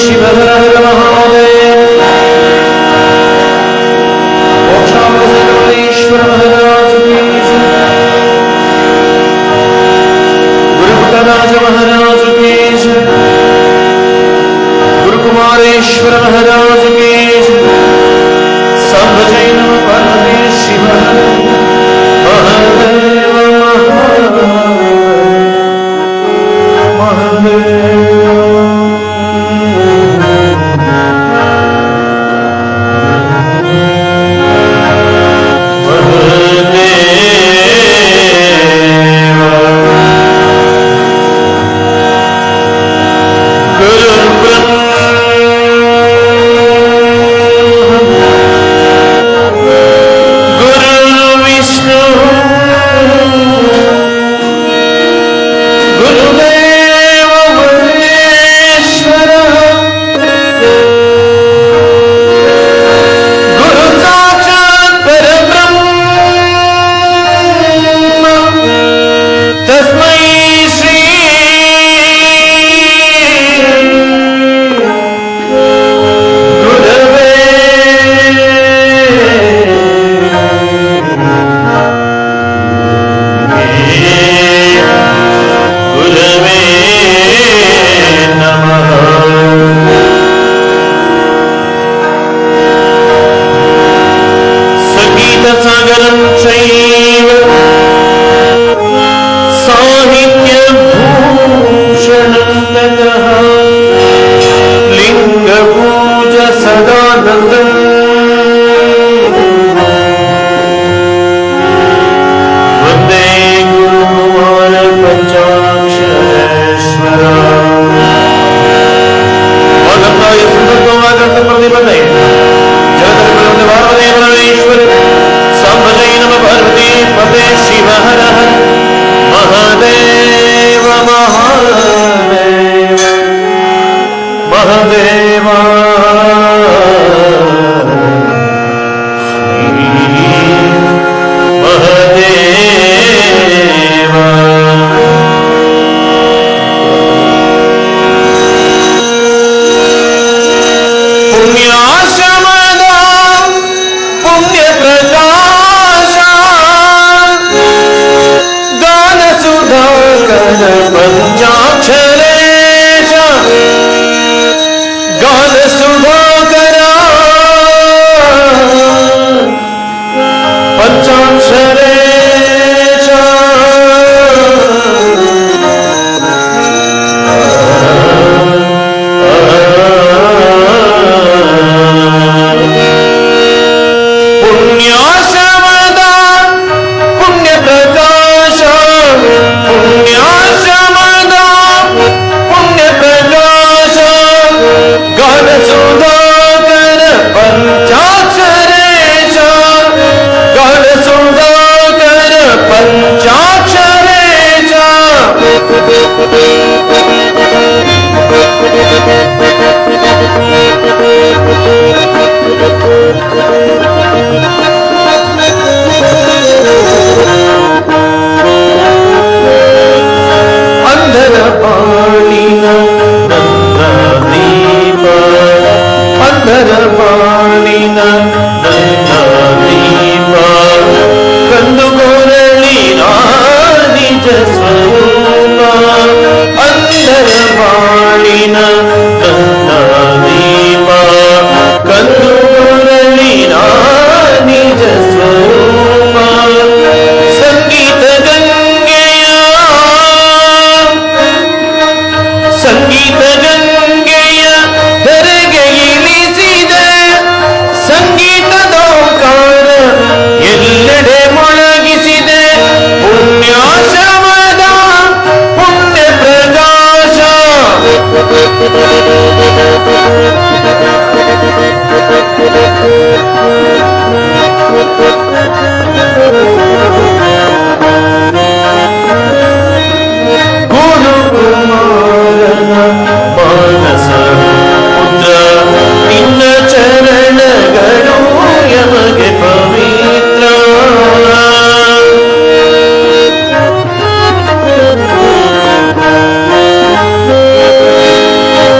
शिव हर हर महादेव। मोक्षामृतेश्वर महाराज की जय। गुरुपुत्रराज महाराज की जय। गुरुकुमारेश्वर महाराज की जय। सब जैन पार्वती शिव हर महादेव महादेव।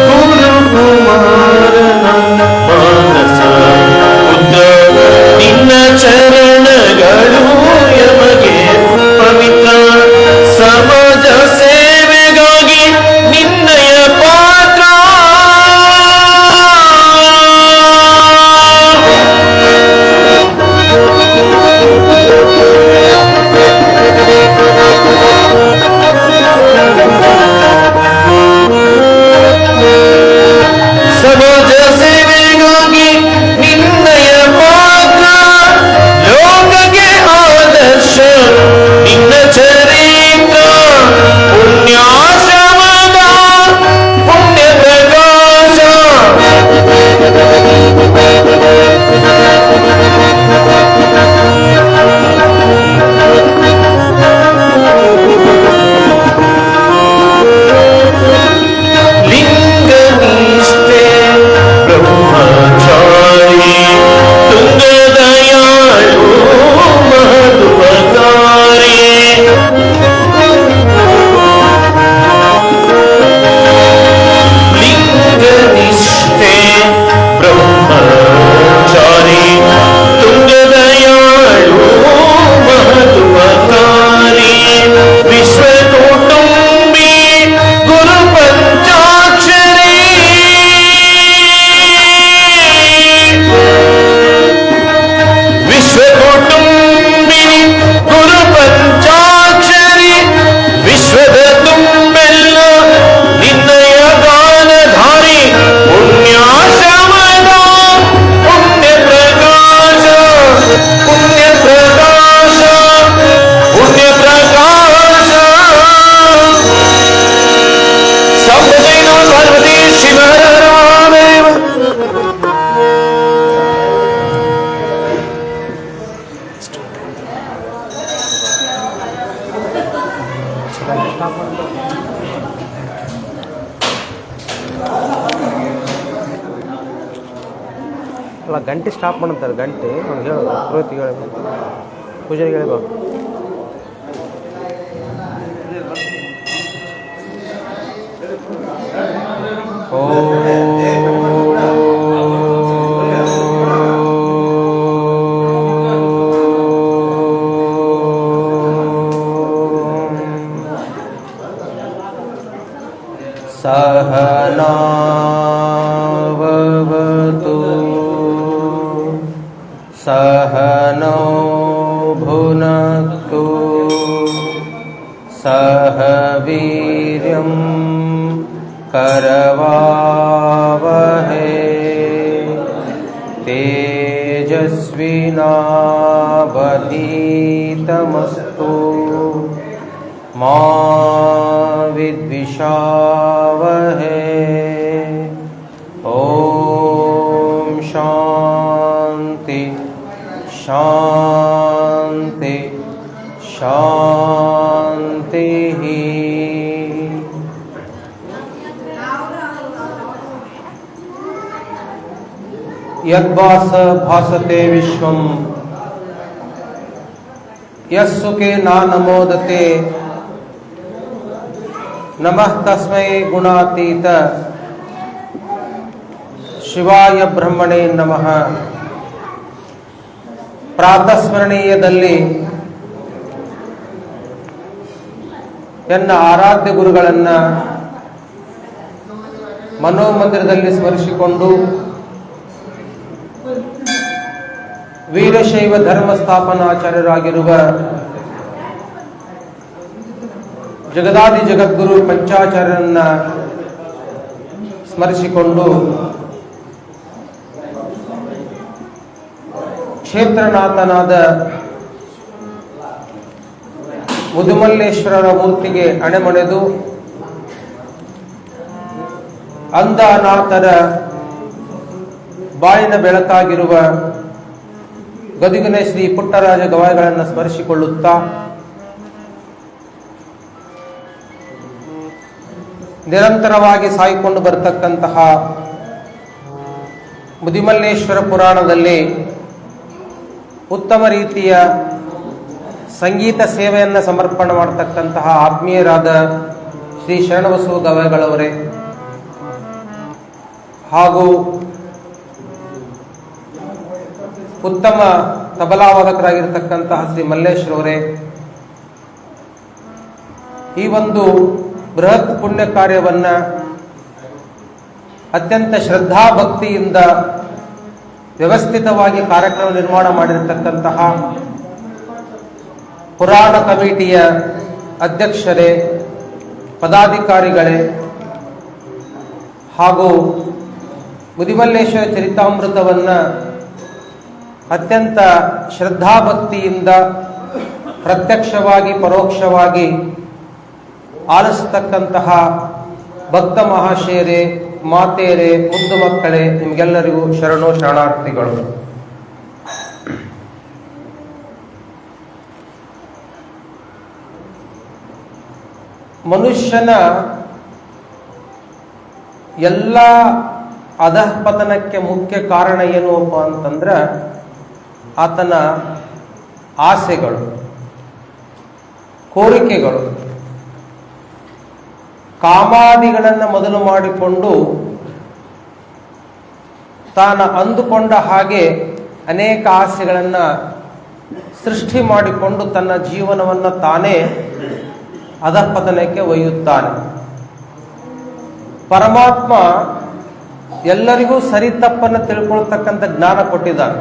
Guru Kumar ಅಲ್ಲ ಗಂಟೆ ಸ್ಟಾಪ್ ಮಾಡಂತಾರೆ. ಗಂಟೆ ಅವ್ನಿಗೆ ಹೇಳೋದು ಪುರೋಹಿತಿಗೆ ಹೇಳಬೇಕು, ಪೂಜಾರಿಗೆ ಹೇಳಬೇಕು. सहनावतु सहनौ भुनक्तु सह वीर्यं करवावहै तेजस्विनावधीतमस्तु मा विद्विषावहै। ॐ शान्ति शान्ति शान्तिः। यद्भास भासते विश्वं यस्सुखे नानमोदते नमः तस्मै गुणातीत ಶಿವಾಯ ಬ್ರಹ್ಮಣೇ ನಮಃ. ಪ್ರಾತಸ್ಮರಣೀಯದಲ್ಲಿ ಎನ್ನ ಆರಾಧ್ಯ ಗುರುಗಳನ್ನು ಮನೋಮಂದಿರದಲ್ಲಿ ಸ್ಮರಿಸಿಕೊಂಡು ವೀರಶೈವ ಧರ್ಮ ಸ್ಥಾಪನಾಚಾರ್ಯರಾಗಿರುವ ಜಗದಾದಿ ಜಗದ್ಗುರು ಪಂಚಾಚಾರ್ಯರನ್ನ ಸ್ಮರಿಸಿಕೊಂಡು ಕ್ಷೇತ್ರನಾಥನಾದ ಮುದುಮಲ್ಲೇಶ್ವರರ ಮೂರ್ತಿಗೆ ಅಣೆಮಣೆದು ಅಂಧ ಅನಾಥರ ಬಾಳಿನ ಬೆಳಕಾಗಿರುವ ಗದುಗಿನ ಶ್ರೀ ಪುಟ್ಟರಾಜ ಗವಾಯಿಗಳನ್ನು ಸ್ಮರಿಸಿಕೊಳ್ಳುತ್ತಾ ನಿರಂತರವಾಗಿ ಸಾಗಿಕೊಂಡು ಬರತಕ್ಕಂತಹ ಮುದಿಮಲ್ಲೇಶ್ವರ ಪುರಾಣದಲ್ಲಿ ಉತ್ತಮ ರೀತಿಯ ಸಂಗೀತ ಸೇವೆಯನ್ನು ಸಮರ್ಪಣೆ ಮಾಡತಕ್ಕಂತಹ ಆತ್ಮೀಯರಾದ ಶ್ರೀ ಶರಣಬಸವ ಗವಾಯಿಗಳವರೇ ಹಾಗೂ ಉತ್ತಮ ತಬಲಾವಾದಕರಾಗಿರ್ತಕ್ಕಂತಹ ಶ್ರೀ ಮಲ್ಲೇಶ್ವರವರೇ, ಈ ಒಂದು ಬೃಹತ್ ಪುಣ್ಯ ಕಾರ್ಯವನ್ನ ಅತ್ಯಂತ ಶ್ರದ್ಧಾ ಭಕ್ತಿಯಿಂದ ವ್ಯವಸ್ಥಿತವಾಗಿ ಕಾರ್ಯಕ್ರಮ ನಿರ್ಮಾಣ ಮಾಡಿರತಕ್ಕಂತಹ ಪುರಾಣ ಕಮಿಟಿಯ ಅಧ್ಯಕ್ಷರೇ, ಪದಾಧಿಕಾರಿಗಳೇ ಹಾಗೂ ಮುದಿಮಲ್ಲೇಶ್ವರ ಚರಿತಾಮೃತವನ್ನ ಅತ್ಯಂತ ಶ್ರದ್ಧಾಭಕ್ತಿಯಿಂದ ಪ್ರತ್ಯಕ್ಷವಾಗಿ ಪರೋಕ್ಷವಾಗಿ ಆಲಿಸತಕ್ಕಂತಹ ಭಕ್ತ ಮಹಾಶಯರೇ, ಮಾತೆಯರೇ, ಮುದ್ದು ಮಕ್ಕಳೇ, ನಿಮಗೆಲ್ಲರಿಗೂ ಶರಣು ಶರಣಾರ್ಥಿಗಳು. ಮನುಷ್ಯನ ಎಲ್ಲ ಅಧಃಪತನಕ್ಕೆ ಮುಖ್ಯ ಕಾರಣ ಏನಪ್ಪ ಅಂತಂದ್ರೆ ಆತನ ಆಸೆಗಳು, ಕೋರಿಕೆಗಳು, ಕಾಮಾದಿಗಳನ್ನು ಮೊದಲು ಮಾಡಿಕೊಂಡು ತಾನು ಅಂದುಕೊಂಡ ಹಾಗೆ ಅನೇಕ ಆಸೆಗಳನ್ನು ಸೃಷ್ಟಿ ಮಾಡಿಕೊಂಡು ತನ್ನ ಜೀವನವನ್ನು ತಾನೇ ಅಧಃಪತನಕ್ಕೆ ಒಯ್ಯುತ್ತಾನೆ. ಪರಮಾತ್ಮ ಎಲ್ಲರಿಗೂ ಸರಿ ತಪ್ಪನ್ನು ತಿಳ್ಕೊಳ್ತಕ್ಕಂಥ ಜ್ಞಾನ ಕೊಟ್ಟಿದ್ದಾನೆ.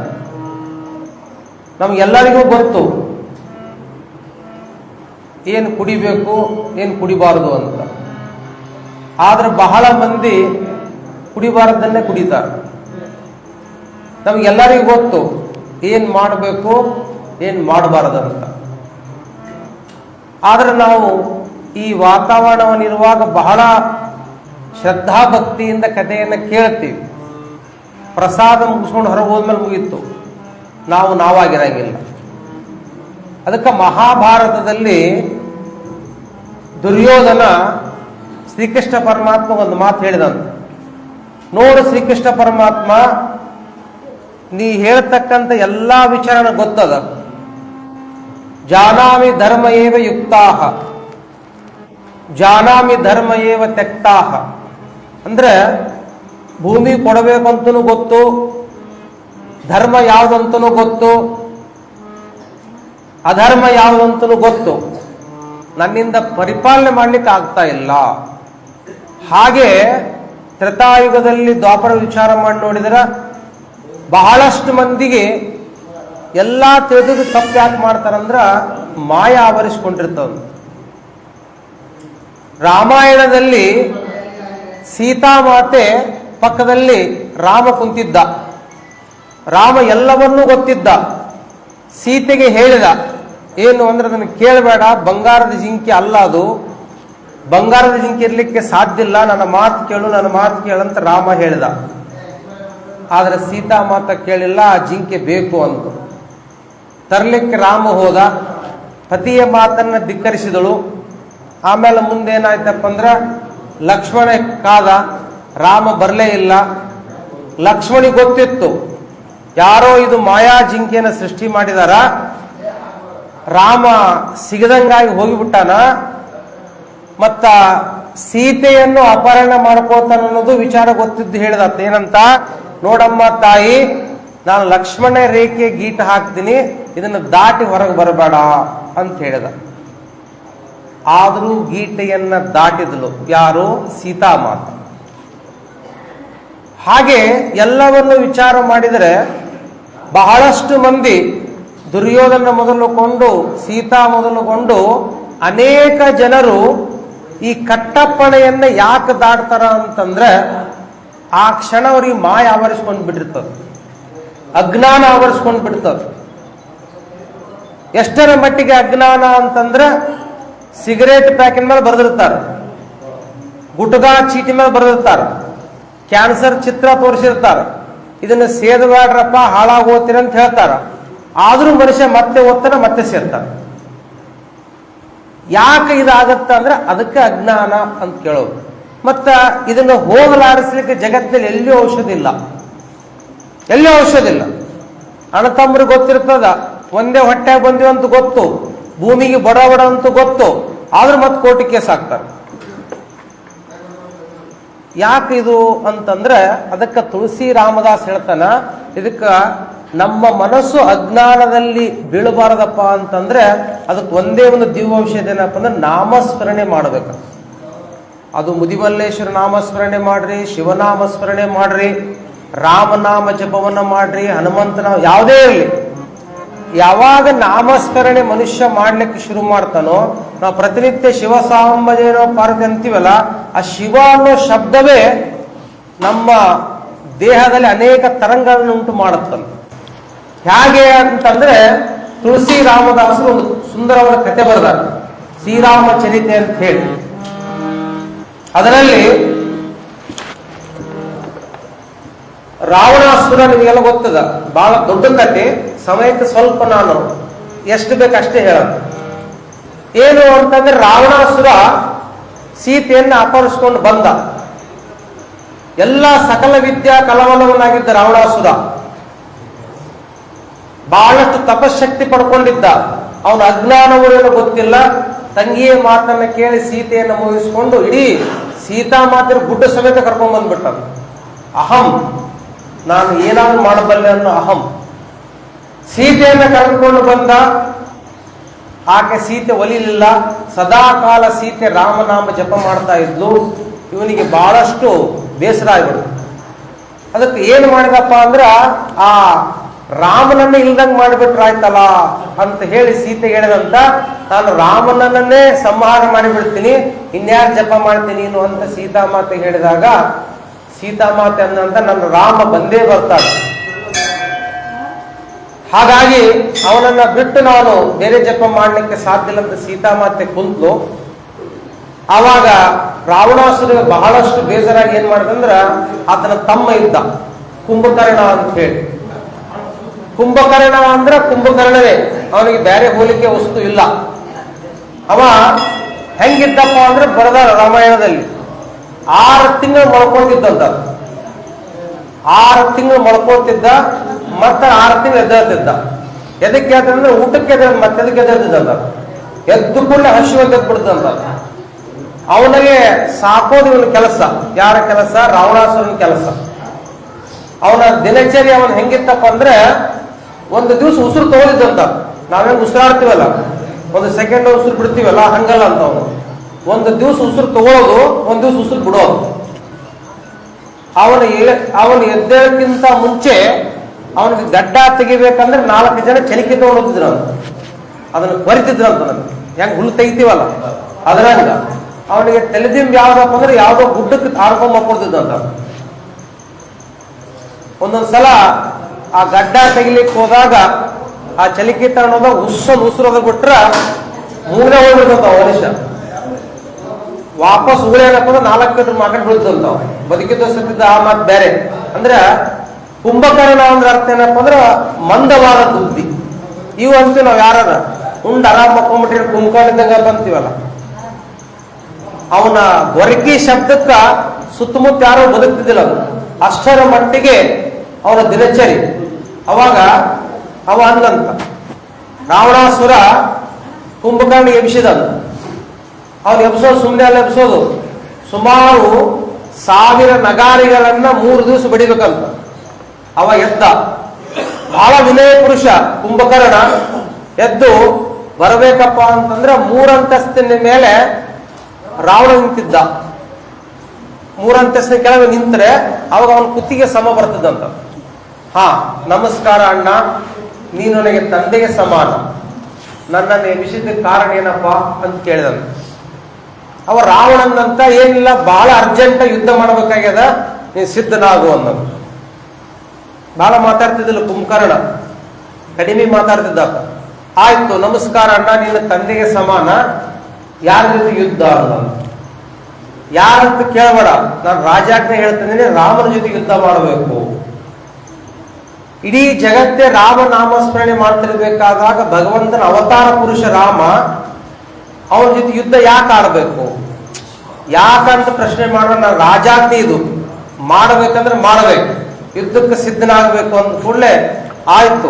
ನಮಗೆಲ್ಲರಿಗೂ ಗೊತ್ತು ಏನು ಕುಡಿಬೇಕು, ಏನು ಕುಡಿಬಾರದು ಅಂತ. ಆದ್ರೆ ಬಹಳ ಮಂದಿ ಕುಡಿಬಾರದನ್ನೇ ಕುಡಿತಾರೆ. ನಮಗೆಲ್ಲರಿಗೂ ಗೊತ್ತು ಏನು ಮಾಡಬೇಕು, ಏನು ಮಾಡಬಾರದಂತ. ಆದ್ರೆ ನಾವು ಈ ವಾತಾವರಣವನ್ನಿರುವಾಗ ಬಹಳ ಶ್ರದ್ಧಾಭಕ್ತಿಯಿಂದ ಕಥೆಯನ್ನು ಕೇಳ್ತೀವಿ. ಪ್ರಸಾದ ಮುಗಿಸ್ಕೊಂಡು ಹೊರಗೆ ಹೋದ್ಮೇಲೆ ಮುಗೀತು, ನಾವು ನಾವಾಗಿರಂಗಿಲ್ಲ. ಅದಕ್ಕೆ ಮಹಾಭಾರತದಲ್ಲಿ ದುರ್ಯೋಧನ ಶ್ರೀಕೃಷ್ಣ ಪರಮಾತ್ಮ ಒಂದು ಮಾತು ಹೇಳಿದಂತೆ, ನೋಡು ಶ್ರೀಕೃಷ್ಣ ಪರಮಾತ್ಮ, ನೀ ಹೇಳ್ತಕ್ಕಂಥ ಎಲ್ಲ ವಿಚಾರ ನನಗೆ ಗೊತ್ತದ. ಜಾನಾಮಿ ಧರ್ಮ ಏವ ಯುಕ್ತಾಹ ಜಾನಾಮಿ ಧರ್ಮ ಏವ ತ್ಯಕ್ತಾಹ. ಅಂದ್ರೆ ಭೂಮಿ ಕೊಡಬೇಕಂತನೂ ಗೊತ್ತು, ಧರ್ಮ ಯಾವುದಂತನೂ ಗೊತ್ತು, ಅಧರ್ಮ ಯಾವುದಂತನೂ ಗೊತ್ತು. ನನ್ನಿಂದ ಪರಿಪಾಲನೆ ಮಾಡ್ಲಿಕ್ಕೆ ಆಗ್ತಾ ಇಲ್ಲ. ಹಾಗೆ ತ್ರೇತಾಯುಗದಲ್ಲಿ ದ್ವಾಪರ ವಿಚಾರ ಮಾಡಿ ನೋಡಿದರೆ ಬಹಳಷ್ಟು ಮಂದಿಗೆ ಎಲ್ಲ ತಿಳಿದು ತಪ್ಪು ಯಾಕೆ ಮಾಡ್ತಾರಂದ್ರ ಮಾಯ ಆವರಿಸಿಕೊಂಡಿರ್ತವ. ರಾಮಾಯಣದಲ್ಲಿ ಸೀತಾಮಾತೆ ಪಕ್ಕದಲ್ಲಿ ರಾಮ ಕುಂತಿದ್ದ. ರಾಮ ಎಲ್ಲವನ್ನೂ ಗೊತ್ತಿದ್ದ. ಸೀತೆಗೆ ಹೇಳಿದ ಏನು ಅಂದ್ರೆ ಅದನ್ನು ಕೇಳಬೇಡ, ಬಂಗಾರದ ಜಿಂಕೆ ಅಲ್ಲ ಅದು, ಬಂಗಾರದ ಜಿಂಕೆ ಇರ್ಲಿಕ್ಕೆ ಸಾಧ್ಯ ಇಲ್ಲ, ನನ್ನ ಮಾತು ಕೇಳು, ನನ್ನ ಮಾತು ಕೇಳಂತ ರಾಮ ಹೇಳಿದ. ಆದ್ರೆ ಸೀತಾ ಮಾತ ಕೇಳಿಲ್ಲ, ಆ ಜಿಂಕೆ ಬೇಕು ಅಂತ ತರ್ಲಿಕ್ಕೆ ರಾಮ ಹೋದ. ಪತಿಯ ಮಾತನ್ನ ಧಿಕ್ಕರಿಸಿದಳು. ಆಮೇಲೆ ಮುಂದೇನಾಯ್ತಪ್ಪ ಅಂದ್ರ ಲಕ್ಷ್ಮಣ ಕಾದ, ರಾಮ ಬರಲೇ ಇಲ್ಲ. ಲಕ್ಷ್ಮಣಿಗೆ ಗೊತ್ತಿತ್ತು ಯಾರೋ ಇದು ಮಾಯಾ ಜಿಂಕೆಯನ್ನು ಸೃಷ್ಟಿ ಮಾಡಿದಾರ, ರಾಮ ಸಿಗದಂಗಾಗಿ ಹೋಗಿಬಿಟ್ಟಾನ, ಮತ್ತ ಸೀತೆಯನ್ನು ಅಪಹರಣ ಮಾಡ್ಕೋತಾನ ಅನ್ನೋದು ವಿಚಾರ ಗೊತ್ತಿದ್ದು ಹೇಳಿದ. ಏನಂತ, ನೋಡಮ್ಮ ತಾಯಿ, ನಾನು ಲಕ್ಷ್ಮಣ ರೇಖೆ ಗೀಟ ಹಾಕ್ತೀನಿ, ಇದನ್ನು ದಾಟಿ ಹೊರಗೆ ಬರಬೇಡ ಅಂತ ಹೇಳಿದ. ಆದರೂ ಗೀಟೆಯನ್ನ ದಾಟಿದಳು ಯಾರು? ಸೀತಾಮಾತ. ಹಾಗೆ ಎಲ್ಲವನ್ನು ವಿಚಾರ ಮಾಡಿದರೆ ಬಹಳಷ್ಟು ಮಂದಿ ದುರ್ಯೋಧನ ಮೊದಲುಕೊಂಡು ಸೀತಾ ಮೊದಲುಕೊಂಡು ಅನೇಕ ಜನರು ಈ ಕಟ್ಟಪ್ಪಣೆಯನ್ನ ಯಾಕೆ ದಾಟ್ತಾರ ಅಂತಂದ್ರೆ ಆ ಕ್ಷಣ ಅವ್ರಿಗೆ ಮಾಯ ಆವರಿಸ್ಕೊಂಡು ಬಿಟ್ಟಿರ್ತದೆ, ಅಜ್ಞಾನ ಆವರಿಸ್ಕೊಂಡು ಬಿಡ್ತದೆ. ಎಷ್ಟರ ಮಟ್ಟಿಗೆ ಅಜ್ಞಾನ ಅಂತಂದ್ರೆ ಸಿಗರೇಟ್ ಪ್ಯಾಕಿನ ಮೇಲೆ ಬರೆದಿರ್ತಾರೆ, ಗುಟ್ಕಾ ಚೀಟಿ ಮೇಲೆ ಬರೆದಿರ್ತಾರೆ, ಕ್ಯಾನ್ಸರ್ ಚಿತ್ರ ತೋರಿಸಿರ್ತಾರೆ, ಇದನ್ನು ಸೇದಬೇಡ್ರಪ್ಪ ಹಾಳಾಗೋತೀರ ಅಂತ ಹೇಳ್ತಾರ. ಆದ್ರೂ ಮನುಷ್ಯ ಮತ್ತೆ ಓದ್ತಾನೆ, ಮತ್ತೆ ಸೇರ್ತಾನೆ. ಯಾಕೆ ಇದಾಗತ್ತ ಅಂದ್ರೆ ಅದಕ್ಕೆ ಅಜ್ಞಾನ ಅಂತ ಕೇಳೋದು. ಮತ್ತ ಇದನ್ನು ಹೋಗಲಾಡಿಸ್ಲಿಕ್ಕೆ ಜಗತ್ತಿನಲ್ಲಿ ಎಲ್ಲಿಯೂ ಔಷಧ ಇಲ್ಲ, ಎಲ್ಲಿಯೂ ಔಷಧ ಇಲ್ಲ. ಅಣ್ಣ ತಮ್ಮರಿಗೆ ಗೊತ್ತಿರ್ತದ, ಒಂದೇ ಹೊಟ್ಟೆಗೆ ಬಂದಿವ ಅಂತ ಗೊತ್ತು, ಭೂಮಿಗೆ ಬಡ ಬಡ ಅಂತ ಗೊತ್ತು, ಆದ್ರೂ ಮತ್ತೆ ಕೋರ್ಟ್ ಕೇಸ್ ಹಾಕ್ತಾರೆ. ಯಾಕೆ ಇದು ಅಂತಂದ್ರೆ ಅದಕ್ಕೆ ತುಳಸಿ ರಾಮದಾಸ್ ಹೇಳ್ತಾನ, ಇದಕ್ಕ ನಮ್ಮ ಮನಸ್ಸು ಅಜ್ಞಾನದಲ್ಲಿ ಬೀಳಬಾರದಪ್ಪ ಅಂತಂದ್ರೆ ಅದಕ್ಕೆ ಒಂದೇ ಒಂದು ದಿವ್ಯೌಷಧ ಏನಪ್ಪ ಅಂದ್ರೆ ನಾಮಸ್ಮರಣೆ ಮಾಡಬೇಕು. ಅದು ಮುದಿಮಲ್ಲೇಶ್ವರ ನಾಮಸ್ಮರಣೆ ಮಾಡ್ರಿ, ಶಿವನಾಮಸ್ಮರಣೆ ಮಾಡ್ರಿ, ರಾಮನಾಮ ಜಪವನ್ನ ಮಾಡ್ರಿ, ಹನುಮಂತನ ಯಾವುದೇ ಇರಲಿ. ಯಾವಾಗ ನಾಮಸ್ಮರಣೆ ಮನುಷ್ಯ ಮಾಡ್ಲಿಕ್ಕೆ ಶುರು ಮಾಡ್ತಾನೋ, ನಾವು ಪ್ರತಿನಿತ್ಯ ಶಿವ ಸಾಂಬಜೇನೋ ಪಾರ್ವತಿ ಅಂತೀವಲ್ಲ, ಆ ಶಿವ ಅನ್ನೋ ಶಬ್ದವೇ ನಮ್ಮ ದೇಹದಲ್ಲಿ ಅನೇಕ ತರಂಗಗಳನ್ನು ಉಂಟು ಮಾಡುತ್ತಂತೆ. ಹೇಗೆ ಅಂತಂದ್ರೆ ತುಳಸಿ ರಾಮದಾಸರು ಒಂದು ಸುಂದರವಾದ ಕಥೆ ಬರೆದಾರೆ, ಶ್ರೀರಾಮ ಚರಿತೆ ಅಂತ ಹೇಳಿ. ಅದರಲ್ಲಿ ರಾವಣಾಸುರ ನಿಮಗೆಲ್ಲ ಗೊತ್ತದ, ಬಹಳ ದೊಡ್ಡ ಕಥೆ. ಸಮಯಕ್ಕೆ ಸ್ವಲ್ಪ ನಾನು ಎಷ್ಟು ಬೇಕಷ್ಟೇ ಹೇಳೋದು. ಏನು ಅಂತಂದ್ರೆ ರಾವಣಾಸುರ ಸೀತೆಯನ್ನ ಅಪಹರಿಸಿಕೊಂಡು ಬಂದ. ಎಲ್ಲ ಸಕಲ ವಿದ್ಯಾ ಕಲವಲವನಾಗಿದ್ದ ರಾವಣಾಸುರ ಬಹಳಷ್ಟು ತಪಶಕ್ತಿ ಪಡ್ಕೊಂಡಿದ್ದ. ಅವನ ಅಜ್ಞಾನವೂ ಏನೋ ಗೊತ್ತಿಲ್ಲ. ತಂಗಿಯ ಮಾತನ್ನ ಕೇಳಿ ಸೀತೆಯನ್ನು ಮುಗಿಸ್ಕೊಂಡು ಇಡೀ ಸೀತಾ ಮಾತಿನ ಗುಡ್ಡ ಸಮೇತ ಕರ್ಕೊಂಡ್ ಬಂದ್ಬಿಟ್ಟ. ಅಹಂ, ನಾನು ಏನಾದ್ರು ಮಾಡಬಲ್ಲೆ ಅನ್ನೋ ಅಹಂ. ಸೀತೆಯನ್ನ ಕರೆದುಕೊಂಡು ಬಂದ. ಆಕೆ ಸೀತೆ ಒಲಿಲಿಲ್ಲ. ಸದಾ ಕಾಲ ಸೀತೆ ರಾಮನಾಮ ಜಪ ಮಾಡ್ತಾ ಇದ್ಲು. ಇವನಿಗೆ ಬಹಳಷ್ಟು ಬೇಸರ ಆಗ್ಬಿಡ್ತು. ಅದಕ್ಕೆ ಏನು ಮಾಡಿದಪ್ಪ ಅಂದ್ರ ಆ ರಾಮನನ್ನ ಇಲ್ದಂಗ್ ಮಾಡಿಬಿಟ್ರಾಯ್ತಲ್ಲ ಅಂತ ಹೇಳಿ ಸೀತೆ ಹೇಳಿದಂತ, ನಾನು ರಾಮನನ್ನೇ ಸಂಹಾರ ಮಾಡಿಬಿಡ್ತೀನಿ, ಇನ್ಯಾರು ಜಪ ಮಾಡ್ತೀನಿ ನೀನು ಅಂತ ಸೀತಾಮಾತೆ ಹೇಳಿದಾಗ ಸೀತಾಮಾತೆ ಅನ್ನಂತ ನನ್ನ ರಾಮ ಬಂದೇ ಬರ್ತಾನೆ. ಹಾಗಾಗಿ ಅವನನ್ನ ಬಿಟ್ಟು ನಾನು ಬೇರೆ ಜಪ ಮಾಡ್ಲಿಕ್ಕೆ ಸಾಧ್ಯ ಇಲ್ಲ ಅಂತ ಸೀತಾಮಾತೆ ಕುಂತ್ಲು. ಆವಾಗ ರಾವಣಾಸುರ ಬಹಳಷ್ಟು ಬೇಜಾರಾಗಿ ಏನ್ ಮಾಡಿದಂದ್ರ ಆತನ ತಮ್ಮ ಇದ್ದ ಕುಂಭಕರ್ಣ ಅಂತ ಹೇಳಿ. ಕುಂಭಕರ್ಣ ಅಂದ್ರೆ ಕುಂಭಕರ್ಣವೇ, ಅವನಿಗೆ ಬೇರೆ ಹೋಲಿಕೆ ವಸ್ತು ಇಲ್ಲ. ಅವ ಹೆಂಗಿದ್ದಪ್ಪ ಅಂದ್ರೆ ಬರೆದ ರಾಮಾಯಣದಲ್ಲಿ 6 ತಿಂಗಳು ಮಳ್ಕೊಂಡಿದ್ದಂತ. 6 ತಿಂಗಳು ಮಳ್ಕೊಳ್ತಿದ್ದ, ಮತ್ತೆ 6 ತಿಂಗಳು ಎದ್ದೇಳ್ತಿದ್ದ. ಎದಕ್ಕೆ ಹೇಳ್ತಂದ್ರೆ ಊಟಕ್ಕೆ ಎದ್ದೇಳ, ಮತ್ತೆ ಎದಕ್ಕೆ ಎದ್ದೇಳ್ತಿದ್ದ? ಎದ್ದು ಕೂಡಲೇ ಹಸಿವು ಬಿಡ್ತಂತ. ಅವನಿಗೆ ಸಾಕೋದು ಇವನ ಕೆಲಸ. ಯಾರ ಕೆಲಸ? ರಾವಣಾಸುರನ ಕೆಲಸ. ಅವನ ದಿನಚರಿ ಅವನ್ ಹೆಂಗಿತ್ತಪ್ಪ ಅಂದ್ರೆ, ಒಂದು ದಿವಸ ಉಸಿರು ತಗೊಳಿದ್ದಂತ. ನಾವೇನು ಉಸಿರಾಡ್ತೀವಲ್ಲ, ಒಂದು ಸೆಕೆಂಡ್ ಉಸಿರು ಬಿಡ್ತೀವಲ್ಲ, ಹಂಗಲ್ಲ ಅಂತ ಅವನು. ಒಂದು ದಿವಸ ಉಸಿರು ತಗೊಳ್ಳೋದು, ಒಂದು ದಿವಸ ಉಸಿರು ಬಿಡೋದು. ಅವನು ಎದ್ದೇಳಕ್ಕಿಂತ ಮುಂಚೆ ಅವನಿಗೆ ಗಡ್ಡ ತೆಗಿಬೇಕಂದ್ರೆ 4 ಜನ ಚಲಿಕೆ ತಗೊಂಡಿದ್ರು ಅಂತ. ಅದನ್ನು ಕೊರಿತಿದ್ರಂತ. ನಮ್ಗೆ ಹೆಂಗ್ ಹುಲ್ಲು ತೆಗಿತೀವಲ್ಲ ಅದರಂಗ ಅವನಿಗೆ ತಲೆದಿಂಬ್ ಯಾವ್ದಪ್ಪ ಅಂದ್ರೆ ಯಾವ್ದೋ ಗುಡ್ಡಕ್ಕೆ ಆಡ್ಕೊಂಡ್ ಮಾಡ್ಕೊಡ್ತಿದ್ದಂತ. ಒಂದೊಂದ್ಸಲ ಆ ಗಡ್ಡ ತೆಗಿಲಿಕ್ಕೆ ಹೋದಾಗ ಆ ಚಲಿಕೆ ತಗೊಂಡೋದ ಉಸಿರೋದ ಬಿಟ್ರ ಮೂಗನೆ ಹೋಗ್ಬಿಡ್ತಂತ ಮನುಷ್ಯ. ವಾಪಸ್ ಏನಪ್ಪ ಅಂದ್ರೆ 4 ಗಂಟೆ ಮಾತಾಡಿ ಬಿಡ್ತಂತ. ಬದುಕಿದ್ದ ಸತ್ತಿದ್ದ ಆ ಮಾತು ಬೇರೆ. ಅಂದ್ರೆ ಕುಂಭಕರ್ಣ ಅಂದ್ರೆ ಅರ್ಥ ಏನಪ್ಪ ಅಂದ್ರೆ ಮಂದವಾದ ಬುದ್ಧಿ. ಇವು ಅಂತೀವಿ ನಾವು, ಯಾರ ಉಂಡು ಆರಾಮ್ ಮಕ್ಕೊಂಡ್ಬಿಟ್ರೆ ಕುಂಭಕರ್ಣ ಇದ್ದಂಗ ಅಂತೀವಲ್ಲ. ಅವನ ಗೊರಕಿ ಶಬ್ದಕ್ಕ ಸುತ್ತಮುತ್ತ ಯಾರು ಬದುಕ್ತಿದ್ದಿಲ್ಲ. ಅಷ್ಟರ ಮಟ್ಟಿಗೆ ಅವನ ದಿನಚರಿ. ಅವಾಗ ಅವ ಅಂದಂತ, ರಾವಣಾಸುರ ಕುಂಭಕರ್ಣ ಎಬ್ಸಿದಂತ. ಅವನು ಎಬ್ಸೋದು ಸುಮ್ಮನೆ ಅಲ್ಲ, ಎಬ್ಸೋದು ಸುಮಾರು 1000 ನಗಾರಿಗಳನ್ನ 3 ದಿವಸ ಬಡಿಬೇಕಂತ. ಅವ ಎದ್ದ, ಬಹಳ ವಿನಯ ಪುರುಷ ಕುಂಭಕರ್ಣ. ಎದ್ದು ಬರಬೇಕಪ್ಪ ಅಂತಂದ್ರೆ 3 ಅಂತಸ್ತಿನ ಮೇಲೆ ರಾವಣ ನಿಂತಿದ್ದ. 3 ಅಂತಸ್ತಿನ ಕೆಳಗೆ ನಿಂತರೆ ಅವಾಗ ಅವನ ಕುತ್ತಿಗೆ ಸಮ ಬರ್ತದಂತ. ಹಾ, ನಮಸ್ಕಾರ ಅಣ್ಣ, ನೀನು ನನಗೆ ತಂದೆಗೆ ಸಮಾನ. ನನ್ನನ್ನು ಎಬ್ಬಿಸಿದ ಕಾರಣ ಏನಪ್ಪ ಅಂತ ಕೇಳಿದಂತ. ಅವ ರಾವಣನಂತ, ಏನಿಲ್ಲ, ಬಹಳ ಅರ್ಜೆಂಟ್ ಯುದ್ಧ ಮಾಡ್ಬೇಕಾಗ್ಯದ, ನೀನು ಸಿದ್ಧನಾಗು ಅನ್ನೋದು. ಬಹಳ ಮಾತಾಡ್ತಿದ್ದಿಲ್ಲ ಕುಂಭಕರ್ಣ, ಕಡಿಮೆ ಮಾತಾಡ್ತಿದ್ದ. ಆಯ್ತು, ನಮಸ್ಕಾರ ಅಣ್ಣ, ನಿನ್ನ ತಂದೆಗೆ ಸಮಾನ, ಯಾರ ಜೊತೆ ಯುದ್ಧ ಅನ್ನೋದು. ಯಾರಂತ ಕೇಳಬೇಡ, ನಾನು ರಾಜಾಜ್ಞೆ ಹೇಳ್ತಿದ್ದೀನಿ, ರಾಮನ ಜೊತೆ ಯುದ್ಧ ಮಾಡಬೇಕು. ಇಡೀ ಜಗತ್ತೇ ರಾಮ ನಾಮಸ್ಮರಣೆ ಮಾಡ್ತಿರ್ಬೇಕಾದಾಗ ಭಗವಂತನ ಅವತಾರ ಪುರುಷ ರಾಮ, ಅವನ ಜೊತೆ ಯುದ್ಧ ಯಾಕೆ ಆಡಬೇಕು, ಯಾಕಂತ ಪ್ರಶ್ನೆ ಮಾಡುವ. ನಾನು ರಾಜಾಜ್ಞೆ ಇದು, ಮಾಡಬೇಕಂದ್ರೆ ಮಾಡಬೇಕು, ಯುದ್ಧಕ್ಕೆ ಸಿದ್ಧನಾಗಬೇಕು ಅಂದ ಕೂಡಲೇ ಆಯ್ತು,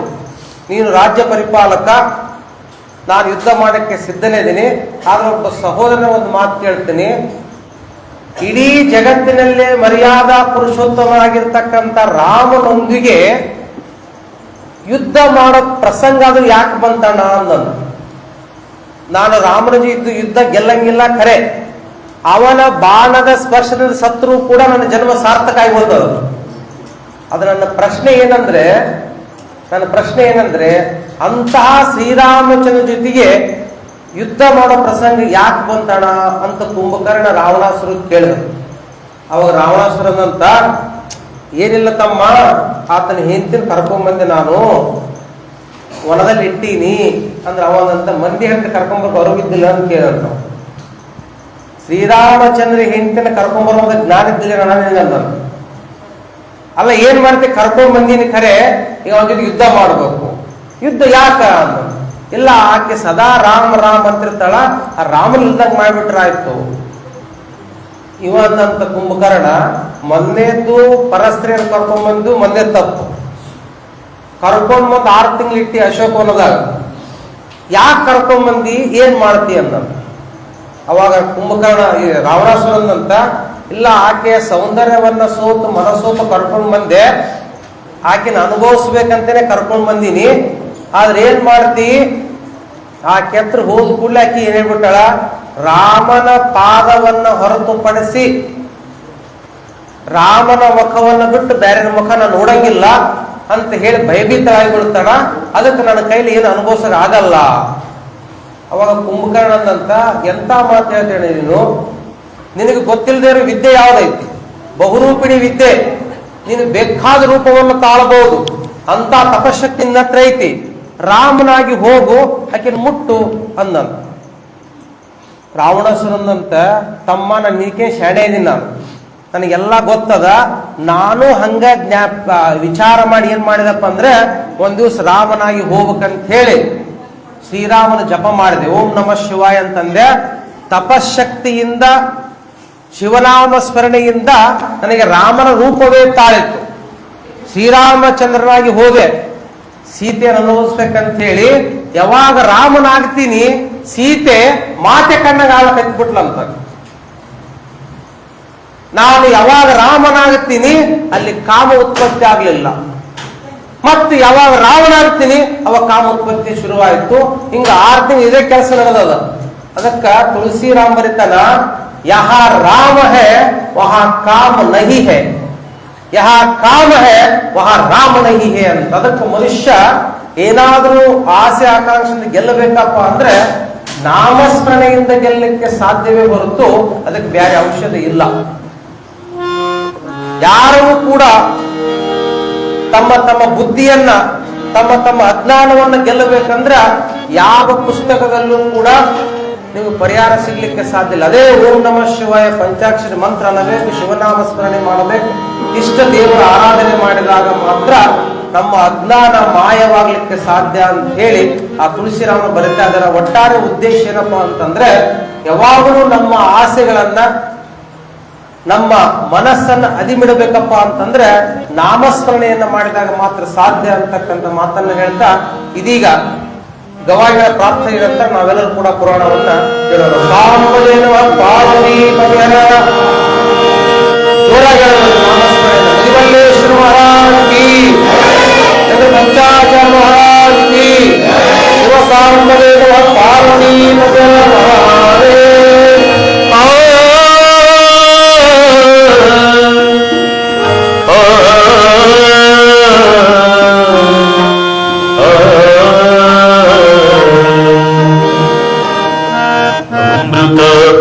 ನೀನು ರಾಜ್ಯ ಪರಿಪಾಲಕ, ನಾನು ಯುದ್ಧ ಮಾಡಕ್ಕೆ ಸಿದ್ಧನೇ ಇದ್ದೀನಿ. ಆದ್ರೆ ಒಬ್ಬ ಸಹೋದರನ ಒಂದು ಮಾತು ಕೇಳ್ತೀನಿ. ಇಡೀ ಜಗತ್ತಿನಲ್ಲೇ ಮರ್ಯಾದಾ ಪುರುಷೋತ್ತಮನಾಗಿರ್ತಕ್ಕಂಥ ರಾಮನೊಂದಿಗೆ ಯುದ್ಧ ಮಾಡೋ ಪ್ರಸಂಗ ಅದು ಯಾಕೆ ಬಂತಣ್ಣ ಅಂದನು. ನಾನು ರಾಮನ ಯುದ್ಧ ಗೆಲ್ಲಂಗಿಲ್ಲ ಖರೆ, ಅವನ ಬಾಣದ ಸ್ಪರ್ಶದಿಂದ ಸತ್ರು ಕೂಡ ನನ್ನ ಜನ್ಮ ಸಾರ್ಥಕ ಆಗಿ ಬಂದದು. ಅದು ನನ್ನ ಪ್ರಶ್ನೆ ಏನಂದ್ರೆ ಅಂತಹ ಶ್ರೀರಾಮಚಂದ್ರ ಜೊತೆಗೆ ಯುದ್ಧ ಮಾಡೋ ಪ್ರಸಂಗ ಯಾಕೆ ಬಂತಣ ಅಂತ ಕುಂಭಕರ್ಣ ರಾವಣಾಸುರ ಕೇಳಿದ. ಅವಾಗ ರಾವಣಾಸುರನಂತ, ಏನಿಲ್ಲ ತಮ್ಮ, ಆತನ ಹೆಂಡತಿನ ಕರ್ಕೊಂಡ್ಬಂದೆ, ನಾನು ವನದಲ್ಲಿ ಇಟ್ಟೀನಿ ಅಂದ್ರೆ. ಅವನಂತ, ಮಂದಿ ಹೆಂಡತಿ ಕರ್ಕೊಂಡ್ಬರ್ಬೇಕು ಅರಿವಿದ್ದಿಲ್ಲ ಅಂತ ಕೇಳಂತ. ಶ್ರೀರಾಮಚಂದ್ರ ಹೆಂಡತಿನ ಕರ್ಕೊಂಡ್ಬರೋದ ಜ್ಞಾನ ಇದ್ದಿಲ್ಲ ನನಗಂತ. ಅಲ್ಲ, ಏನ್ ಮಾಡ್ತಿ, ಕರ್ಕೊಂಡ್ ಬಂದೀನಿ ಖರೆ, ಈಗ ಅವನ ಜೊತೆ ಯುದ್ಧ ಮಾಡ್ಬೇಕು. ಯುದ್ಧ ಯಾಕ ಅಂದ. ಇಲ್ಲ, ಆಕೆ ಸದಾ ರಾಮ್ ರಾಮ್ ಅಂತಿರ್ತಾಳ, ಆ ರಾಮನ್ ಇಲ್ದಂಗ್ ಮಾಡ್ಬಿಟ್ರ ಆಯ್ತು. ಇವತ್ತಂತ ಕುಂಭಕರ್ಣ ಮೊನ್ನೆದ್ದು ಪರಸ್ತ್ರೀಯರು ಕರ್ಕೊಂಡ್ಬಂದು ಮೊನ್ನೆ ತಪ್ಪು. ಕರ್ಕೊಂಡ್ ಬಂದು 6 ತಿಂಗಳು ಇಟ್ಟಿ ಅಶೋಕವನದಾಗ. ಯಾಕೆ ಕರ್ಕೊಂಡ್ಬಂದಿ, ಏನ್ ಮಾಡ್ತಿ ಅಂದ. ಅವಾಗ ಕುಂಭಕರ್ಣ ರಾವಣಾಸುರನಂತ, ಇಲ್ಲ, ಆಕೆಯ ಸೌಂದರ್ಯವನ್ನ ಸೋತು ಮನಸೋತು ಕರ್ಕೊಂಡ್ ಬಂದೆ, ಆಕೆನ ಅನುಭವಿಸ್ಬೇಕಂತೇನೆ ಕರ್ಕೊಂಡ್ ಬಂದೀನಿ. ಆದ್ರೆ ಏನ್ ಮಾಡ್ತಿ, ಆ ಕೆತ್ರ ಹೋದ ಕೂಡಲೇ ಆಕಿ ಏನ್ ಹೇಳ್ಬಿಟ್ಟಾಳ, ರಾಮನ ಪಾದವನ್ನ ಹೊರತುಪಡಿಸಿ ರಾಮನ ಮುಖವನ್ನು ಬಿಟ್ಟು ಬೇರೆ ಮುಖ ನಾನು ನೋಡಂಗಿಲ್ಲ ಅಂತ ಹೇಳಿ ಭಯಭೀತರಾಗಿಬಿಡ್ತಾಳ. ಅದಕ್ಕೆ ನನ್ನ ಕೈಲಿ ಏನು ಅನುಭವಿಸಕ್ ಆಗಲ್ಲ. ಅವಾಗ ಕುಂಭಕರ್ಣನಂತ, ಎಂತ ಮಾತು ಹೇಳ್ತೇನೆ ನೀನು, ನಿನಗೆ ಗೊತ್ತಿಲ್ಲದೆ ಇರೋ ವಿದ್ಯೆ ಯಾವ್ದೈತಿ, ಬಹುರೂಪಿಣಿ ವಿದ್ಯೆ, ನೀನು ಬೇಕಾದ ರೂಪವನ್ನು ತಾಳಬಹುದು, ಅಂತ ತಪಶಕ್ತಿ ನಿನ್ನ ಹತ್ರ ಐತಿ. ರಾಮನಾಗಿ ಹೋಗು, ಆಕೆನ ಮುಟ್ಟು ಅಂದಂತ. ರಾವಣಾಸುರನಂತ, ತಮ್ಮ ನಾನು ನೀಕೆ ಶಾಣೆ ಇದೀನಿ, ನನಗೆಲ್ಲ ಗೊತ್ತದ, ನಾನು ಹಂಗ ವಿಚಾರ ಮಾಡಿ ಏನ್ ಮಾಡಿದಪ್ಪ ಅಂದ್ರೆ, ಒಂದ್ ದಿವ್ಸ ರಾಮನಾಗಿ ಹೋಗ್ಬೇಕಂತ ಹೇಳಿ ಶ್ರೀರಾಮನ ಜಪ ಮಾಡಿದೆ, ಓಂ ನಮಃ ಶಿವಾಯ ಅಂತಂದೆ. ತಪಶಕ್ತಿಯಿಂದ, ಶಿವನಾಮ ಸ್ಮರಣೆಯಿಂದ ನನಗೆ ರಾಮನ ರೂಪವೇ ತಾಳಿತ್ತು. ಶ್ರೀರಾಮಚಂದ್ರನಾಗಿ ಹೋದೆ, ಸೀತೆಯನ್ನು ಅನುಭವಿಸ್ಬೇಕಂತ ಹೇಳಿ ಯಾವಾಗ ರಾಮನಾಗ್ತೀನಿ ಸೀತೆ ಮಾತೆ ಕಣ್ಣಗಾಲ ಕತ್ಬಿಟ್ಲಂತ. ನಾನು ಯಾವಾಗ ರಾಮನಾಗ್ತೀನಿ ಅಲ್ಲಿ ಕಾಮ ಉತ್ಪತ್ತಿ ಆಗ್ಲಿಲ್ಲ, ಮತ್ತು ಯಾವಾಗ ರಾವಣಾಗ್ತೀನಿ ಅವಾಗ ಕಾಮ ಉತ್ಪತ್ತಿ ಶುರುವಾಯಿತು. ಹಿಂಗ 6 ತಿಂಗಳು ಇದೇ ಕೆಲಸ ನಡೆದದ. ಅದಕ್ಕ ತುಳಸಿರಾಮ್ ಬರಿತಾನ, ಯಹ ರಾಮ ಹೇ ವಹ ಕಾಮ ನಹಿ ಹೇ, ಯಹ ಕಾಮ ಹೇ ವಹ ರಾಮ ನಹಿ ಹೇ ಅಂತ. ಅದಕ್ಕೆ ಮನುಷ್ಯ ಏನಾದ್ರೂ ಆಸೆ ಆಕಾಂಕ್ಷೆಯಿಂದ ಗೆಲ್ಲಬೇಕಪ್ಪ ಅಂದ್ರೆ ನಾಮಸ್ಮರಣೆಯಿಂದ ಗೆಲ್ಲಲಿಕ್ಕೆ ಸಾಧ್ಯವೇ ಹೊರತು ಅದಕ್ಕೆ ಬೇರೆ ಔಷಧ ಇಲ್ಲ. ಯಾರೂ ಕೂಡ ತಮ್ಮ ತಮ್ಮ ಬುದ್ಧಿಯನ್ನ, ತಮ್ಮ ತಮ್ಮ ಅಜ್ಞಾನವನ್ನ ಗೆಲ್ಲಬೇಕಂದ್ರೆ ಯಾವ ಪುಸ್ತಕದಲ್ಲೂ ಕೂಡ ನೀವು ಪರಿಹಾರ ಸಿಗ್ಲಿಕ್ಕೆ ಸಾಧ್ಯ ಇಲ್ಲ. ಅದೇ ಓಂ ನಮಃ ಶಿವಾಯ ಪಂಚಾಕ್ಷರಿ ಮಂತ್ರ ಅನ್ನಬೇಕು, ಶಿವನಾಮ ಸ್ಮರಣೆ ಮಾಡಬೇಕು, ಇಷ್ಟ ದೇವರ ಆರಾಧನೆ ಮಾಡಿದಾಗ ಮಾತ್ರ ನಮ್ಮ ಅಜ್ಞಾನ ಮಾಯವಾಗ್ಲಿಕ್ಕೆ ಸಾಧ್ಯ ಅಂತ ಹೇಳಿ ಆ ತುಳಸಿರಾಮ ಬರೀತಾ ಇದ್ದಾರೆ. ಒಟ್ಟಾರೆ ಉದ್ದೇಶ ಏನಪ್ಪಾ ಅಂತಂದ್ರೆ ಯಾವಾಗಲೂ ನಮ್ಮ ಆಸೆಗಳನ್ನ, ನಮ್ಮ ಮನಸ್ಸನ್ನ ಅದಿಮಿಡಬೇಕಪ್ಪ ಅಂತಂದ್ರೆ ನಾಮಸ್ಮರಣೆಯನ್ನ ಮಾಡಿದಾಗ ಮಾತ್ರ ಸಾಧ್ಯ ಅಂತಕ್ಕಂಥ ಮಾತನ್ನ ಹೇಳ್ತಾ, ಇದೀಗ ಗವಾಯಿಗಳ ಪ್ರಾರ್ಥನೆ ಇರಂತ ನಾವೆಲ್ಲರೂ ಕೂಡ ಪುರಾಣವನ್ನ ಹೇಳೋಣ. ಸಾಂಬದೇನವ ಪಾರ್ವತಿ ಪತಿಯರ ಜೋರಾಗಿ ಹೇಳೋದು ನಾಮಸ್ಮರಣೆಯನ್ನ. ಮದಿವಲ್ಲೇಶ್ವರ ಮಹಾರಾಜ್ ಕಿ, ಪಂಚಾಚಾರ್ಯ ಮಹಾರಾಜ್ ಕಿ, ಶಿವ ಸಾಂಬದೇನವ ಪಾರ್ವತಿ ಪತಿಯರ ಮಹಾರೇ.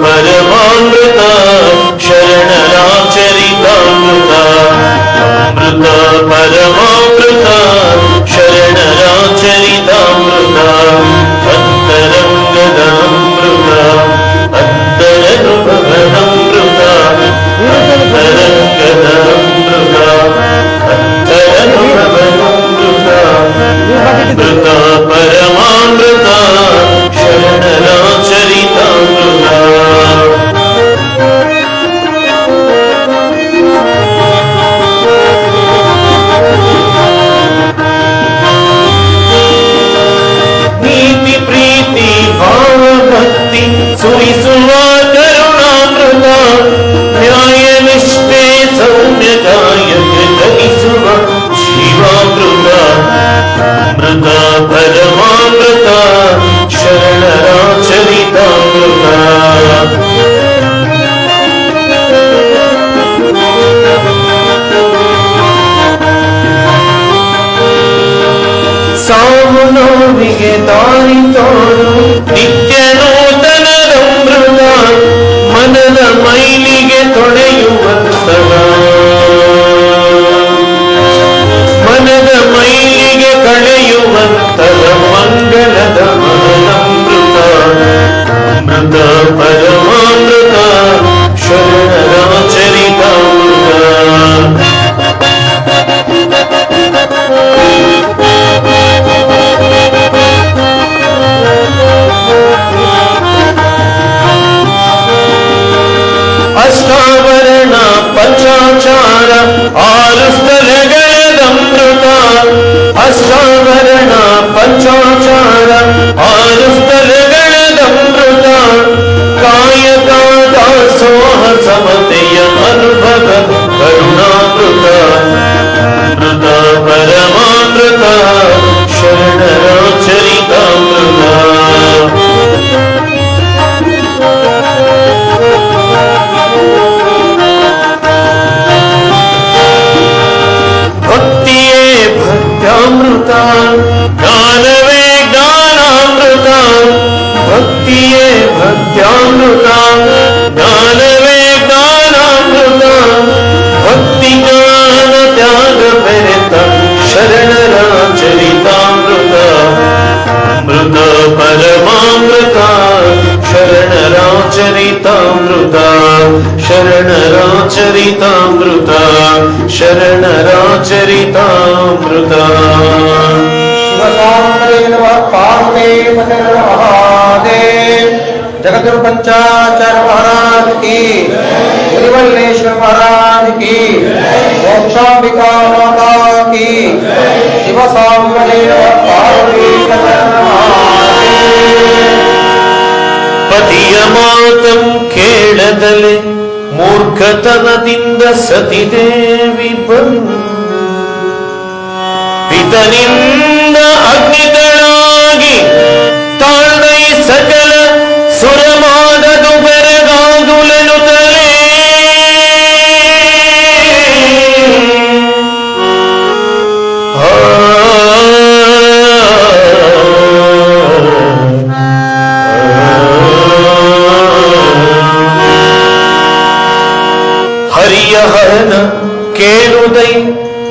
ಪರಮಾಮೃತ ಶರಣರಾಚರಿತಾಮೃತ, ಅಮೃತ ಪರಮಾಮೃತ ಶರಣರಾಚರಿತಾಮೃತ, ಅಂತರಂಗದ ಅಮೃತ, ಅಂತರನುಭವದ ಅಮೃತ, ಅಂತರಂಗದ ಅಮೃತ, ಅಂತರನುಭವದ ಅಮೃತ, ಅಮೃತ ಪರಮಾಮೃತ ಶರಣರಾಚರಿತಾಮೃತ. ನೀತಿ ಪ್ರೀತಿ ಭಾವಭಕ್ತಿ ಸುರಿಸುವ ಕರುಣಾಮೃತ, ನ್ಯಾಯ ನಿಷ್ಠೆ ಸೌಮ್ಯದಾಯಕ ಕಲಿಸುವ ಶಿವಾಮೃತ, ಅಮೃತ ಪರಮಾಮೃತ ಶರಣರಾಚರಿತಾಮೃತ. ಸಾವು ನೋವಿಗೆ ದಾರಿ ತೋರು ನಿತ್ಯ ನೂತನದಮೃತ, ಮನದ ಮೈಲಿಗೆ ತೊಳೆಯುವಂತದ, ಮನದ ಮೈಲಿಗೆ ಕಳೆಯುವಂತದ ಮಂಗಲದ ಮನಮೃತ, ಅಮೃತ ಪರಮಾಮೃತ ಶರಣರಾಚರಿತಾಮೃತ. ಅಷ್ಟಾವರಣ ಪಂಚಾಚಾರ 6 ಸ್ಥಳಗಳದಮೃತ, ಅಷ್ಟಾವರಣ ಪಂಚಾಚಾರ 6 ಸ್ಥಳಗಳದಮೃತ, ಕಾಯಕ ದಾಸೋಹ ಸಮತೆಯ ಅನುಭವ ಕರುಣಾಮೃತ, ಅಮೃತ ಪರಮಾಮೃತ ಶರಣರಾಚರಿತಾಮೃತ. ಭಕ್ತಿಯೇ ಭಕ್ತ್ಯಾಮೃತ, ಜ್ಞಾನವೇ ಜ್ಞಾನಾಮೃತ, ಭಕ್ತಿಯೇ ಭಕ್ತ್ಯಾಮೃತ, ಜ್ಞಾನವೇ ಜ್ಞಾನಾಮೃತ, ಭಕ್ತಿ ಜ್ಞಾನ ತ್ಯಾಗ ಬೆರೆತ ಶರಣರಾಚರಿತಾಮೃತ, ಅಮೃತ ಪರಮಾಮೃತ ಶರಣರಾಚರಿತಾಮೃತ, ಶರಣರಾಚರಿತಾಮೃತ, ಶರಣರಾಚರಿತಾಮೃತ. जगद्गुरु पंचाचार्य महाराज की, मुनिवल्लेश्वर महाराज की, मोक्षांबिका माता की। ಶಿವ ಸಾಂಬದೇವ ಪಾರ್ವತೀಶನ ಪತಿಯ ಮಾತಂ ಕೇಳದಲೆ ಮೂರ್ಖತನದಿಂದ ಸತಿದೇವಿ ಬಂದು ಪಿತನಿಂದ ಅಗ್ನಿಗಳಾಗಿ ತಾಳ್ದೈ ಸಕಲ ಸುರಮಾದದು ಬೆರಗಾದುಲೆನುತ್ತಲೇ ಹರಿಯ ಹರನ ಕೇಳುದೈ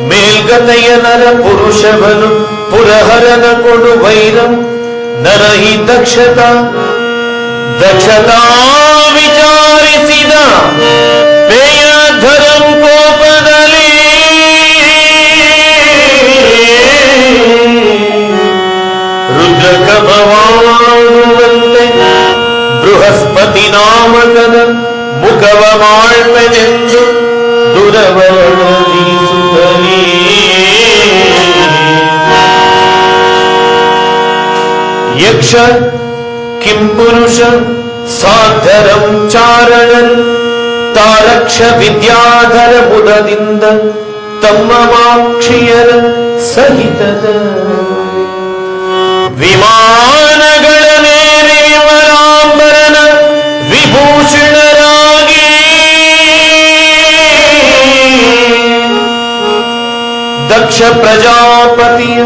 ಮೇಲ್ಗತೆಯ ನರ ಪುರುಷವನು ಪುರಹರನ ಕೊಡು ವೈರಂ ನರಹಿ ದಕ್ಷತಾ ವಿಚಾರಿಸಿದ ಪೇಯ ಧರಂ ಕೋಪದಲ್ಲಿ ರುದ್ರಕಮವಾಗುವಂತೆ ಬೃಹಸ್ಪತಿ ನಾಮಕನ ಮುಖವ ಮಾಡ್ಮೆನೆಂದು ದುರವರ್ಣಿಸುತ್ತಲೇ ಯಕ್ಷ ಕಿಂಪುರುಷ ಸಾಧರಂ ಚಾರಣರು ತಾರಕ್ಷ ವಿದ್ಯಾಧರ ಬುಧದಿಂದ ತಮ್ಮ ಮಾಕ್ಷಿಯರ ಸಹಿತದ ವಿಮಾನಗಳ ನೇರಿ ವಿಮಲಾಂಬರನ ವಿಭೂಷಣರಾಗಿ ದಕ್ಷ ಪ್ರಜಾಪತಿಯ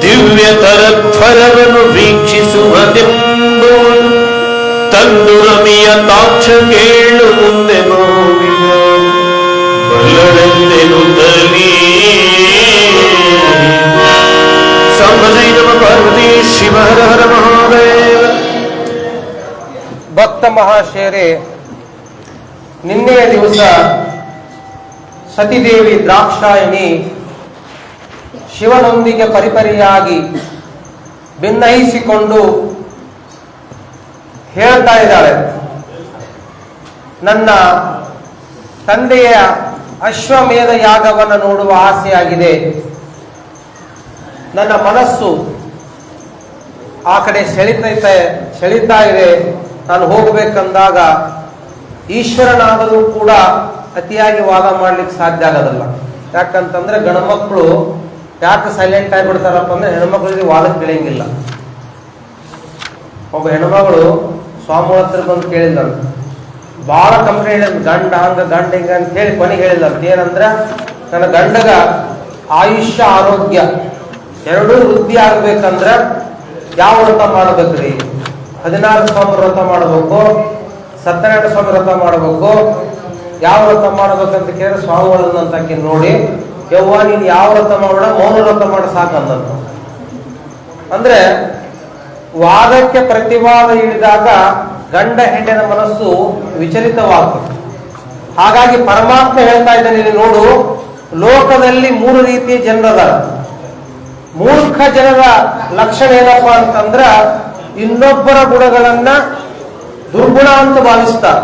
ದಿವ್ಯತರಧ್ವರವನ್ನು ವೀಕ್ಷಿಸುವುದೆಂಬುವುದು ತಂದು ರಮಿಯ ತಾಕ್ಷ ಕೇಳು ಮುಂದೆ ನೋವಿನ ಬಲ್ಲರೆಂದೆನುತ್ತಲೀ ಸಂಭಜೈ ನಮ ಪಾರ್ವತಿ ಶಿವ ಹರ ಹರ ಮಹಾದೇವ. ಭಕ್ತ ಮಹಾಶಯರೇ, ನಿನ್ನೆಯ ದಿವಸ ಸತಿದೇವಿ ದ್ರಾಕ್ಷಾಯಣಿ ಶಿವನೊಂದಿಗೆ ಪರಿಪರಿಯಾಗಿ ಭಿನ್ನಯಿಸಿಕೊಂಡು ಹೇಳ್ತಾ ಇದ್ದಾಳೆ, ನನ್ನ ತಂದೆಯ ಅಶ್ವಮೇಧ ಯಾಗವನ್ನು ನೋಡುವ ಆಸೆಯಾಗಿದೆ. ನನ್ನ ಮನಸ್ಸು ಆ ಕಡೆ ಸೆಳೀತಾ ಇದೆ. ನಾನು ಹೋಗಬೇಕಂದಾಗ ಈಶ್ವರನಾದರೂ ಕೂಡ ಅತಿಯಾಗಿ ವಾದ ಮಾಡ್ಲಿಕ್ಕೆ ಸಾಧ್ಯ ಆಗೋದಿಲ್ಲ. ಯಾಕಂತಂದ್ರೆ ಗಣಮಕ್ಕಳು ಯಾಕೆ ಸೈಲೆಂಟ್ ಆಗಿಬಿಡ್ತಾರಪ್ಪ ಅಂದ್ರೆ ಹೆಣ್ಮಕ್ಳಿಗೆ ವಾದಕ್ಕೆ ಬೆಳೆಯಂಗಿಲ್ಲ. ಒಬ್ಬ ಹೆಣ್ಮಗಳು ಸ್ವಾಮಿ ಹತ್ರ ಬಂದು ಕೇಳಿದಂತ, ಬಹಳ ಕಂಪ್ಲೇಂಟ್ ಹೇಳಿದ್, ಗಂಡ ಹಂಗ ಗಂಡ ಹಿಂಗ ಅಂತ ಹೇಳಿ ಕೊನೆಗೆ ಹೇಳಿದಂತ ಏನಂದ್ರ, ನನ್ನ ಗಂಡಗ ಆಯುಷ್ಯ ಆರೋಗ್ಯ ಎರಡೂ ವೃದ್ಧಿ ಆಗ್ಬೇಕಂದ್ರ ಯಾವ ವ್ರತ ಮಾಡ್ಬೇಕ್ರಿ? 16 ಸ್ವಾಮಿ ವ್ರತ ಮಾಡಬೇಕು, ಸತ್ಯನಾರಾಯಣ ಸ್ವಾಮಿ ವ್ರತ ಮಾಡಬೇಕು, ಯಾವ ವ್ರತ ಮಾಡ್ಬೇಕಂತ ಕೇಳಿದ್ರೆ ಸ್ವಾಮಿಗಳನ್ನಂತ ನೋಡಿ, ಯವ್ವ ನೀನು ಯಾವ ವ್ರತ ಮಾಡೋಣ, ಮೌನ ವ್ರತ ಮಾಡ ಸಾಕಂದಂತ. ಅಂದ್ರೆ ವಾದಕ್ಕೆ ಪ್ರತಿವಾದ ಹಿಡಿದಾಗ ಗಂಡ ಹೆಂಡನ ಮನಸ್ಸು ವಿಚಲಿತವಾಗ್ತದೆ. ಹಾಗಾಗಿ ಪರಮಾತ್ಮ ಹೇಳ್ತಾ ಇದ್ದಾನೆ, ನೀನು ನೋಡು, ಲೋಕದಲ್ಲಿ 3 ರೀತಿಯ ಜನರದ. ಮೂರ್ಖ ಜನರ ಲಕ್ಷಣ ಏನಪ್ಪಾ ಅಂತಂದ್ರ ಇನ್ನೊಬ್ಬರ ಗುಣಗಳನ್ನ ದುರ್ಗುಣ ಅಂತ ಭಾವಿಸ್ತಾರೆ.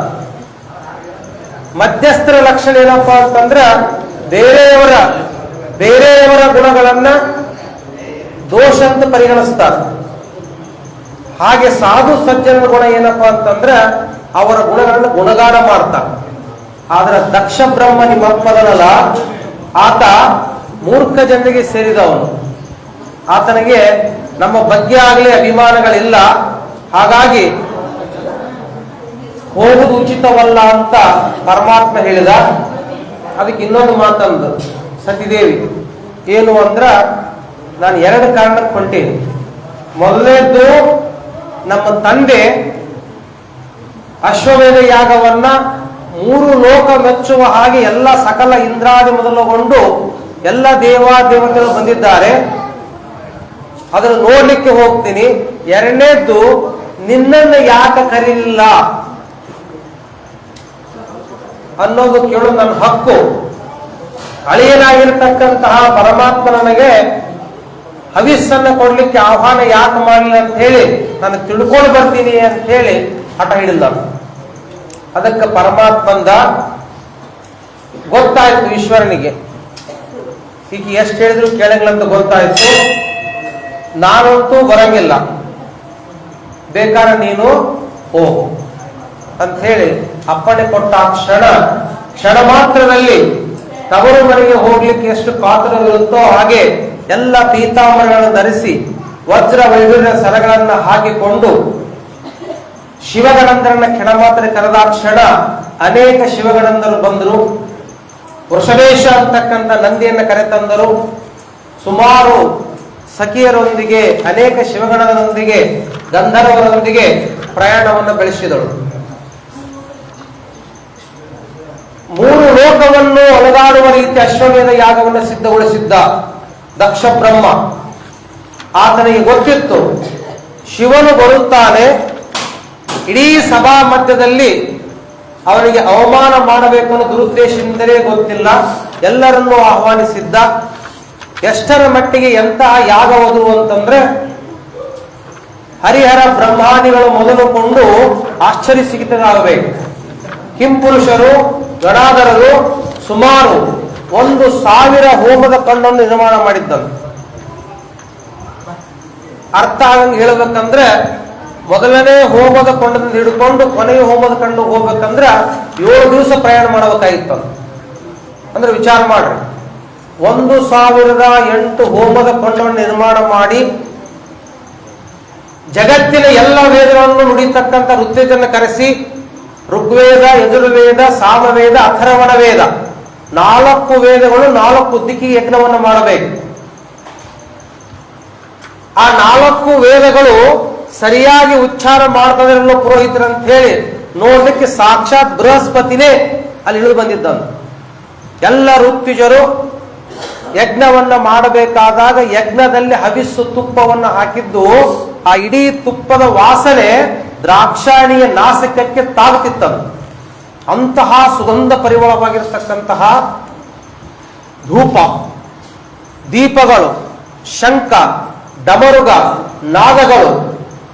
ಮಧ್ಯಸ್ಥರ ಲಕ್ಷಣ ಏನಪ್ಪಾ ಅಂತಂದ್ರ ಬೇರೆಯವರ ಗುಣಗಳನ್ನ ದೋಷ ಅಂತ ಪರಿಗಣಿಸ್ತಾರೆ. ಹಾಗೆ ಸಾಧು ಸಜ್ಜನರ ಗುಣ ಏನಪ್ಪಾ ಅಂತಂದ್ರ ಅವರ ಗುಣಗಳನ್ನ ಗುಣಗಾನ ಮಾಡ್ತಾರೆ. ಆದ್ರೆ ದಕ್ಷ ಬ್ರಹ್ಮ ನಿಮ್ಮಪ್ಪದನಲ್ಲ, ಆತ ಮೂರ್ಖ ಜನರಿಗೆ ಸೇರಿದವನು. ಆತನಿಗೆ ನಮ್ಮ ಬಗ್ಗೆ ಆಗಲಿ ಅಭಿಮಾನಗಳಿಲ್ಲ. ಹಾಗಾಗಿ ಹೋಗುವುದು ಉಚಿತವಲ್ಲ ಅಂತ ಪರಮಾತ್ಮ ಹೇಳಿದ. ಅದಕ್ಕೆ ಇನ್ನೊಂದು ಮಾತಂದು ಸತಿದೇವಿ ಏನು ಅಂದ್ರ, ನಾನು 2 ಕಾರಣಕ್ಕೆ ಹೊಂಟೀನಿ. ಮೊದಲನೇದ್ದು, ನಮ್ಮ ತಂದೆ ಅಶ್ವಮೇಧ ಯಾಗವನ್ನ 3 ಲೋಕ ಮೆಚ್ಚುವ ಹಾಗೆ ಎಲ್ಲ ಸಕಲ ಇಂದ್ರಾದಿ ಮೊದಲುಗೊಂಡು ಎಲ್ಲ ದೇವಾದೇವತೆಗಳು ಬಂದಿದ್ದಾರೆ, ಅದನ್ನು ನೋಡ್ಲಿಕ್ಕೆ ಹೋಗ್ತೀನಿ. 2ನೇದ್ದು, ನಿನ್ನನ್ನು ಯಾಕೆ ಕರೀಲಿಲ್ಲ ಅನ್ನೋದು ಕೇಳೋದು ನನ್ನ ಹಕ್ಕು. ಅಳಿಯನಾಗಿರ್ತಕ್ಕಂತಹ ಪರಮಾತ್ಮ ನನಗೆ ಹವಿಸ್ಸನ್ನ ಕೊಡ್ಲಿಕ್ಕೆ ಆಹ್ವಾನ ಯಾಕೆ ಮಾಡಲಿಲ್ಲ ಅಂತ ಹೇಳಿ ನಾನು ತಿಳ್ಕೊಂಡು ಬರ್ತೀನಿ ಅಂತ ಹೇಳಿ ಹಠ ಹಿಡಿಲ್ಲ. ಅದಕ್ಕೆ ಪರಮಾತ್ಮಂದ ಗೊತ್ತಾಯ್ತು ಈಶ್ವರನಿಗೆ, ಈಗ ಎಷ್ಟು ಹೇಳಿದ್ರು ಕೇಳಂಗಿಲ್ಲ ಗೊತ್ತಾಯ್ತು. ನಾನಂತೂ ಬರಂಗಿಲ್ಲ, ಬೇಕಾದ್ರೆ ನೀನು ಹೋಗು ಅಂತ ಹೇಳಿ ಅಪ್ಪಣೆ ಕೊಟ್ಟ ಕ್ಷಣ ಮಾತ್ರದಲ್ಲಿ ತವರು ಮನೆಗೆ ಹೋಗ್ಲಿಕ್ಕೆ ಎಷ್ಟು ಕಾತುರವಿರುತ್ತೋ ಹಾಗೆ ಎಲ್ಲ ಪೀತಾಂಬರಗಳನ್ನು ಧರಿಸಿ ವಜ್ರ ವೈಢೂರ್ಯ ಸರಗಳನ್ನ ಹಾಕಿಕೊಂಡು ಶಿವಗಣಂದರನ್ನ ಕ್ಷಣ ಮಾತ್ರ ಕರೆದ ಕ್ಷಣ ಅನೇಕ ಶಿವಗಣಂದರು ಬಂದರು. ವೃಷಭೇಶ ಅಂತಕ್ಕಂಥ ನಂದಿಯನ್ನ ಕರೆತಂದರು. ಸುಮಾರು ಸಖಿಯರೊಂದಿಗೆ ಅನೇಕ ಶಿವಗಣದೊಂದಿಗೆ ಗಂಧರ್ವರೊಂದಿಗೆ ಪ್ರಯಾಣವನ್ನು ಬೆಳೆಸಿದಳು. 3 ಲೋಕವನ್ನು ಒಳಗಾಡುವ ರೀತಿ ಅಶ್ವಮೇಧ ಯಾಗವನ್ನು ಸಿದ್ಧಗೊಳಿಸಿದ್ದ ದಕ್ಷ ಬ್ರಹ್ಮ. ಆತನಿಗೆ ಗೊತ್ತಿತ್ತು ಶಿವನು ಬರುತ್ತಾನೆ, ಇಡೀ ಸಭಾ ಮಧ್ಯದಲ್ಲಿ ಅವನಿಗೆ ಅವಮಾನ ಮಾಡಬೇಕು ಅನ್ನೋ ದುರುದ್ದೇಶದಿಂದಲೇ ಗೊತ್ತಿಲ್ಲ, ಎಲ್ಲರನ್ನೂ ಆಹ್ವಾನಿಸಿದ್ದ. ಎಷ್ಟರ ಮಟ್ಟಿಗೆ ಎಂತಹ ಯಾಗವದು ಅಂತಂದ್ರೆ ಹರಿಹರ ಬ್ರಹ್ಮಾದಿಗಳು ಮೊದಲುಕೊಂಡು ಆಶ್ಚರ್ಯಚಕಿತರಾಗಬೇಕು. ಕಿಂಪುರುಷರು ಗಣಾಧರರು ಸುಮಾರು 1,000 ಹೋಮದ ಕಣ್ಣನ್ನು ನಿರ್ಮಾಣ ಮಾಡಿದ್ದಂತೆ. ಅರ್ಥ ಆಗಂಗೆ ಹೇಳ್ಬೇಕಂದ್ರೆ ಮೊದಲನೇ ಹೋಮದ ಕೊಂಡನ್ನು ಹಿಡ್ಕೊಂಡು ಕೊನೆಯ ಹೋಮದ ಕಣ್ಣು ಹೋಗ್ಬೇಕಂದ್ರೆ 7 ದಿವಸ ಪ್ರಯಾಣ ಮಾಡಬೇಕಾಗಿತ್ತು. ಅಂದ್ರೆ ವಿಚಾರ ಮಾಡ್ರಿ, 1,008 ಹೋಮದ ಕೊಂಡವನ್ನು ನಿರ್ಮಾಣ ಮಾಡಿ ಜಗತ್ತಿನ ಎಲ್ಲ ವೇದಗಳನ್ನು ನುಡಿತಕ್ಕಂಥ ಋತ್ವಿಜರನ್ನು ಕರೆಸಿ ಋಗ್ವೇದ, ಯಜುರ್ವೇದ, ಸಾಮವೇದ, ಅಥರ್ವಣ ವೇದ 4 ವೇದಗಳು 4 ದಿಕ್ಕಿಗೆ ಯಜ್ಞವನ್ನು ಮಾಡಬೇಕು. ಆ 4 ವೇದಗಳು ಸರಿಯಾಗಿ ಉಚ್ಚಾರ ಮಾಡ್ತದಿರಲ್ಲ ಪುರೋಹಿತರಂತ ಹೇಳಿ ನೋಡ್ಲಿಕ್ಕೆ ಸಾಕ್ಷಾತ್ ಬೃಹಸ್ಪತಿನೇ ಅಲ್ಲಿ ಇಳಿದು ಬಂದಿದ್ದಂತ. ಎಲ್ಲ ಋತ್ವಿಜರು ಯಜ್ಞವನ್ನ ಮಾಡಬೇಕಾದಾಗ ಯಜ್ಞದಲ್ಲಿ ಹವಿಸ್ಸು ತುಪ್ಪವನ್ನು ಹಾಕಿದ್ದು ಆ ಇಡೀ ತುಪ್ಪದ ವಾಸನೆ ದ್ರಾಕ್ಷಾಣಿಯ ನಾಸಿಕಕ್ಕೆ ತಾಗುತ್ತಿತ್ತದು. ಅಂತಹ ಸುಗಂಧ ಪರಿಮಳವಾಗಿರತಕ್ಕಂತಹ ಧೂಪ, ದೀಪಗಳು, ಶಂಖ, ಡಮರುಗ, ನಾದಗಳು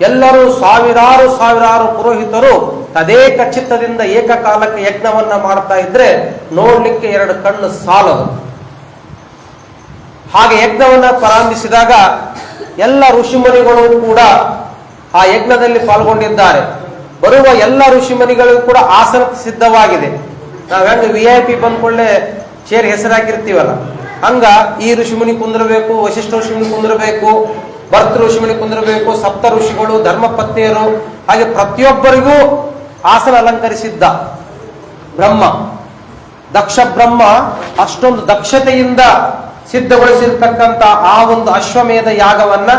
ಎಲ್ಲರೂ ಸಾವಿರಾರು ಪುರೋಹಿತರು ತದೇಕ ಚಿತ್ತದಿಂದ ಏಕಕಾಲಕ್ಕೆ ಯಜ್ಞವನ್ನ ಮಾಡ್ತಾ ಇದ್ರೆ ನೋಡ್ಲಿಕ್ಕೆ 2 ಕಣ್ಣು ಸಾಲದು. ಹಾಗೆ ಯಜ್ಞವನ್ನ ಪ್ರಾರಂಭಿಸಿದಾಗ ಎಲ್ಲ ಋಷಿಮುನಿಗಳು ಕೂಡ ಆ ಯಜ್ಞದಲ್ಲಿ ಪಾಲ್ಗೊಂಡಿದ್ದಾರೆ. ಬರುವ ಎಲ್ಲ ಋಷಿಮುನಿಗಳಿಗೂ ಕೂಡ ಆಸನ ಸಿದ್ಧವಾಗಿದೆ. ನಾವ್ ಹೆಂಗ VIP ಬಂದ್ಕೊಳ್ಳೆ ಚೇರ್ ಹೆಸರಾಕಿರ್ತೀವಲ್ಲ, ಹಂಗ ಈ ಋಷಿಮುನಿ ಕುಂದಿರಬೇಕು, ವಶಿಷ್ಠ ಋಷಿಮುನಿ ಕುಂದಿರಬೇಕು, ಭರ್ತ ಋಷಿಮುನಿ ಕುಂದಿರಬೇಕು, ಸಪ್ತ ಋಷಿಗಳು, ಧರ್ಮಪತ್ನಿಯರು, ಹಾಗೆ ಪ್ರತಿಯೊಬ್ಬರಿಗೂ ಆಸನ ಅಲಂಕರಿಸಿದ್ದ ಬ್ರಹ್ಮ. ದಕ್ಷ ಬ್ರಹ್ಮ ಅಷ್ಟೊಂದು ದಕ್ಷತೆಯಿಂದ ಸಿದ್ಧಗೊಳಿಸಿರ್ತಕ್ಕಂಥ ಆ ಒಂದು ಅಶ್ವಮೇಧ ಯಾಗವನ್ನ,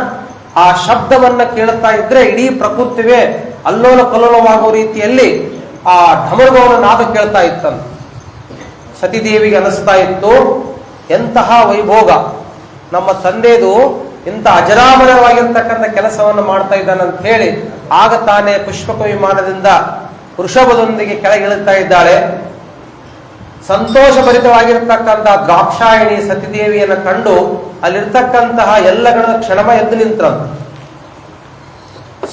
ಆ ಶಬ್ದವನ್ನ ಕೇಳುತ್ತಾ ಇದ್ರೆ ಇಡೀ ಪ್ರಕೃತಿವೇ ಅಲ್ಲೋಲ ಕಲ್ಲೋಲವಾಗುವ ರೀತಿಯಲ್ಲಿ ಆ ಢಮರುಗವನ ನಾದ ಕೇಳ್ತಾ ಇತ್ತಂತ. ಸತಿದೇವಿಗೆ ಅನಿಸ್ತಾ ಇತ್ತು, ಎಂತಹ ವೈಭೋಗ, ನಮ್ಮ ತಂದೆದು ಇಂಥ ಅಜರಾಮರವಾಗಿರ್ತಕ್ಕಂಥ ಕೆಲಸವನ್ನು ಮಾಡ್ತಾ ಇದ್ದಾನಂತ ಹೇಳಿ ಆಗ ತಾನೇ ಪುಷ್ಪಕ ವಿಮಾನದಿಂದ ವೃಷಭದೊಂದಿಗೆ ಕೆಳಗಿಳುತ್ತಾ ಇದ್ದಾಳೆ. ಸಂತೋಷಭರಿತವಾಗಿರ್ತಕ್ಕಂಥ ದ್ರಾಕ್ಷಾಯಣಿ ಸತಿದೇವಿಯನ್ನು ಕಂಡು ಅಲ್ಲಿರ್ತಕ್ಕಂತಹ ಎಲ್ಲಗಳ ಕ್ಷಣಮ ಎದ್ದು ನಿಂತರಂತ.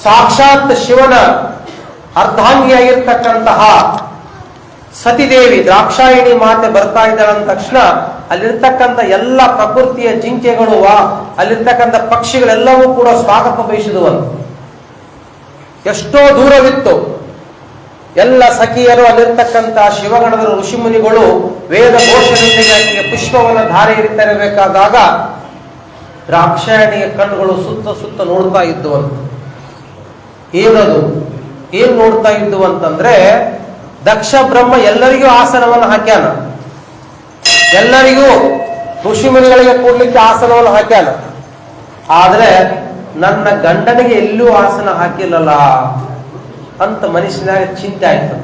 ಸಾಕ್ಷಾತ್ ಶಿವನ ಅರ್ಧಾಂಗಿಯಾಗಿರ್ತಕ್ಕಂತಹ ಸತಿದೇವಿ ದ್ರಾಕ್ಷಾಯಣಿ ಮಾತೆ ಬರ್ತಾ ಇದ್ದಾಳೆ ಅಂದ ತಕ್ಷಣ ಅಲ್ಲಿರ್ತಕ್ಕಂಥ ಎಲ್ಲ ಪ್ರಕೃತಿಯ ಜಿಂಕೆಗಳು, ಅಲ್ಲಿರ್ತಕ್ಕಂಥ ಪಕ್ಷಿಗಳೆಲ್ಲವೂ ಕೂಡ ಸ್ವಾಗತ ಬಯಸಿದುವಂತ. ಎಷ್ಟೋ ದೂರವಿತ್ತು. ಎಲ್ಲ ಸಖಿಯರು ಅಲ್ಲಿರ್ತಕ್ಕಂಥ ಶಿವಗಣದ ಋಷಿಮುನಿಗಳು ವೇದ ಘೋಷದೊಂದಿಗೆ ಆಕೆಗೆ ಪುಷ್ಪವನ್ನು ಧಾರೆ ಇರಿತಿರಬೇಕಾದಾಗ ದ್ರಾಕ್ಷಾಯಣಿಯ ಕಣ್ಣುಗಳು ಸುತ್ತ ನೋಡ್ತಾ ಇದ್ದುವಂತ. ಏನ್ ನೋಡ್ತಾ ಇದ್ದು ಅಂತಂದ್ರೆ, ದಕ್ಷ ಬ್ರಹ್ಮ ಎಲ್ಲರಿಗೂ ಆಸನವನ್ನು ಹಾಕ್ಯಾನ, ಎಲ್ಲರಿಗೂ ಋಷಿಮುನಿಗಳಿಗೆ ಕೂಡ್ಲಿಕ್ಕೆ ಆಸನವನ್ನು ಹಾಕ್ಯಾನ. ಆದ್ರೆ ನನ್ನ ಗಂಡನಿಗೆ ಎಲ್ಲೂ ಆಸನ ಹಾಕಿಲ್ಲಲ್ಲ ಅಂತ ಮನುಷ್ಯನಾಗ ಚಿಂತೆ ಆಯ್ತು.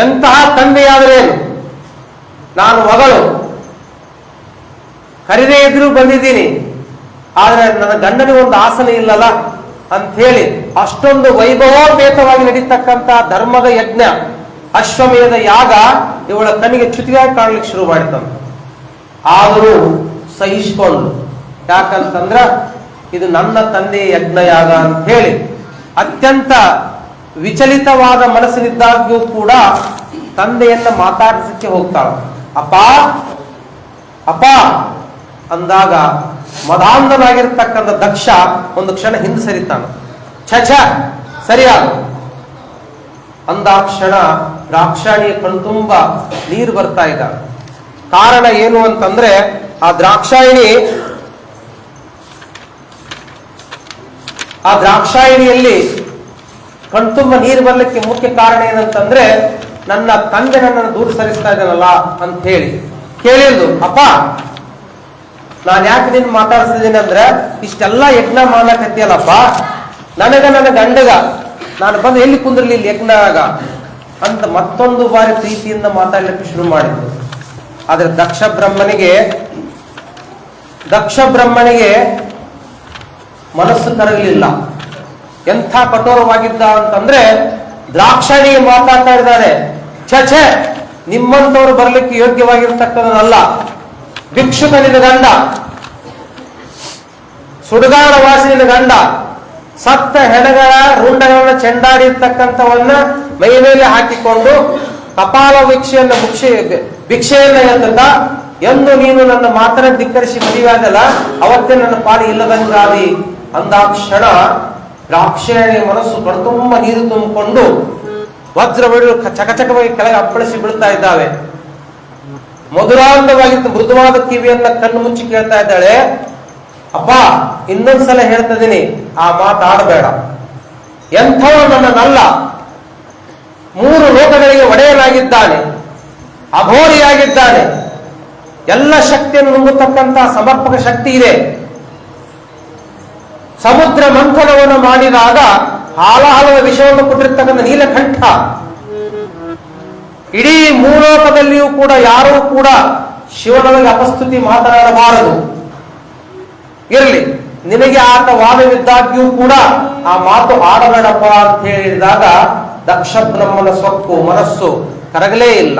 ಎಂತಹ ತಂದೆಯಾದ್ರೇನು, ನಾನು ಮಗಳು ಕರಿದೇ ಇದ್ರೂ ಬಂದಿದ್ದೀನಿ, ಆದ್ರೆ ನನ್ನ ಗಂಡನಿಗೆ ಒಂದು ಆಸನ ಇಲ್ಲಲ್ಲ ಅಂತ ಹೇಳಿ ಅಷ್ಟೊಂದು ವೈಭವೋಪೇತವಾಗಿ ನಡೀತಕ್ಕಂಥ ಧರ್ಮದ ಯಜ್ಞ ಅಶ್ವಮೇಧ ಯಾಗ ಇವಳ ಕಣ್ಣಿಗೆ ಚ್ಯುತಿಯಾಗಿ ಕಾಣ್ಲಿಕ್ಕೆ ಶುರು ಮಾಡಿತಂತ. ಆದರೂ ಸಹಿಸಿಕೊಂಡು, ಯಾಕಂತಂದ್ರ ಇದು ನನ್ನ ತಂದೆಯ ಯಜ್ಞ ಯಾಗ ಅಂತ ಹೇಳಿ ಅತ್ಯಂತ ವಿಚಲಿತವಾದ ಮನಸ್ಸಿನಿದ್ದಾಗ್ಯೂ ಕೂಡ ತಂದೆಯನ್ನ ಮಾತಾಡಿಸಕ್ಕೆ ಹೋಗ್ತಾಳ. ಅಪ್ಪ, ಅಪ್ಪ ಅಂದಾಗ ಮದಾಂಧನಾಗಿರ್ತಕ್ಕಂಥ ದಕ್ಷ ಒಂದು ಕ್ಷಣ ಹಿಂದೆ ಸರಿತಾನ. ಛ ಸರಿಯಾದ ಅಂದಾಕ್ಷಣ ದ್ರಾಕ್ಷಾಣಿಯ ಕಣ್ತುಂಬ ನೀರು ಬರ್ತಾ ಇದ್ದ. ಕಾರಣ ಏನು ಅಂತಂದ್ರೆ ಆ ದ್ರಾಕ್ಷಾಯಿಣಿಯಲ್ಲಿ ಕಣ್ತುಂಬ ನೀರು ಬರ್ಲಿಕ್ಕೆ ಮುಖ್ಯ ಕಾರಣ ಏನಂತಂದ್ರೆ ನನ್ನ ತಂದೆ ನನ್ನನ್ನು ದೂರ ಸರಿಸ್ತಾ ಇದ್ದಾನಲ್ಲ ಅಂತ ಹೇಳಿ ಕೇಳಿದ್ದು. ಅಪ್ಪ ನಾನು ಯಾಕೆ ನಿನ್ ಮಾತಾಡ್ತಿದ್ದೀನಿ ಅಂದ್ರೆ ಇಷ್ಟೆಲ್ಲ ಯಜ್ಞ ಮಾಡಕತ್ತಿಯಲ್ಲಪ್ಪ, ನನ್ನ ಗಂಡಗ ನಾನು ಬಂದು ಎಲ್ಲಿ ಕುಂದ್ರಲಿ ಇಲ್ಲಿ ಯಜ್ಞಾಗ ಅಂತ ಮತ್ತೊಂದು ಬಾರಿ ಪ್ರೀತಿಯಿಂದ ಮಾತಾಡ್ಲಿಕ್ಕೆ ಶುರು ಮಾಡಿದ್ದು. ಆದ್ರೆ ದಕ್ಷ ಬ್ರಹ್ಮನಿಗೆ ಮನಸ್ಸು ಕರಗಲಿಲ್ಲ. ಎಂಥ ಕಠೋರವಾಗಿದ್ದ ಅಂತಂದ್ರೆ ದ್ರಾಕ್ಷಾಣಿಗೆ ಮಾತಾಡ್ತಾ ಇದ್ದಾನೆ. ಛೆ ನಿಮ್ಮಂತವ್ರು ಬರ್ಲಿಕ್ಕೆ ಯೋಗ್ಯವಾಗಿರ್ತಕ್ಕಂಥದ್ದಲ್ಲ. ಭಿಕ್ಷುಕ ನಿನ್ನ ಗಂಡ, ಸುಡುಗಾಡ ವಾಸಿನ ಗಂಡ, ಸತ್ತ ಹೆಣಗಳ ರುಂಡಗಳನ್ನು ಚೆಂಡಾಡಿರ್ತಕ್ಕಂಥವನ್ನ ಮೈ ಮೇಲೆ ಹಾಕಿಕೊಂಡು ಕಪಾಲ ಭಿಕ್ಷೆಯನ್ನ ಎತ್ತದ ಎಂದು ನೀನು ನನ್ನ ಮಾತನ್ನ ಧಿಕ್ಕರಿಸಿ ಮದುವೆಯಾದಲ್ಲ, ಅವತ್ತೇ ನನ್ನ ಪಾಡಿ ಇಲ್ಲದಂಗಾದಿ ಅಂದಾಕ್ಷಣ ದ್ರಾಕ್ಷಾಯಣಿಯ ಮನಸ್ಸು ಕಣ್ತುಂಬ ನೀರು ತುಂಬಿಕೊಂಡು ವಜ್ರ ಬಡಿಗಳು ಚಕಚಕವಾಗಿ ಕೆಳಗೆ ಅಪ್ಪಳಿಸಿ ಬೀಳ್ತಾ ಇದ್ದಾವೆ. ಮಧುರಾಂಧವಾಗಿದ್ದ ಮೃದುವಾದ ಕಿವಿಯನ್ನ ಕಣ್ಣು ಮುಚ್ಚಿ ಕೇಳ್ತಾ ಇದ್ದಾಳೆ. ಅಪ್ಪ ಇನ್ನೊಂದ್ಸಲ ಹೇಳ್ತಾ ಇದೀನಿ, ಆ ಮಾತಾಡಬೇಡ. ಎಂಥವ ನನ್ನನ್ನಲ್ಲ, 3 ಲೋಕಗಳಿಗೆ ಒಡೆಯನಾಗಿದ್ದಾನೆ, ಅಘೋರಿಯಾಗಿದ್ದಾನೆ, ಎಲ್ಲ ಶಕ್ತಿಯನ್ನು ನುಂಗತಕ್ಕಂತ ಸಮರ್ಪಕ ಶಕ್ತಿ ಇದೆ. ಸಮುದ್ರ ಮಂಥನವನ್ನು ಮಾಡಿದಾಗ ಹಾಲಹಲವ ವಿಷವನ್ನು ಕೊಟ್ಟಿರ್ತಕ್ಕಂಥ ನೀಲಕಂಠ. ಇಡೀ ಮೂಲೋಕದಲ್ಲಿಯೂ ಕೂಡ ಯಾರೂ ಕೂಡ ಶಿವನೊಳಗೆ ಅಪಸ್ತುತಿ ಮಾತನಾಡಬಾರದು. ಇರಲಿ, ನಿನಗೆ ಆತ ವಾದವಿದ್ದಾಗ್ಯೂ ಕೂಡ ಆ ಮಾತು ಆಡಬೇಡಪ್ಪ ಅಂತ ಹೇಳಿದಾಗ ದಕ್ಷ ಬ್ರಹ್ಮನ ಸೊಕ್ಕು ಮನಸ್ಸು ಕರಗಲೇ ಇಲ್ಲ.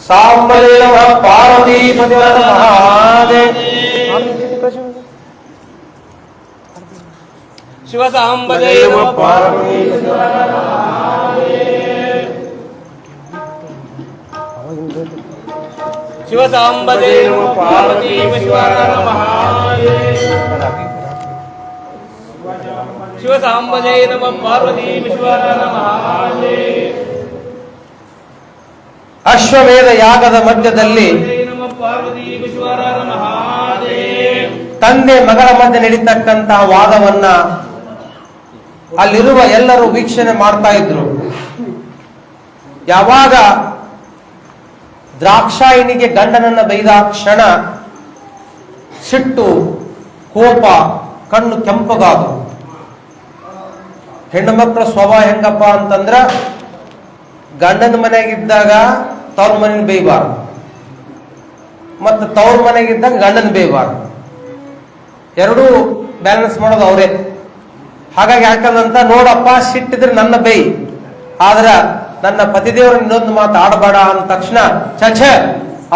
ಸಾಂಬಲೇವ ಪಾರ್ವತೀಪತಿ ಶಿವ ಸಾಂಬದೇವ ಪಾರ್ವತಿ ಶಿವ ಸಾಂಬದೇವ ಪಾರ್ವತಿ ಶಿವ ಸಾಂಬದೇ ನಮ ಪಾರ್ವತಿ ಅಶ್ವಮೇಧ ಯಾಗದ ಮಧ್ಯದಲ್ಲಿ ತಂದೆ ಮಗಳ ಮಧ್ಯೆ ನಡೀತಕ್ಕಂತಹ ವಾದವನ್ನ ಅಲ್ಲಿರುವ ಎಲ್ಲರೂ ವೀಕ್ಷಣೆ ಮಾಡ್ತಾ ಇದ್ರು. ಯಾವಾಗ ದ್ರಾಕ್ಷಾಯಿಣಿಗೆ ಗಂಡನನ್ನ ಬೈದ ಕ್ಷಣ ಸಿಟ್ಟು, ಕೋಪ, ಕಣ್ಣು ಕೆಂಪಗಾದು. ಹೆಣ್ಣು ಮಕ್ಕಳ ಸ್ವಭಾವ ಹೆಂಗಪ್ಪ ಅಂತಂದ್ರ ಗಂಡನ ಮನೆಯಾಗಿದ್ದಾಗ ತವ್ರ ಮನೇನ ಬೇಯಬಾರ್ದು, ಮತ್ತು ತವ್ರ ಮನೆಗಿದ್ದಾಗ ಗಂಡನ ಬೇಯಬಾರ್ದು. ಎರಡೂ ಬ್ಯಾಲೆನ್ಸ್ ಮಾಡೋದು ಅವರೇ. ಹಾಗಾಗಿ ಯಾಕಂದಂತ ನೋಡಪ್ಪ, ಸಿಟ್ಟಿದ್ರೆ ನನ್ನ ಬೇಯಿ, ಆದ್ರ ನನ್ನ ಪತಿದೇವರ ಇನ್ನೊಂದು ಮಾತು ಆಡಬೇಡ ಅಂದ ತಕ್ಷಣ ಛೆ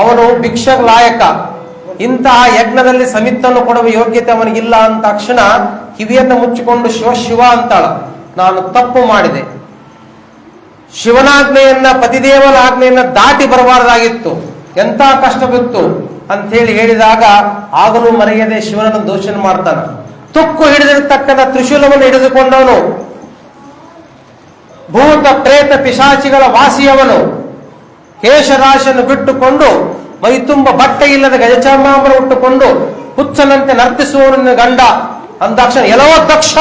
ಅವನು ಭಿಕ್ಷಕ ಲಾಯಕ, ಇಂತಹ ಯಜ್ಞದಲ್ಲಿ ಸಮಿತನ್ನು ಕೊಡುವ ಯೋಗ್ಯತೆ ಅವನಿಗಿಲ್ಲ ಅಂದ ತಕ್ಷಣ ಕಿವಿಯನ್ನು ಮುಚ್ಚಿಕೊಂಡು ಶಿವ ಅಂತಾಳ, ನಾನು ತಪ್ಪು ಮಾಡಿದೆ, ಶಿವನಾಜ್ಞೆಯನ್ನ ಪತಿದೇವನ ಆಜ್ಞೆಯನ್ನ ದಾಟಿ ಬರಬಾರ್ದಾಗಿತ್ತು, ಎಂತ ಕಷ್ಟ ಬಿತ್ತು ಅಂತ ಹೇಳಿದಾಗ ಆಗಲೂ ಮರೆಯದೆ ಶಿವನನ್ನು ದೋಷಣೆ ಮಾಡ್ತಾನ. ತುಕ್ಕು ಹಿಡಿದಿರ್ತಕ್ಕಂಥ ತ್ರಿಶೂಲವನ್ನು ಹಿಡಿದುಕೊಂಡವನು, ಭೂತ ಪ್ರೇತ ಪಿಶಾಚಿಗಳ ವಾಸಿಯವನು, ಕೇಶರಾಶಿಯನ್ನು ಬಿಟ್ಟುಕೊಂಡು ಮೈತುಂಬ ಬಟ್ಟೆ ಇಲ್ಲದ ಗಜಚಾಮಾಂಬರ ಉಟ್ಟುಕೊಂಡು ಹುಚ್ಚನಂತೆ ನರ್ತಿಸುವವನ ಗಂಡ ಅಂದಾಕ್ಷಣ ಎಲ್ಲವೋ ದಕ್ಷ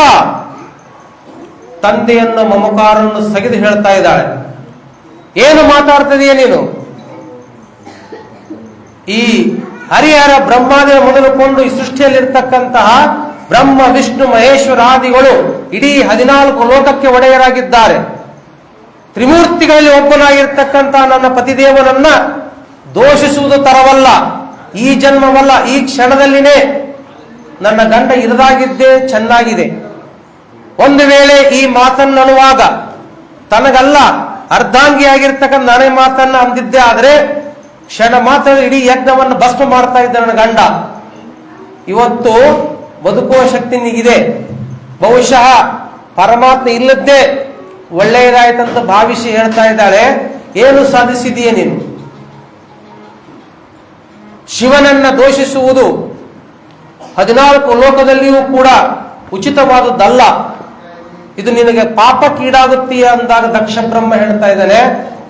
ತಂದೆಯನ್ನು ಮಮಕಾರನ್ನು ಸಗಿದು ಹೇಳ್ತಾ ಇದ್ದಾಳೆ. ಏನು ಮಾತಾಡ್ತಿದೀಯ ನೀನು? ಈ ಹರಿಹರ ಬ್ರಹ್ಮಾದೇವ ಮೊದಲುಕೊಂಡು ಈ ಸೃಷ್ಟಿಯಲ್ಲಿರ್ತಕ್ಕಂತಹ ಬ್ರಹ್ಮ ವಿಷ್ಣು ಮಹೇಶ್ವರಾದಿಗಳು ಇಡೀ 14 ಲೋಕಕ್ಕೆ ಒಡೆಯರಾಗಿದ್ದಾರೆ. ತ್ರಿಮೂರ್ತಿಗಳಲ್ಲಿ ಒಬ್ಬನಾಗಿರ್ತಕ್ಕಂತಹ ನನ್ನ ಪತಿದೇವನನ್ನ ದೋಷಿಸುವುದು ತರವಲ್ಲ, ಈ ಜನ್ಮವಲ್ಲ, ಈ ಕ್ಷಣದಲ್ಲಿನೇ ನನ್ನ ಗಂಡ ಇರದಾಗಿದ್ದೇ ಚೆನ್ನಾಗಿದೆ. ಒಂದು ವೇಳೆ ಈ ಮಾತನ್ನನುವಾಗ ತನಗಲ್ಲ ಅರ್ಧಾಂಗಿಯಾಗಿರ್ತಕ್ಕಂಥ ನಾನೇ ಮಾತನ್ನ ಅಂದಿದ್ದೆ ಆದರೆ ಕ್ಷಣ ಮಾತ್ರ ಇಡೀ ಯಜ್ಞವನ್ನು ಭಸ್ಮ ಮಾಡ್ತಾ ಇದ್ದ ನನ್ನ ಗಂಡ. ಇವತ್ತು ಬದುಕುವ ಶಕ್ತಿ ನಿಗಿದೆ. ಬಹುಶಃ ಪರಮಾತ್ಮ ಇಲ್ಲದ್ದೇ ಒಳ್ಳೆಯದಾಯ್ತಂತ ಭಾವಿಸಿ ಹೇಳ್ತಾ ಇದ್ದಾಳೆ. ಏನು ಸಾಧಿಸಿದೀಯ ನೀನು? ಶಿವನನ್ನ ದೋಷಿಸುವುದು 14 ಲೋಕದಲ್ಲಿಯೂ ಕೂಡ ಉಚಿತವಾದದ್ದಲ್ಲ. ಇದು ನಿನಗೆ ಪಾಪಕ್ಕೀಡಾಗುತ್ತೀಯ ಅಂದಾಗ ದಕ್ಷ ಬ್ರಹ್ಮ ಹೇಳ್ತಾ ಇದ್ದಾನೆ,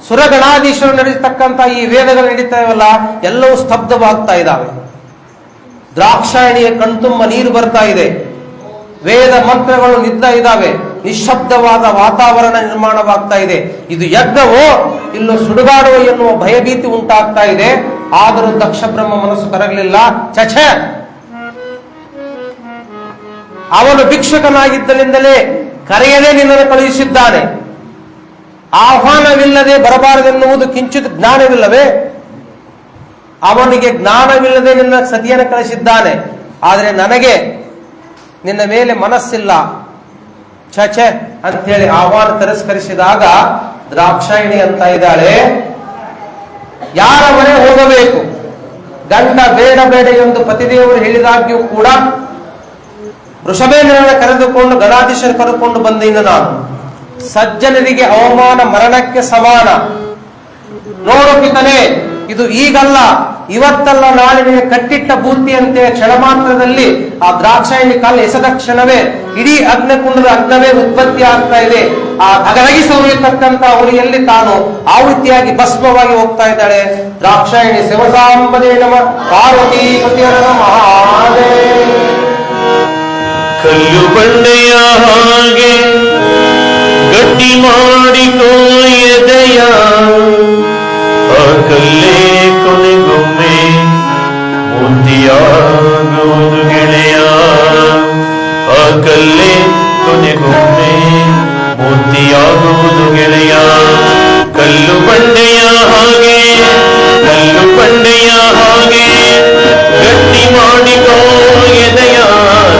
ಸುರಗಣಾಧೀಶರು ನಡೀತಕ್ಕಂಥ ಈ ವೇದಗಳು ನಡೀತಾ ಇವಲ್ಲ, ಎಲ್ಲವೂ ಸ್ತಬ್ಧವಾಗ್ತಾ ಇದ್ದಾವೆ. ದ್ರಾಕ್ಷಾಯಣಿಯ ಕಣ್ತುಂಬ ನೀರು ಬರ್ತಾ ಇದೆ, ವೇದ ಮಂತ್ರಗಳು ನಿದ್ದ ಇದ್ದಾವೆ, ನಿಶ್ಶಬ್ದವಾದ ವಾತಾವರಣ ನಿರ್ಮಾಣವಾಗ್ತಾ ಇದೆ. ಇದು ಯಜ್ಞವೋ ಇಲ್ಲೋ ಸುಡುಗಾಡುವ ಎನ್ನುವ ಭಯಭೀತಿ ಉಂಟಾಗ್ತಾ ಇದೆ. ಆದರೂ ದಕ್ಷ ಬ್ರಹ್ಮ ಮನಸ್ಸು ಕರಗಲಿಲ್ಲ. ಚಛ, ಅವನು ಭಿಕ್ಷುಕನಾಗಿದ್ದರಿಂದಲೇ ಕರೆಯದೇ ನಿನ್ನನ್ನು ಕಳುಹಿಸಿದ್ದಾನೆ. ಆಹ್ವಾನವಿಲ್ಲದೆ ಬರಬಾರದೆನ್ನುವುದು ಕಿಂಚಿತ್ ಜ್ಞಾನವಿಲ್ಲವೇ? ಅವನಿಗೆ ಜ್ಞಾನವಿಲ್ಲದೆ ನಿನ್ನ ಸತಿಯನ್ನು ಕಳಿಸಿದ್ದಾನೆ. ಆದರೆ ನನಗೆ ನಿನ್ನ ಮೇಲೆ ಮನಸ್ಸಿಲ್ಲ, ಛೆ ಅಂತೇಳಿ ಆಹ್ವಾನ ತಿರಸ್ಕರಿಸಿದಾಗ ದ್ರಾಕ್ಷಾಯಣಿ ಅಂತ ಇದ್ದಾಳೆ, ಯಾರ ಮನೆ ಹೋಗಬೇಕು, ಗಂಡ ಬೇಡ ಬೇಡ ಎಂದು ಪತಿದೇವರು ಹೇಳಿದಾಗ್ಯೂ ಕೂಡ ವೃಷಭೇಂದ್ರನ ಕರೆದುಕೊಂಡು ಗಣಾಧೀಶರು ಕರೆದುಕೊಂಡು ಬಂದಿನ ನಾನು. ಸಜ್ಜನರಿಗೆ ಅವಮಾನ ಮರಣಕ್ಕೆ ಸಮಾನ. ನೋಡು ಪಿತನೇ, ಇದು ಈಗಲ್ಲ, ಇವತ್ತಲ್ಲ, ನಾಳೆ ಕಟ್ಟಿಟ್ಟ ಬೂತಿಯಂತೆ ಕ್ಷಣ ಮಾತ್ರದಲ್ಲಿ ಆ ದ್ರಾಕ್ಷಾಯಣಿ ಕಾಲ ಎಸೆದ ಕ್ಷಣವೇ ಇಡೀ ಅಗ್ನಿಕುಂಡದ ಅಗ್ನವೇ ಉತ್ಪತ್ತಿ ಆಗ್ತಾ ಇದೆ. ಆ ಅಗಲಗಿ ಸೌರಿಯತಕ್ಕಂತ ಉರಿಯಲ್ಲಿ ತಾನು ಆಹುತಿಯಾಗಿ ಭಸ್ಮವಾಗಿ ಹೋಗ್ತಾ ಇದ್ದಾಳೆ. ದ್ರಾಕ್ಷಾಯಣಿ ಶಿವಸಾಂಬದೇ ನಮ ಪಾರ್ವತಿ ಪತಿಯರ ಮಹಾದೇವ. ಕಲ್ಲು ಬಂಡೆಯ ಹಾಗೆ ಗಟ್ಟಿ ಮಾಡಿಕೋ ಎದೆಯ, ಆ ಕಲ್ಲೇ ಕೊನೆಗೊಮ್ಮೆ ಮುತ್ತಿಯಾಗುವುದು ಗೆಳೆಯ, ಆ ಕಲ್ಲೇ ಕೊನೆಗೊಮ್ಮೆ ಮುತ್ತಿಯಾಗುವುದು ಗೆಳೆಯ. ಕಲ್ಲು ಬಂಡೆಯ ಹಾಗೆ, ಕಲ್ಲು ಬಂಡೆಯ ಹಾಗೆ ಗಟ್ಟಿ ಮಾಡಿಕೋ ಎದೆಯ,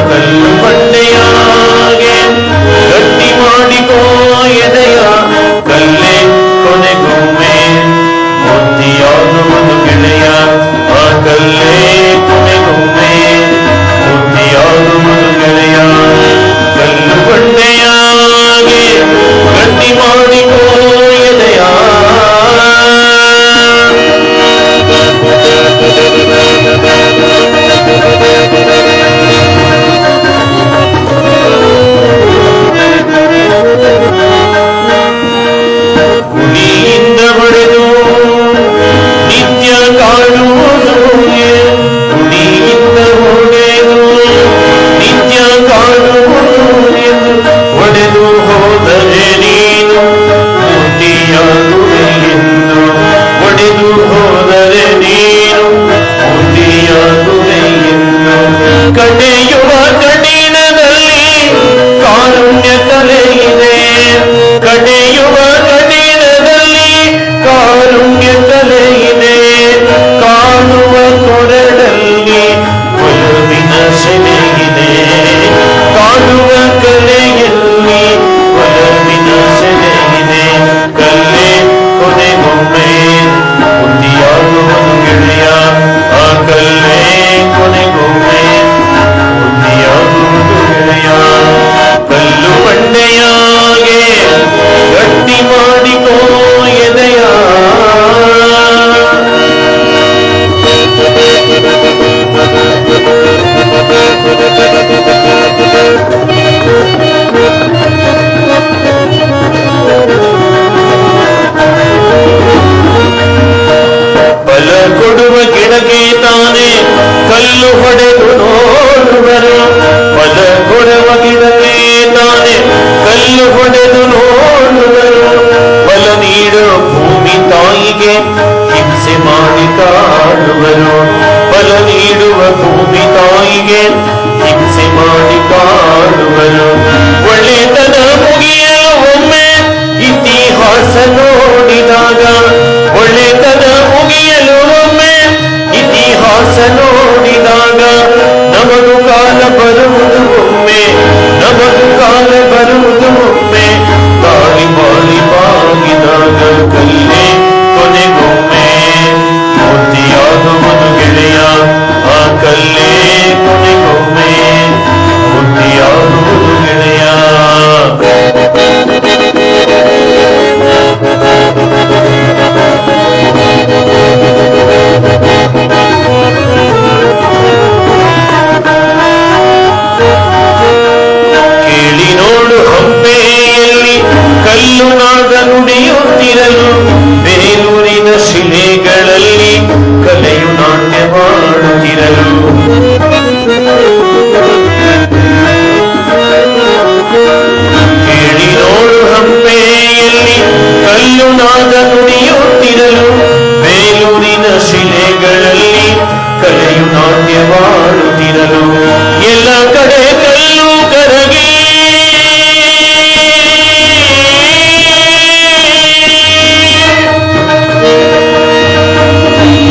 ಕಲ್ಲು ಬಂಡೆಯ ಹಾಗೆ ಗಟ್ಟಿ ಮಾಡಿಕೋ ಎದೆಯ, ಕಲ್ಲೇ ಕೊನೆಗೊಮ್ಮೆ ಮುತ್ತಿಯಾಗುವುದು ಗೆಳೆಯ, ಆ ಕಲ್ಲೇ ಕೊನೆಗೊಮ್ಮೆ ಮುತ್ತಿಯಾಗುವುದು ಗೆಳೆಯ. ಕಲ್ಲು ಬಂಡೆಯ ಹಾಗೆ ಗಟ್ಟಿ ಮಾಡಿಕೋ ಎದೆಯ, ನುಡಿಯುತ್ತಿರಲು ಬೇಲೂರಿನ ಶಿಲೆಗಳಲ್ಲಿ ಕಲೆಯು ನಾಟ್ಯವಾಡುತ್ತಿರಲು ಎಲ್ಲ ಕಡೆ ಕಲ್ಲು ಕರಗಿ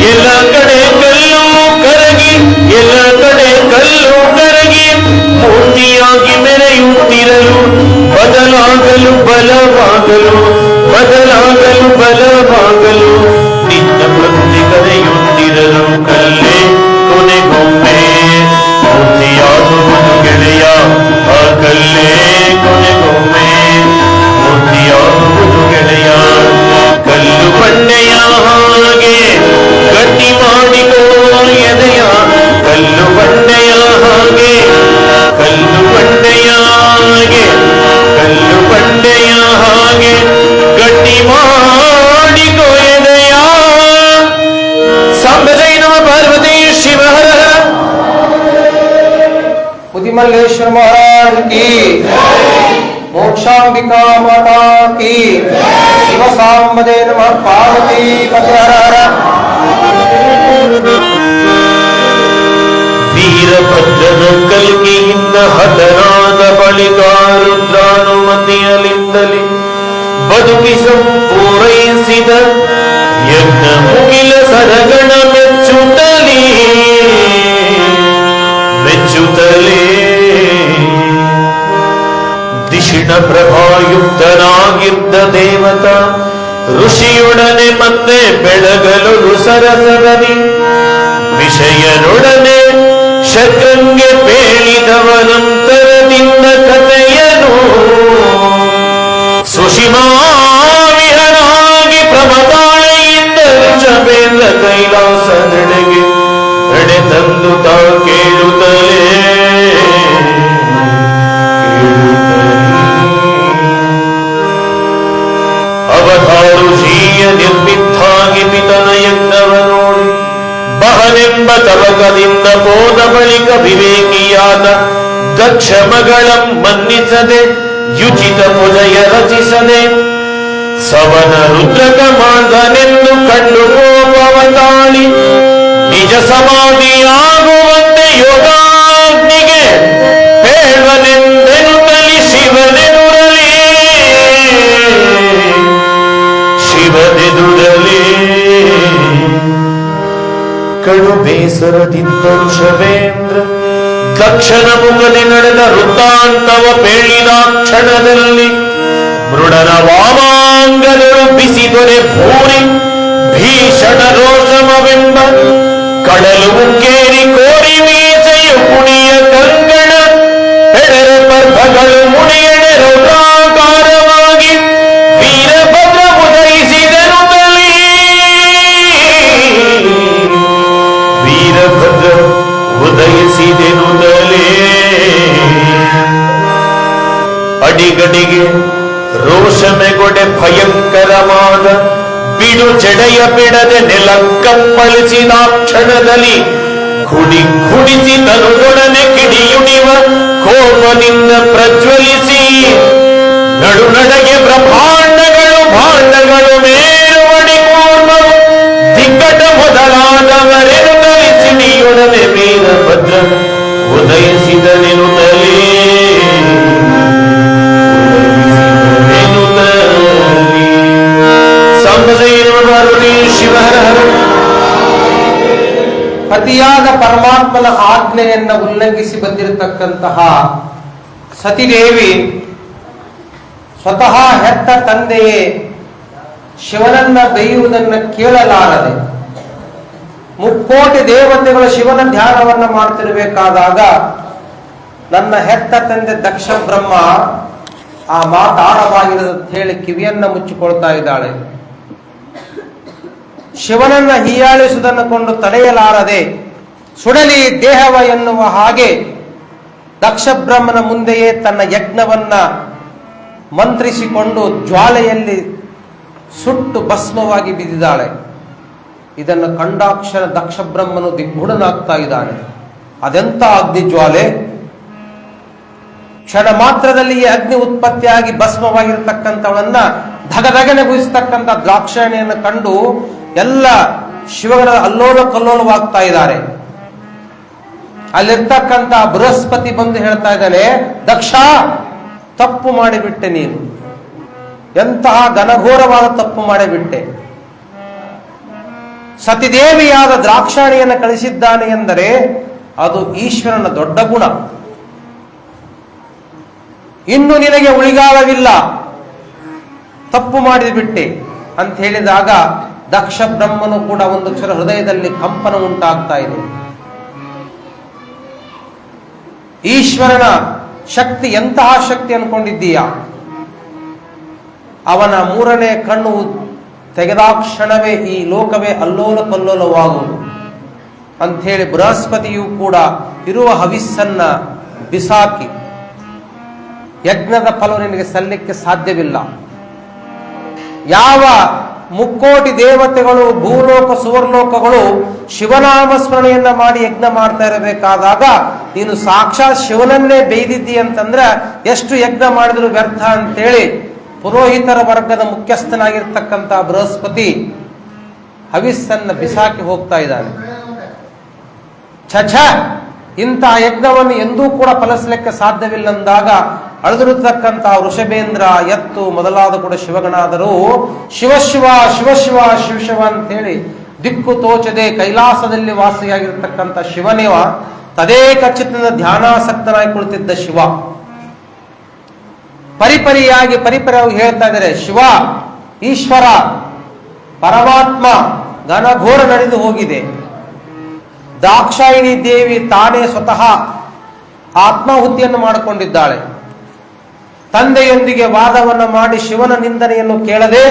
ಎಲ್ಲ ಕಡೆ ಕಲ್ಲು ಕರಗಿ ಎಲ್ಲ ಕಡೆ ಕಲ್ಲು ಕರಗಿ ಮೂರ್ತಿಯಾಗಿ ಮೆರೆಯುತ್ತಿರಲು ಬದಲಾಗಲು ಬಲವಾಗಲು ಬದಲಾಗಲು ಬಲವಾಗಲು ನಿನ್ನ ವೃತ್ತಿ ಕರೆಯುತ್ತಿರಲು ಕಲ್ಲೇ ಕೊನೆಗೊಮ್ಮೆ ಮೂರ್ತಿಯಾಗುವುದು ಗೆಳೆಯ ಆ ಕಲ್ಲೇ ಕೊನೆಗೊಮ್ಮೆ ಮೂರ್ತಿಯಾಗುವುದು ಗೆಳೆಯ ಕಲ್ಲು ಬಂಡೆಯ ಹಾಗೆ ಗಟ್ಟಿ ಮಾಡಿಕೋ ಎದೆಯ ಕಲ್ಲು ಬಂಡೆಯ ಹಾಗೆ ಕಲ್ಲು ಬಂಡೆಯ ಹಾಗೆ ಕಲ್ಲು ಬಂಡೆಯ ಹಾಗೆ ಗಟ್ಟಿ ಮಾಡಿಕೋ ಎದೆಯ ಸಾಂಬಜೈ ನಮ ಪಾರ್ವತಿ ಶಿವ ಹರ ಹರ उदिमल्लेश्वर महाराज की मोक्षांबिका माता की शिव सांबदे नमः पार्वती पते हर हर ವೀರಭದ್ರನ ಕಲ್ಕಿಯಿಂದ ಹತನಾದ ಬಳಿಕ ರುದ್ರಾನುಮತಿಯಲಿಂದಲೇ ಬದುಕಿಸ ಪೂರೈಸಿದ ಯಜ್ಞ ಮುಗಿಲ ಸರಗಣ ಮೆಚ್ಚುತ್ತಲೇ ದಿಶಿಣ ಪ್ರಭಾಯುಕ್ತನಾಗಿದ್ದ ದೇವತಾ ಋಷಿಯೊಡನೆ ಮತ್ತೆ ಬೆಳಗಲು ಸರಸರನಿ ವಿಷಯನೊಡನೆ ಶಕ್ರಂಗೆ ಪೇಳಿದವನಂತರದಿಂದ ಕಥೆಯನು ಸುಷಿಮಾವಿಹನಾಗಿ ಪ್ರಮತಾಳೆಯಿಂದ ಋಷಭೇಂದ್ರ ಕೈಲಾಸದೆಡೆಗೆ ಎಡೆ ತಂದು ತಾ ಕೇಳುತ್ತಲೇ ಅವಧಾರುಷೀಯ ನಿರ್ಮಿತ್ತಾಗಿ ಪಿತನ ಯಜ್ಞವ ನೋಡಿ ಬಹನೆಂಬ ತವಕದಿಂದ ಹೋದ ಬಳಿಕ ವಿವೇಕಿಯಾದ ದಕ್ಷ ಮಗಳಂ ಮನ್ನಿಸದೆ ಯುಚಿತ ಪುಜಯ ರಚಿಸದೆ ಸವನ ರುದ್ರಕ ಮಾರ್ಗನೆಂದು ಕಂಡು ಕೋಪವ ತಾಳಿ ನಿಜ ಸಮಾಧಿಯಾಗುವಂತೆ ಯೋಗಾಗ್ನಿಗೆ ಹೇಳುವನೆಂದೆನುತ್ತಲಿ ಶಿವನೆದುರಲಿ ಶಿವನೆದುರಲಿ ಕಡು ಬೇಸರದಿಂದ ಋಷಭೇಂದ್ರ ದಕ್ಷನ ಮುಖದಲ್ಲಿ ನಡೆದ ವೃತ್ತಾಂತವ ಪೇಳಿದ ಕ್ಷಣದಲ್ಲಿ ಮೃಡನ ವಾಮಾಂಗದರು ಬಿಸಿದೊರೆ ಭೂರಿ ಭೀಷಣ ರೋಷಮವೆಂಬ ಕಡಲು ಉಕ್ಕೇರಿ ಕೋರಿ ಮೀಸೆಯು ಕುಣಿಯ ಕಂಕಣ ಹೆಡರ ಪರ್ಭಗಳು ಮುಡಿಯಡೆ ರೌದ್ರಾಕಾರವಾಗಿ ವೀರಭದ್ರ ಉದಯಿಸಿದನು ತಲಿ ವೀರಭದ್ರ ಉದಯಿಸಿದೆನು ತಲೇ ಅಡಿಗಡಿಗೆ ರೋಷಮೆಗೊಡೆ ಭಯಂಕರವಾದ ಬಿಡು ಜಡೆಯ ಬಿಡದೆ ನೆಲ ಕಪ್ಪಳಿಸಿದ ಕ್ಷಣದಲ್ಲಿ ಕುಡಿಸಿ ತನುಗೊಡನೆ ಕಿಡಿಯುಣಿವ ಕೋಪದಿಂದ ಪ್ರಜ್ವಲಿಸಿ ನಡುನಡೆಗೆ ಬ್ರಹ್ಮಾಂಡಗಳು ಭಾಂಡಗಳು ಮೇರುವಡಿ ಕೂರ್ಮವು ದಿಕ್ಕಟ ಮೊದಲಾದವರೆನು ತಲಿಸಿಡಿಯೊಡನೆ ವೀರಭದ್ರ ಉದಯಿಸಿದನೆನುತ್ತಲೇ ಪತಿಯಾದ ಪರಮಾತ್ಮನ ಆಜ್ಞೆಯನ್ನ ಉಲ್ಲಂಘಿಸಿ ಬಂದಿರತಕ್ಕಂತಹ ಸತಿದೇವಿ ಸ್ವತಃ ಹೆತ್ತ ತಂದೆಯೇ ಶಿವನನ್ನ ಬೈಯುವುದನ್ನ ಕೇಳಲಾರದೆ ಮುಕ್ಕೋಟಿ ದೇವತೆಗಳು ಶಿವನ ಧ್ಯಾನವನ್ನ ಮಾಡ್ತಿರ್ಬೇಕಾದಾಗ ನನ್ನ ಹೆತ್ತ ತಂದೆ ದಕ್ಷ ಬ್ರಹ್ಮ ಆ ಮಾತಾಡವಾಗಿರೋದಂತ ಹೇಳಿ ಕಿವಿಯನ್ನ ಮುಚ್ಚಿಕೊಳ್ತಾ ಇದ್ದಾಳೆ. ಶಿವನನ್ನ ಹೀಯಾಳಿಸುವುದನ್ನು ಕೊಂಡು ತಡೆಯಲಾರದೆ ಸುಡಲಿ ದೇಹವ ಎನ್ನುವ ಹಾಗೆ ದಕ್ಷ ಬ್ರಹ್ಮನ ಮುಂದೆಯೇ ತನ್ನ ಯಜ್ಞವನ್ನ ಮಂತ್ರಿಸಿಕೊಂಡು ಜ್ವಾಲೆಯಲ್ಲಿ ಸುಟ್ಟು ಭಸ್ಮವಾಗಿ ಬಿದ್ದಿದ್ದಾಳೆ. ಇದನ್ನು ಕಂಡಾಕ್ಷಣ ದಕ್ಷ ಬ್ರಹ್ಮನು ದಿಗ್ಗುಡನಾಗ್ತಾ ಇದ್ದಾನೆ. ಅದೆಂತ ಅಗ್ನಿ ಜ್ವಾಲೆ! ಕ್ಷಣ ಮಾತ್ರದಲ್ಲಿ ಈ ಅಗ್ನಿ ಉತ್ಪತ್ತಿಯಾಗಿ ಭಸ್ಮವಾಗಿರ್ತಕ್ಕಂಥವಳನ್ನ ಧಗಧಗನೆ ಬೀಸ್ತಕ್ಕಂಥ ದ್ರಾಕ್ಷಾಯಣಿಯನ್ನು ಕಂಡು ಎಲ್ಲ ಶಿವಗಣ ಅಲ್ಲೋಲ ಕಲ್ಲೋಲವಾಗ್ತಾ ಇದ್ದಾರೆ. ಅಲ್ಲಿರ್ತಕ್ಕಂಥ ಬೃಹಸ್ಪತಿ ಬಂದು ಹೇಳ್ತಾ ಇದ್ದಾನೆ, ದಕ್ಷ, ತಪ್ಪು ಮಾಡಿಬಿಟ್ಟೆ ನೀನು, ಎಂತಹ ಘನಘೋರವಾದ ತಪ್ಪು ಮಾಡಿಬಿಟ್ಟೆ. ಸತಿದೇವಿಯಾದ ದ್ರಾಕ್ಷಾಣಿಯನ್ನು ಕಳಿಸಿದ್ದಾನೆ ಎಂದರೆ ಅದು ಈಶ್ವರನ ದೊಡ್ಡ ಗುಣ. ಇನ್ನು ನಿನಗೆ ಉಳಿಗಾಲವಿಲ್ಲ, ತಪ್ಪು ಮಾಡಿಬಿಟ್ಟೆ ಅಂತ ಹೇಳಿದಾಗ ದಕ್ಷ ಬ್ರಹ್ಮನು ಕೂಡ ಒಂದು ಕ್ಷಣ ಹೃದಯದಲ್ಲಿ ಕಂಪನ ಉಂಟಾಗ್ತಾ ಇದೆ. ಈಶ್ವರನ ಶಕ್ತಿ ಎಂತಹ ಶಕ್ತಿ ಅನ್ಕೊಂಡಿದ್ದೀಯ? ಅವನ ಮೂರನೇ ಕಣ್ಣು ತೆಗೆದಾಕ್ಷಣವೇ ಈ ಲೋಕವೇ ಅಲ್ಲೋಲ ಕಲ್ಲೋಲವಾಗುವುದು ಅಂಥೇಳಿ ಬೃಹಸ್ಪತಿಯು ಕೂಡ ಇರುವ ಹವಿಸ್ಸನ್ನ ಬಿಸಾಕಿ, ಯಜ್ಞದ ಫಲ ನಿನಗೆ ಸಲ್ಲಲಿಕ್ಕೆ ಸಾಧ್ಯವಿಲ್ಲ. ಯಾವ ಮುಕ್ಕೋಟಿ ದೇವತೆಗಳು, ಭೂಲೋಕ ಸುವರ್ಲೋಕಗಳು ಶಿವನಾಮ ಸ್ಮರಣೆಯನ್ನ ಮಾಡಿ ಯಜ್ಞ ಮಾಡ್ತಾ ಇರಬೇಕಾದಾಗ ನೀನು ಸಾಕ್ಷಾತ್ ಶಿವನನ್ನೇ ಬೈದಿದ್ದಿ ಅಂತಂದ್ರೆ ಎಷ್ಟು ಯಜ್ಞ ಮಾಡಿದ್ರು ವ್ಯರ್ಥ ಅಂತೇಳಿ ಪುರೋಹಿತರ ವರ್ಗದ ಮುಖ್ಯಸ್ಥನಾಗಿರ್ತಕ್ಕಂಥ ಬೃಹಸ್ಪತಿ ಹವಿಸ್ಸನ್ನ ಬಿಸಾಕಿ ಹೋಗ್ತಾ ಇದ್ದಾನೆ. ಛ, ಇಂತಹ ಯಜ್ಞವನ್ನು ಎಂದೂ ಕೂಡ ಫಲಿಸಲಿಕ್ಕೆ ಸಾಧ್ಯವಿಲ್ಲ ಅಂದಾಗ ಅಳೆದಿರತಕ್ಕಂತಹ ವೃಷಭೇಂದ್ರ, ಎತ್ತು ಮೊದಲಾದ ಕೂಡ ಶಿವಗಣಾದರೂ ಶಿವಶಿವ ಶಿವಶಿವ ಶಿವಶಿವ ಅಂತೇಳಿ ದಿಕ್ಕು ತೋಚದೆ ಕೈಲಾಸದಲ್ಲಿ ವಾಸಿಯಾಗಿರ್ತಕ್ಕಂಥ ಶಿವನೇವ ತದೇಕ ಚಿತ್ತದಿಂದ ಧ್ಯಾನಾಸಕ್ತನಾಗಿ ಕುಳಿತಿದ್ದ ಶಿವ ಪರಿಪರಿಯಾಗಿ ಹೇಳ್ತಾ ಇದ್ದಾರೆ, ಶಿವ, ಈಶ್ವರ, ಪರಮಾತ್ಮ ಘನಘೋರ ನಡೆದು ಹೋಗಿದೆ. ದಾಕ್ಷಾಯಿಣಿ ದೇವಿ ತಾನೇ ಸ್ವತಃ ಆತ್ಮಾಹುತಿಯನ್ನು ಮಾಡಿಕೊಂಡಿದ್ದಾಳೆ. ತಂದೆಯೊಂದಿಗೆ ವಾದವನ್ನು ಮಾಡಿ ಶಿವನ ನಿಂದನೆಯನ್ನು ಕೇಳದೆ,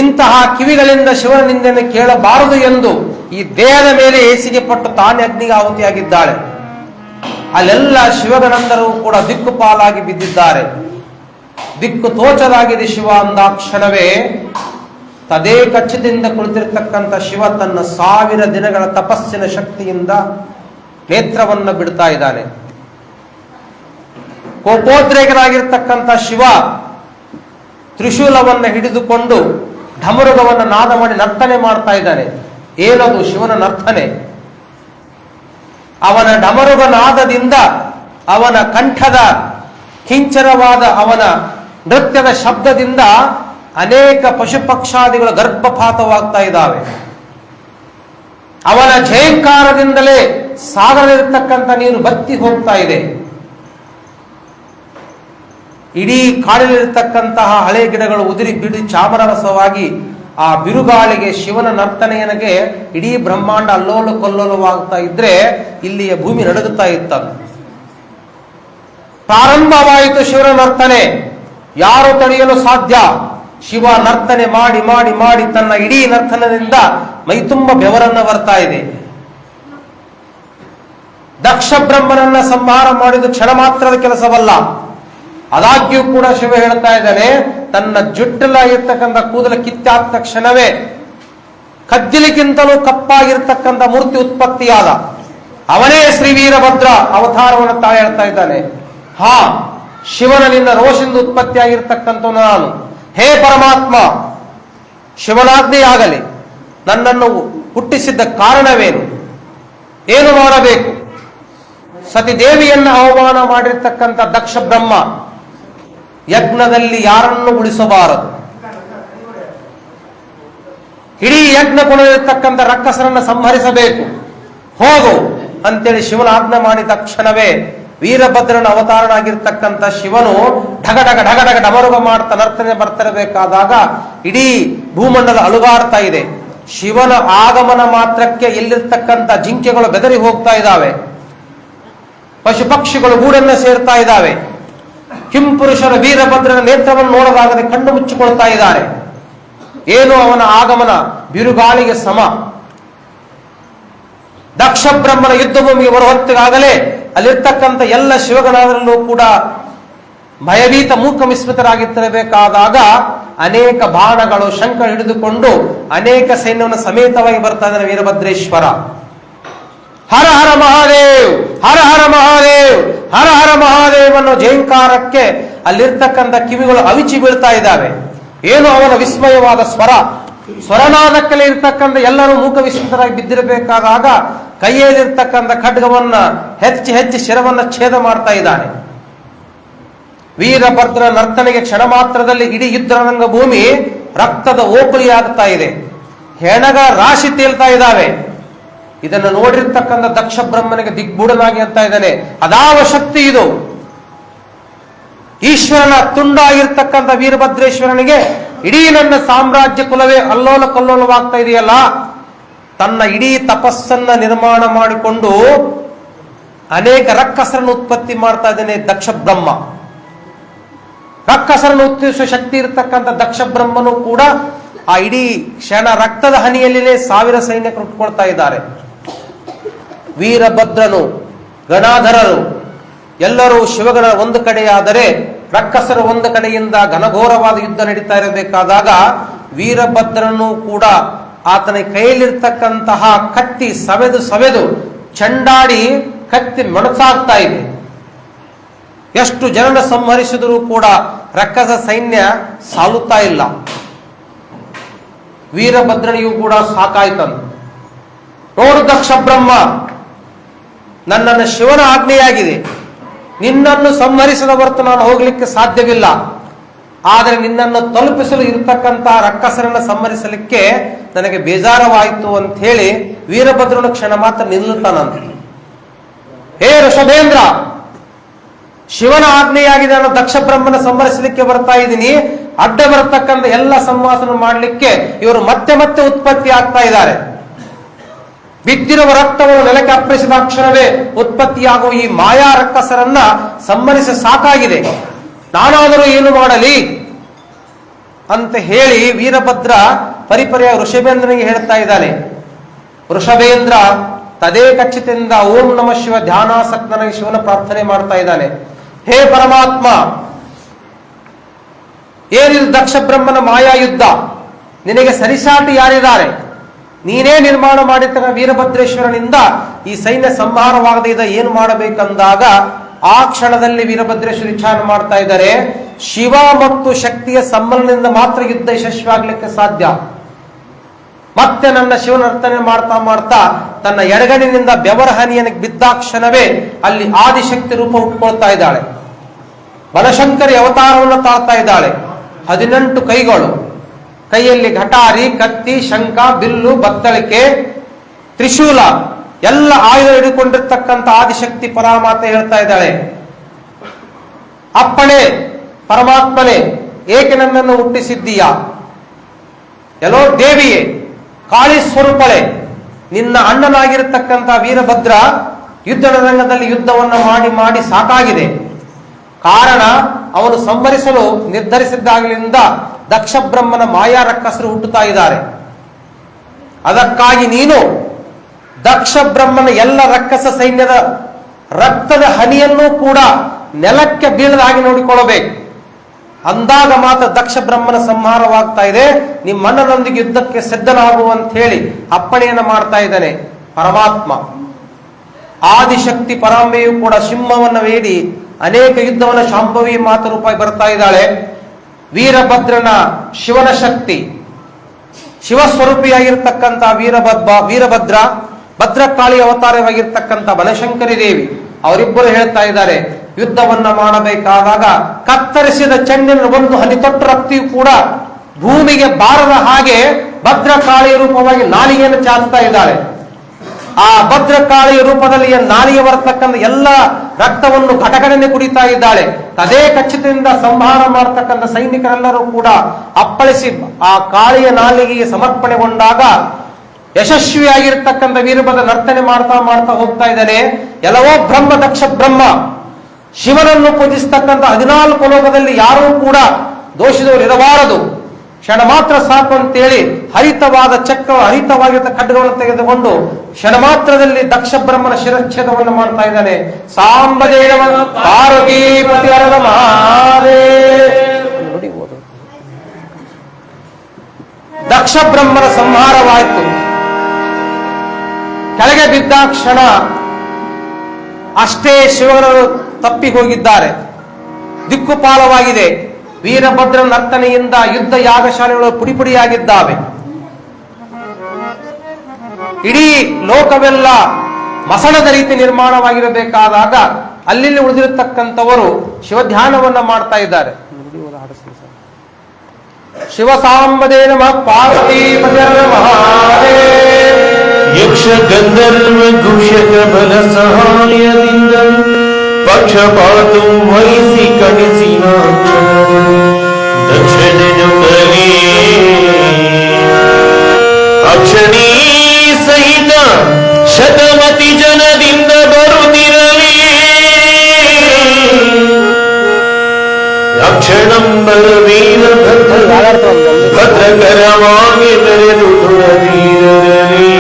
ಇಂತಹ ಕಿವಿಗಳಿಂದ ಶಿವನ ನಿಂದನೆ ಕೇಳಬಾರದು ಎಂದು ಈ ದೇಹದ ಮೇಲೆ ಹೇಸಿಗೆ ಪಟ್ಟು ತಾನೇ ಅಗ್ನಿಗೆ ಆಹುತಿಯಾಗಿದ್ದಾಳೆ. ಅಲ್ಲೆಲ್ಲ ಶಿವಗಣಂದರು ಕೂಡ ದಿಕ್ಕುಪಾಲಾಗಿ ಬಿದ್ದಿದ್ದಾರೆ. ದಿಕ್ಕು ತೋಚದಾಗಿದೆ ಶಿವ ಅಂದಾಕ್ಷಣವೇ ತದೇ ಕಚ್ಚಿದಿಂದ ಕುಳಿತಿರ್ತಕ್ಕಂಥ ಶಿವ ತನ್ನ 1000 ದಿನಗಳ ತಪಸ್ಸಿನ ಶಕ್ತಿಯಿಂದ ನೇತ್ರವನ್ನು ಬಿಡ್ತಾ ಇದ್ದಾನೆ. ಕೋಪೋದ್ರೇಕರಾಗಿರ್ತಕ್ಕಂಥ ಶಿವ ತ್ರಿಶೂಲವನ್ನು ಹಿಡಿದುಕೊಂಡು ಢಮರುಗವನ್ನು ನಾದ ಮಾಡಿ ನರ್ತನೆ ಮಾಡ್ತಾ ಇದ್ದಾನೆ. ಏನದು ಶಿವನ ನರ್ತನೆ? ಅವನ ಢಮರುಗ ನಾದದಿಂದ, ಅವನ ಕಂಠದ ಕಿಂಚರವಾದ ಅವನ ನೃತ್ಯದ ಶಬ್ದದಿಂದ ಅನೇಕ ಪಶು ಪಕ್ಷಾದಿಗಳು ಗರ್ಭಪಾತವಾಗ್ತಾ ಇದ್ದಾವೆ. ಅವನ ಜಯಂಕಾರದಿಂದಲೇ ಸಾಗರದಲ್ಲಿರ್ತಕ್ಕಂಥ ನೀರು ಬತ್ತಿ ಹೋಗ್ತಾ ಇದೆ. ಇಡೀ ಕಾಡಿನಲ್ಲಿರ್ತಕ್ಕಂತಹ ಹಳೆ ಗಿಡಗಳು ಉದುರಿ ಬಿಡಿ ಚಾಮರರಸವಾಗಿ ಆ ಬಿರುಗಾಳಿಗೆ ಶಿವನ ನರ್ತನೆಯನಿಗೆ ಇಡೀ ಬ್ರಹ್ಮಾಂಡ ಅಲ್ಲೋಲ ಕಲ್ಲೋಲವಾಗ್ತಾ ಇದ್ರೆ ಇಲ್ಲಿಯ ಭೂಮಿ ನಡುಗುತ್ತಾ ಇತ್ತದು. ಪ್ರಾರಂಭವಾಯಿತು ಶಿವನ ನರ್ತನೆ. ಯಾರು ತಡೆಯಲು ಸಾಧ್ಯ? ಶಿವ ನರ್ತನೆ ಮಾಡಿ ಮಾಡಿ ಮಾಡಿ ತನ್ನ ಇಡೀ ನರ್ತನದಿಂದ ಮೈತುಂಬ ಬೆವರನ್ನ ಬರ್ತಾ ಇದೆ. ದಕ್ಷ ಬ್ರಹ್ಮನನ್ನ ಸಂಹಾರ ಮಾಡಿದ ಕ್ಷಣ ಮಾತ್ರದ ಕೆಲಸವಲ್ಲ. ಆದಾಗ್ಯೂ ಕೂಡ ಶಿವ ಹೇಳ್ತಾ ಇದ್ದಾನೆ, ತನ್ನ ಜುಟ್ಟಲಾಗಿರ್ತಕ್ಕಂಥ ಕೂದಲ ಕಿತ್ತಾದ ತಕ್ಷಣವೇ ಕಜ್ಜಲಿಗಿಂತಲೂ ಕಪ್ಪಾಗಿರ್ತಕ್ಕಂಥ ಮೂರ್ತಿ ಉತ್ಪತ್ತಿಯಾದ ಅವನೇ ಶ್ರೀ ವೀರಭದ್ರ ಅವತಾರವನ್ನು ತಾಳೆ ಹೇಳ್ತಾ ಇದ್ದಾನೆ. ಹಾ, ಶಿವನ ನಿನ್ನ ರೋಷದಿಂದ ಉತ್ಪತ್ತಿಯಾಗಿರ್ತಕ್ಕಂಥ ನಾನು. ಹೇ ಪರಮಾತ್ಮ, ಶಿವನಾಜ್ಞೆಯಾಗಲಿ, ನನ್ನನ್ನು ಹುಟ್ಟಿಸಿದ್ದ ಕಾರಣವೇನು? ಏನು ಮಾಡಬೇಕು? ಸತಿದೇವಿಯನ್ನು ಅವಮಾನ ಮಾಡಿರ್ತಕ್ಕಂಥ ದಕ್ಷ ಬ್ರಹ್ಮ ಯಜ್ಞದಲ್ಲಿ ಯಾರನ್ನು ಉಳಿಸಬಾರದು. ಇಡೀ ಯಜ್ಞ ಕೊಡಲಿರ್ತಕ್ಕಂಥ ರಕ್ಕಸರನ್ನು ಸಂಹರಿಸಬೇಕು. ಹೋಗು ಅಂತೇಳಿ ಶಿವನ ಆಜ್ಞೆ ಮಾಡಿದ ತಕ್ಷಣವೇ ವೀರಭದ್ರನ ಅವತಾರನಾಗಿರ್ತಕ್ಕಂಥ ಶಿವನು ಢಗಢಗ ಢಗಢಗ ಡಮರುಗ ಮಾಡ್ತಾ ನರ್ತನೆ ಬರ್ತಿರಬೇಕಾದಾಗ ಇಡೀ ಭೂಮಂಡಲ ಅಲುಗಾಡ್ತಾ ಇದೆ. ಶಿವನ ಆಗಮನ ಮಾತ್ರಕ್ಕೆ ಎಲ್ಲಿರ್ತಕ್ಕಂಥ ಜಿಂಕೆಗಳು ಬೆದರಿ ಹೋಗ್ತಾ ಇದ್ದಾವೆ. ಪಶು ಪಕ್ಷಿಗಳು ಗೂಡನ್ನು ಸೇರ್ತಾ ಇದ್ದಾವೆ. ಕಿಂಪುರುಷರ ವೀರಭದ್ರನ ನೇತ್ರವನ್ನು ನೋಡಲಾಗದೆ ಕಣ್ಣು ಮುಚ್ಚಿಕೊಳ್ತಾ ಇದ್ದಾರೆ. ಏನು ಅವನ ಆಗಮನ ಬಿರುಗಾಳಿಗೆ ಸಮ. ದಕ್ಷ ಬ್ರಹ್ಮನ ಯುದ್ಧ ಭೂಮಿಗೆ ಹೊರಹೊತ್ತಿಗಾಗಲೇ ಅಲ್ಲಿರ್ತಕ್ಕಂಥ ಎಲ್ಲ ಶಿವಗಣದಲ್ಲೂ ಕೂಡ ಭಯಭೀತ ಮೂಕ ಮಿಶ್ರಿತರಾಗಿತ್ತಿರಬೇಕಾದಾಗ ಅನೇಕ ಬಾಣಗಳು ಶಂಖ ಹಿಡಿದುಕೊಂಡು ಅನೇಕ ಸೈನ್ಯವನ್ನು ಸಮೇತವಾಗಿ ಬರ್ತಾ ಇದ್ದಾನೆ ವೀರಭದ್ರೇಶ್ವರ. ಹರ ಹರ ಮಹಾದೇವ್, ಹರ ಹರ ಮಹಾದೇವ್, ಹರ ಹರ ಮಹಾದೇವ್ ಅನ್ನೋ ಜಯಂಕಾರಕ್ಕೆ ಅಲ್ಲಿರ್ತಕ್ಕಂಥ ಕಿವಿಗಳು ಅವಿಚಿ ಬೀಳ್ತಾ ಇದ್ದಾವೆ. ಏನು ಅವನ ವಿಸ್ಮಯವಾದ ಸ್ವರನಾದಕ್ಕಲ್ಲಿ ಇರ್ತಕ್ಕಂಥ ಎಲ್ಲರೂ ಮೂಕ ವಿಸ್ಮಿತರಾಗಿ ಬಿದ್ದಿರಬೇಕಾದಾಗ ಕೈಯಲ್ಲಿರ್ತಕ್ಕಂಥ ಖಡ್ಗವನ್ನ ಹೆಚ್ಚಿ ಶಿರವನ್ನ ಛೇದ ಮಾಡ್ತಾ ಇದ್ದಾನೆ. ವೀರಭದ್ರ ನರ್ತನೆಗೆ ಕ್ಷಣ ಮಾತ್ರದಲ್ಲಿ ಇಡೀ ಯುದ್ಧರಂಗ ಭೂಮಿ ರಕ್ತದ ಓಪುಳಿಯಾಗ್ತಾ ಇದೆ. ಹೆಣಗ ರಾಶಿ ತೇಲ್ತಾ ಇದ್ದಾವೆ. ಇದನ್ನು ನೋಡಿರ್ತಕ್ಕಂಥ ದಕ್ಷ ಬ್ರಹ್ಮನಿಗೆ ದಿಗ್ಬೂಢನಾಗಿ ಅಂತ ಇದ್ದಾನೆ, ಅದಾವ ಶಕ್ತಿ ಇದು. ಈಶ್ವರನ ತುಂಡಾಗಿರ್ತಕ್ಕಂಥ ವೀರಭದ್ರೇಶ್ವರನಿಗೆ ಇಡೀ ನನ್ನ ಸಾಮ್ರಾಜ್ಯ ಕುಲವೇ ಅಲ್ಲೋಲ ಕಲ್ಲೋಲವಾಗ್ತಾ ಇದೆಯಲ್ಲ, ತನ್ನ ಇಡೀ ತಪಸ್ಸನ್ನ ನಿರ್ಮಾಣ ಮಾಡಿಕೊಂಡು ಅನೇಕ ರಕ್ಕಸರನ್ನು ಉತ್ಪತ್ತಿ ಮಾಡ್ತಾ ಇದ್ದಾನೆ ದಕ್ಷ ಬ್ರಹ್ಮ. ರಕ್ಕಸರನ್ನು ಉತ್ತರಿಸುವ ಶಕ್ತಿ ಇರತಕ್ಕಂಥ ದಕ್ಷ ಬ್ರಹ್ಮನು ಕೂಡ ಆ ಇಡೀ ಕ್ಷಣ ರಕ್ತದ ಹನಿಯಲ್ಲಿನೇ 1000 ಸೈನ್ಯಕರು ಉಟ್ಕೊಳ್ತಾ ಇದ್ದಾರೆ. ವೀರಭದ್ರನು, ಗಣಾಧರರು ಎಲ್ಲರೂ ಶಿವಗಣ ಒಂದು ಕಡೆಯಾದರೆ ರಕ್ಕಸರು ಒಂದು ಕಡೆಯಿಂದ ಘನಘೋರವಾದ ಯುದ್ಧ ನಡೀತಾ ಇರಬೇಕಾದಾಗ ವೀರಭದ್ರನು ಕೂಡ ಆತನ ಕೈಯಲ್ಲಿರ್ತಕ್ಕಂತಹ ಕತ್ತಿ ಸವೆದು ಚಂಡಾಡಿ ಕತ್ತಿ ಮೊಣಸಾಗ್ತಾ ಇದೆ. ಎಷ್ಟು ಜನನ ಸಂಹರಿಸಿದರೂ ಕೂಡ ರಕ್ಕಸ ಸೈನ್ಯ ಸಾಲುತ್ತಾ ಇಲ್ಲ. ವೀರಭದ್ರನಿಗೂ ಕೂಡ ಸಾಕಾಯ್ತಂತ. ನೋಡು ದಕ್ಷ ಬ್ರಹ್ಮ, ನನ್ನನ್ನು ಶಿವನ ಆಜ್ಞೆಯಾಗಿದೆ, ನಿನ್ನನ್ನು ಸಂಹರಿಸದ ಹೊರತು ನಾನು ಹೋಗ್ಲಿಕ್ಕೆ ಸಾಧ್ಯವಿಲ್ಲ. ಆದರೆ ನಿನ್ನನ್ನು ತಲುಪಿಸಲು ಇರತಕ್ಕಂತಹ ರಕ್ಕಸರನ್ನು ಸಂಹರಿಸಲಿಕ್ಕೆ ನನಗೆ ಬೇಜಾರವಾಯಿತು ಅಂತ ಹೇಳಿ ವೀರಭದ್ರನ ಕ್ಷಣ ಮಾತ್ರ ನಿಲ್ಲುತ್ತಾನಂತ. ಹೇ ಋಷಭೇಂದ್ರ, ಶಿವನ ಆಜ್ಞೆಯಾಗಿದೆ, ನಾನು ದಕ್ಷ ಬ್ರಹ್ಮನ ಸಂಹರಿಸಲಿಕ್ಕೆ ಬರ್ತಾ ಇದ್ದೀನಿ. ಅಡ್ಡ ಬರತಕ್ಕಂಥ ಎಲ್ಲ ಸಂವಾಸನ ಮಾಡಲಿಕ್ಕೆ ಇವರು ಮತ್ತೆ ಉತ್ಪತ್ತಿ ಆಗ್ತಾ ಇದ್ದಾರೆ. ಬಿದ್ದಿರುವ ರಕ್ತವನ್ನು ನೆಲಕ್ಕೆ ಅಪ್ಪಳಿಸಿದ ಕ್ಷಣವೇ ಉತ್ಪತ್ತಿಯಾಗುವ ಈ ಮಾಯಾ ರಕ್ಕಸರನ್ನ ಸಂಹರಿಸಿ ಸಾಕಾಗಿದೆ, ನಾನಾದರೂ ಏನು ಮಾಡಲಿ ಅಂತ ಹೇಳಿ ವೀರಭದ್ರ ಪರಿಪರ್ಯ ಋಷಭೇಂದ್ರನಿಗೆ ಹೇಳ್ತಾ ಇದ್ದಾನೆ. ಋಷಭೇಂದ್ರ ತದೇ ಖಚಿತದಿಂದ ಓಂ ನಮ ಶಿವ ಧ್ಯಾನಾಸಕ್ತನಾಗಿ ಶಿವನ ಪ್ರಾರ್ಥನೆ ಮಾಡ್ತಾ ಇದ್ದಾನೆ. ಹೇ ಪರಮಾತ್ಮ, ಏನಿದು ದಕ್ಷ ಬ್ರಹ್ಮನ ಮಾಯಾ ಯುದ್ಧ, ನಿನಗೆ ಸರಿಸಾಟಿ ಯಾರಿದ್ದಾರೆ? ನೀನೇ ನಿರ್ಮಾಣ ಮಾಡಿದ ವೀರಭದ್ರೇಶ್ವರನಿಂದ ಈ ಸೈನ್ಯ ಸಂಹಾರವಾಗದೆ ಇದ್ದ ಏನು ಮಾಡಬೇಕಂದಾಗ ಆ ಕ್ಷಣದಲ್ಲಿ ವೀರಭದ್ರೇಶ್ವರ ವಿಚಾರ ಮಾಡ್ತಾ ಇದ್ದಾರೆ. ಶಿವ ಮತ್ತು ಶಕ್ತಿಯ ಸಮ್ಮಲನದಿಂದ ಮಾತ್ರ ಯುದ್ಧ ಯಶಸ್ವಿಯಾಗಲಿಕ್ಕೆ ಸಾಧ್ಯ. ಮತ್ತೆ ನನ್ನ ಶಿವನ ಅರ್ಥನೆ ಮಾಡ್ತಾ ತನ್ನ ಎಡಗಣಿನಿಂದ ಬೆವರ ಹನಿಯನ್ನು ಬಿದ್ದಾಕ್ಷಣವೇ ಅಲ್ಲಿ ಆದಿಶಕ್ತಿ ರೂಪ ಉಟ್ಕೊಳ್ತಾ ಇದ್ದಾಳೆ. ಬನಶಂಕರಿ ಅವತಾರವನ್ನು ತಾಳ್ತಾ ಇದ್ದಾಳೆ. 18 ಕೈಗಳು, ಕೈಯಲ್ಲಿ ಘಟಾರಿ, ಕತ್ತಿ, ಶಂಖ, ಬಿಲ್ಲು, ಬತ್ತಳಿಕೆ, ತ್ರಿಶೂಲ ಎಲ್ಲ ಆಯುಧ ಹಿಡಿದುಕೊಂಡಿರ್ತಕ್ಕಂಥ ಆದಿಶಕ್ತಿ ಪರಮಾತ್ಮ ಹೇಳ್ತಾ ಇದ್ದಾಳೆ, ಅಪ್ಪಣೆ ಪರಮಾತ್ಮನೇ, ಏಕೆ ನನ್ನನ್ನು ಹುಟ್ಟಿಸಿದ್ದೀಯಾ? ಎಲ್ಲೋ ದೇವಿಯೇ, ಕಾಳಿ ಸ್ವರೂಪಳೆ, ನಿನ್ನ ಅಣ್ಣನಾಗಿರತಕ್ಕಂಥ ವೀರಭದ್ರ ಯುದ್ಧದ ರಂಗದಲ್ಲಿ ಯುದ್ಧವನ್ನು ಮಾಡಿ ಸಾಕಾಗಿದೆ. ಕಾರಣ ಅವನು ಸಂಹರಿಸಲು ನಿರ್ಧರಿಸಿದ್ದಾಗಲಿಂದ ದಕ್ಷ ಬ್ರಹ್ಮನ ಮಾಯಾ ರಕ್ಕಸರು ಹುಟ್ಟುತ್ತಾ ಇದ್ದಾರೆ. ಅದಕ್ಕಾಗಿ ನೀನು ದಕ್ಷ ಬ್ರಹ್ಮನ ಎಲ್ಲ ರಕ್ಕಸ ಸೈನ್ಯದ ರಕ್ತದ ಹನಿಯನ್ನೂ ಕೂಡ ನೆಲಕ್ಕೆ ಬೀಳದ ಹಾಗೆ ನೋಡಿಕೊಳ್ಳಬೇಕು. ಅಂದಾಗ ಮಾತ್ರ ದಕ್ಷ ಬ್ರಹ್ಮನ ಸಂಹಾರವಾಗ್ತಾ ಇದೆ. ನಿಮ್ಮ ಅಣ್ಣನೊಂದಿಗೆ ಯುದ್ಧಕ್ಕೆ ಸಿದ್ಧನಾಗುವಂತ ಹೇಳಿ ಅಪ್ಪಣೆಯನ್ನು ಮಾಡ್ತಾ ಇದ್ದಾನೆ ಪರಮಾತ್ಮ. ಆದಿಶಕ್ತಿ ಪರಾಂಬೆಯು ಕೂಡ ಸಿಂಹವನ್ನು ವೇಡಿ ಅನೇಕ ಯುದ್ಧವನ್ನು ಶಾಂಭವಿ ಮಾತರೂಪಾಗಿ ಬರ್ತಾ ಇದ್ದಾಳೆ. ವೀರಭದ್ರನ ಶಿವನ ಶಕ್ತಿ, ಶಿವಸ್ವರೂಪಿಯಾಗಿರ್ತಕ್ಕಂಥ ವೀರಭದ್ರ, ಭದ್ರಕಾಳಿ ಅವತಾರವಾಗಿರ್ತಕ್ಕಂಥ ಬನಶಂಕರಿ ದೇವಿ ಅವರಿಬ್ಬರು ಹೇಳ್ತಾ ಇದ್ದಾರೆ, ಯುದ್ಧವನ್ನ ಮಾಡಬೇಕಾದಾಗ ಕತ್ತರಿಸಿದ ಚೆಂಡಿನ ಒಂದು ಹನಿ ತೊಟ್ಟು ರಕ್ತಿಯು ಕೂಡ ಭೂಮಿಗೆ ಬಾರದ ಹಾಗೆ ಭದ್ರಕಾಳಿಯ ರೂಪವಾಗಿ ನಾಲಿಗೆಯನ್ನು ಚಾಚ್ತಾ ಇದ್ದಾಳೆ. ಆ ಭದ್ರಕಾಳಿಯ ರೂಪದಲ್ಲಿ ನಾಲಿಗೆ ಬರತಕ್ಕಂಥ ಎಲ್ಲ ರಕ್ತವನ್ನು ಘಟಕಡನೆ ಕುಡಿತಾ ಇದ್ದಾಳೆ. ಅದೇ ಖಚಿತದಿಂದ ಸಂಹಾರ ಮಾಡತಕ್ಕಂಥ ಸೈನಿಕರೆಲ್ಲರೂ ಕೂಡ ಅಪ್ಪಳಿಸಿ ಆ ಕಾಳಿಯ ನಾಲಿಗೆಗೆ ಸಮರ್ಪಣೆಗೊಂಡಾಗ ಯಶಸ್ವಿಯಾಗಿರ್ತಕ್ಕಂಥ ವೀರಭದ್ರ ನರ್ತನೆ ಮಾಡ್ತಾ ಹೋಗ್ತಾ ಇದ್ದಾನೆ. ಎಲ್ಲವೋ ಬ್ರಹ್ಮ, ದಕ್ಷ ಬ್ರಹ್ಮ ಶಿವನನ್ನು ಪೂಜಿಸ್ತಕ್ಕಂಥ 14 ಲೋಕದಲ್ಲಿ ಯಾರೂ ಕೂಡ ದೋಷದವರು ಇರಬಾರದು. ಕ್ಷಣ ಮಾತ್ರ ಸಾಕು ಅಂತೇಳಿ ಹರಿತವಾಗಿದ್ದ ಖಡ್ಗವನ್ನು ತೆಗೆದುಕೊಂಡು ಕ್ಷಣ ಮಾತ್ರದಲ್ಲಿ ದಕ್ಷ ಬ್ರಹ್ಮನ ಶಿರಚ್ಛೇದವನ್ನು ಮಾಡ್ತಾ ಇದ್ದಾನೆ. ಸಾಂಬದೇವ ಪಾರ್ವತೀಪತಿ ಹರ ಮಹಾದೇವ. ದಕ್ಷ ಬ್ರಹ್ಮನ ಸಂಹಾರವಾಯಿತು. ಕೆಳಗೆ ಬಿದ್ದ ಕ್ಷಣ ಅಷ್ಟೇ ಶಿವನರು ತಪ್ಪಿ ಹೋಗಿದ್ದಾರೆ. ದಿಕ್ಕುಪಾಲವಾಗಿದೆ. ವೀರಭದ್ರ ನರ್ತನೆಯಿಂದ ಯುದ್ಧ ಯಾಗಶಾಲೆಗಳು ಪುಡಿಪುಡಿಯಾಗಿದ್ದಾವೆ. ಇಡೀ ಲೋಕವೆಲ್ಲ ಮಸಣದ ರೀತಿ ನಿರ್ಮಾಣವಾಗಿರಬೇಕಾದಾಗ ಅಲ್ಲಿ ಉಳಿದಿರತಕ್ಕಂಥವರು ಶಿವಧ್ಯಾನವನ್ನ ಮಾಡ್ತಾ ಇದ್ದಾರೆ. ಶಿವ ಸಾಂಬದೇ ನಮಃ ಪಾರ್ವತಿ ಯಕ್ಷ ಗಂಧರ್ವ ಘುಷಕ ಬಲ ಸಹಾಯದಿಂದ ಪಕ್ಷಪಾತು ವಹಿಸಿ ಕಣಿಸಿನ ದಕ್ಷಿಣನು ಕಲಿ ಅಕ್ಷಣೀ ಸಹಿತ ಶತಮತಿ ಜನದಿಂದ ಬರುತ್ತಿರಲಿ ಅಕ್ಷಣಂ ಬಲವೀರ ಭದ್ರಕರವಾಗಿ ಬೆರೆದು ದುರದೀರಲಿ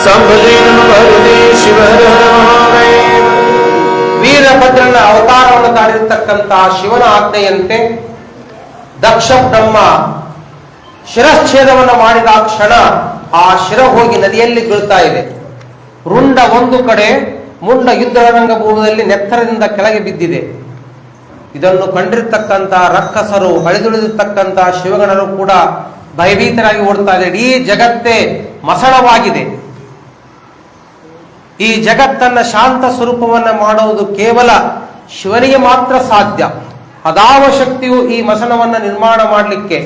ಸಂಬಲೇನ ಭರದೆ ಶಿವರ ವೀರಭದ್ರನ ಅವತಾರವನ್ನು ತಾಳಿರ್ತಕ್ಕಂತಹ ಶಿವನ ಆಜ್ಞೆಯಂತೆ ದಕ್ಷ ಬ್ರಹ್ಮ ಶಿರಚ್ಛೇದವನ್ನು ಮಾಡಿದ ಕ್ಷಣ ಆ ಶಿರ ಹೋಗಿ ನದಿಯಲ್ಲಿ ಬೀಳ್ತಾ ಇದೆ. ರುಂಡ ಒಂದು ಕಡೆ, ಮುಂಡ ಯುದ್ಧರಂಗ ಭೂಮಿಯಲ್ಲಿ ನೆತ್ತರದಿಂದ ಕೆಳಗೆ ಬಿದ್ದಿದೆ. ಇದನ್ನು ಕಂಡಿರ್ತಕ್ಕಂತಹ ರಕ್ಕಸರು, ಅಳಿದುಳಿದಿರ್ತಕ್ಕಂತಹ ಶಿವಗಣರು ಕೂಡ ಭಯಭೀತರಾಗಿ ಓಡ್ತಾ ಇದೆ. ಇಡೀ ಜಗತ್ತೇ ಮಸಣವಾಗಿದೆ. ಈ ಜಗತ್ತನ್ನ ಶಾಂತ ಸ್ವರೂಪವನ್ನ ಮಾಡುವುದು ಕೇವಲ ಶಿವನಿಗೆ ಮಾತ್ರ ಸಾಧ್ಯ. ಅದಾವ ಶಕ್ತಿಯು ಈ ಮಸಣವನ್ನ ನಿರ್ಮಾಣ ಮಾಡಲಿಕ್ಕೆ,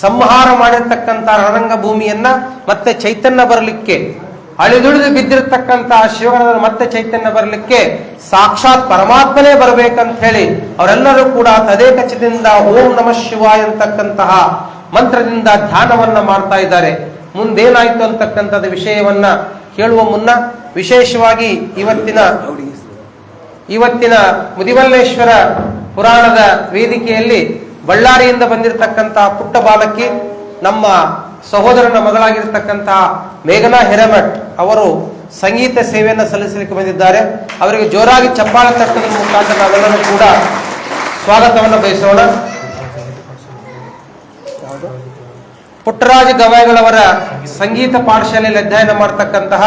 ಸಂಹಾರ ಮಾಡಿರ್ತಕ್ಕಂಥ ರಣರಂಗ ಭೂಮಿಯನ್ನ ಮತ್ತೆ ಚೈತನ್ಯ ಬರಲಿಕ್ಕೆ, ಅಳಿದುಳಿದು ಬಿದ್ದಿರತಕ್ಕಂತಹ ಶಿವಗಣನ ಮತ್ತೆ ಚೈತನ್ಯ ಬರಲಿಕ್ಕೆ ಸಾಕ್ಷಾತ್ ಪರಮಾತ್ಮನೇ ಬರಬೇಕಂತ ಹೇಳಿ ಅವರೆಲ್ಲರೂ ಕೂಡ ತದೇಕಚಿತದಿಂದ ಓಂ ನಮಃ ಶಿವಾಯ ಅಂತಕ್ಕಂತಹ ಮಂತ್ರದಿಂದ ಧ್ಯಾನವನ್ನ ಮಾಡ್ತಾ ಇದ್ದಾರೆ. ಮುಂದೇನಾಯ್ತು ಅಂತಕ್ಕಂಥದ್ದು ವಿಷಯವನ್ನ ಕೇಳುವ ಮುನ್ನ ವಿಶೇಷವಾಗಿ ಇವತ್ತಿನ ಮುದಿಮಲ್ಲೇಶ್ವರ ಪುರಾಣದ ವೇದಿಕೆಯಲ್ಲಿ ಬಳ್ಳಾರಿಯಿಂದ ಬಂದಿರತಕ್ಕಂತಹ ಪುಟ್ಟ ಬಾಲಕಿ, ನಮ್ಮ ಸಹೋದರನ ಮಗಳಾಗಿರ್ತಕ್ಕಂತಹ ಮೇಘನಾ ಹಿರೇಮಠ್ ಅವರು ಸಂಗೀತ ಸೇವೆಯನ್ನು ಸಲ್ಲಿಸಲಿಕ್ಕೆ ಬಂದಿದ್ದಾರೆ. ಅವರಿಗೆ ಜೋರಾಗಿ ಚಪ್ಪಾಳೆ ತಟ್ಟುವುದರ ಮುಖಾಂತರ ನಾವೆಲ್ಲರೂ ಕೂಡ ಸ್ವಾಗತವನ್ನು ಬಯಸೋಣ. ಪುಟ್ಟರಾಜ ಗವಾಯಿಗಳವರ ಸಂಗೀತ ಪಾಠಶಾಲೆಯಲ್ಲಿ ಅಧ್ಯಯನ ಮಾಡತಕ್ಕಂತಹ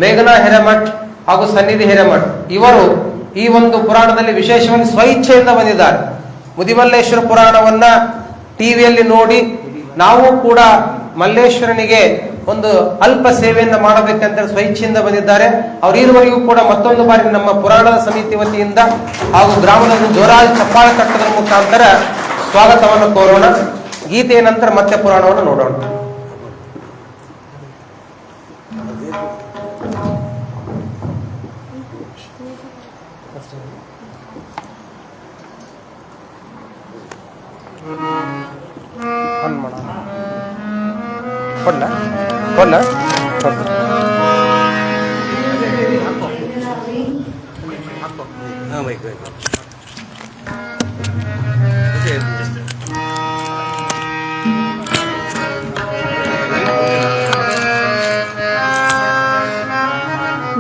ಮೇಘನಾ ಹಿರೇಮಠ್ ಹಾಗೂ ಸನ್ನಿಧಿ ಹಿರೇಮಠ್ ಇವರು ಈ ಒಂದು ಪುರಾಣದಲ್ಲಿ ವಿಶೇಷವಾಗಿ ಸ್ವಇಚ್ಛೆಯಿಂದ ಬಂದಿದ್ದಾರೆ. ಮುದಿಮಲ್ಲೇಶ್ವರ ಪುರಾಣವನ್ನ ಟಿವಿಯಲ್ಲಿ ನೋಡಿ ನಾವು ಕೂಡ ಮಲ್ಲೇಶ್ವರನಿಗೆ ಒಂದು ಅಲ್ಪ ಸೇವೆಯನ್ನು ಮಾಡಬೇಕಂತ ಸ್ವಇಚ್ಛೆಯಿಂದ ಬಂದಿದ್ದಾರೆ. ಅವರು ಈವರೆಗೂ ಕೂಡ ಮತ್ತೊಂದು ಬಾರಿ ನಮ್ಮ ಪುರಾಣದ ಸಮಿತಿ ವತಿಯಿಂದ ಹಾಗೂ ಗ್ರಾಮದ ಜೋರಾಗಿ ಚಪ್ಪಾಳೆ ತಟ್ಟುವುದರ ಮುಖಾಂತರ ಸ್ವಾಗತವನ್ನು ಕೋರೋಣ. ಗೀತೆಯ ನಂತರ ಮತ್ತೆ ಪುರಾಣವನ್ನು ನೋಡೋಣ.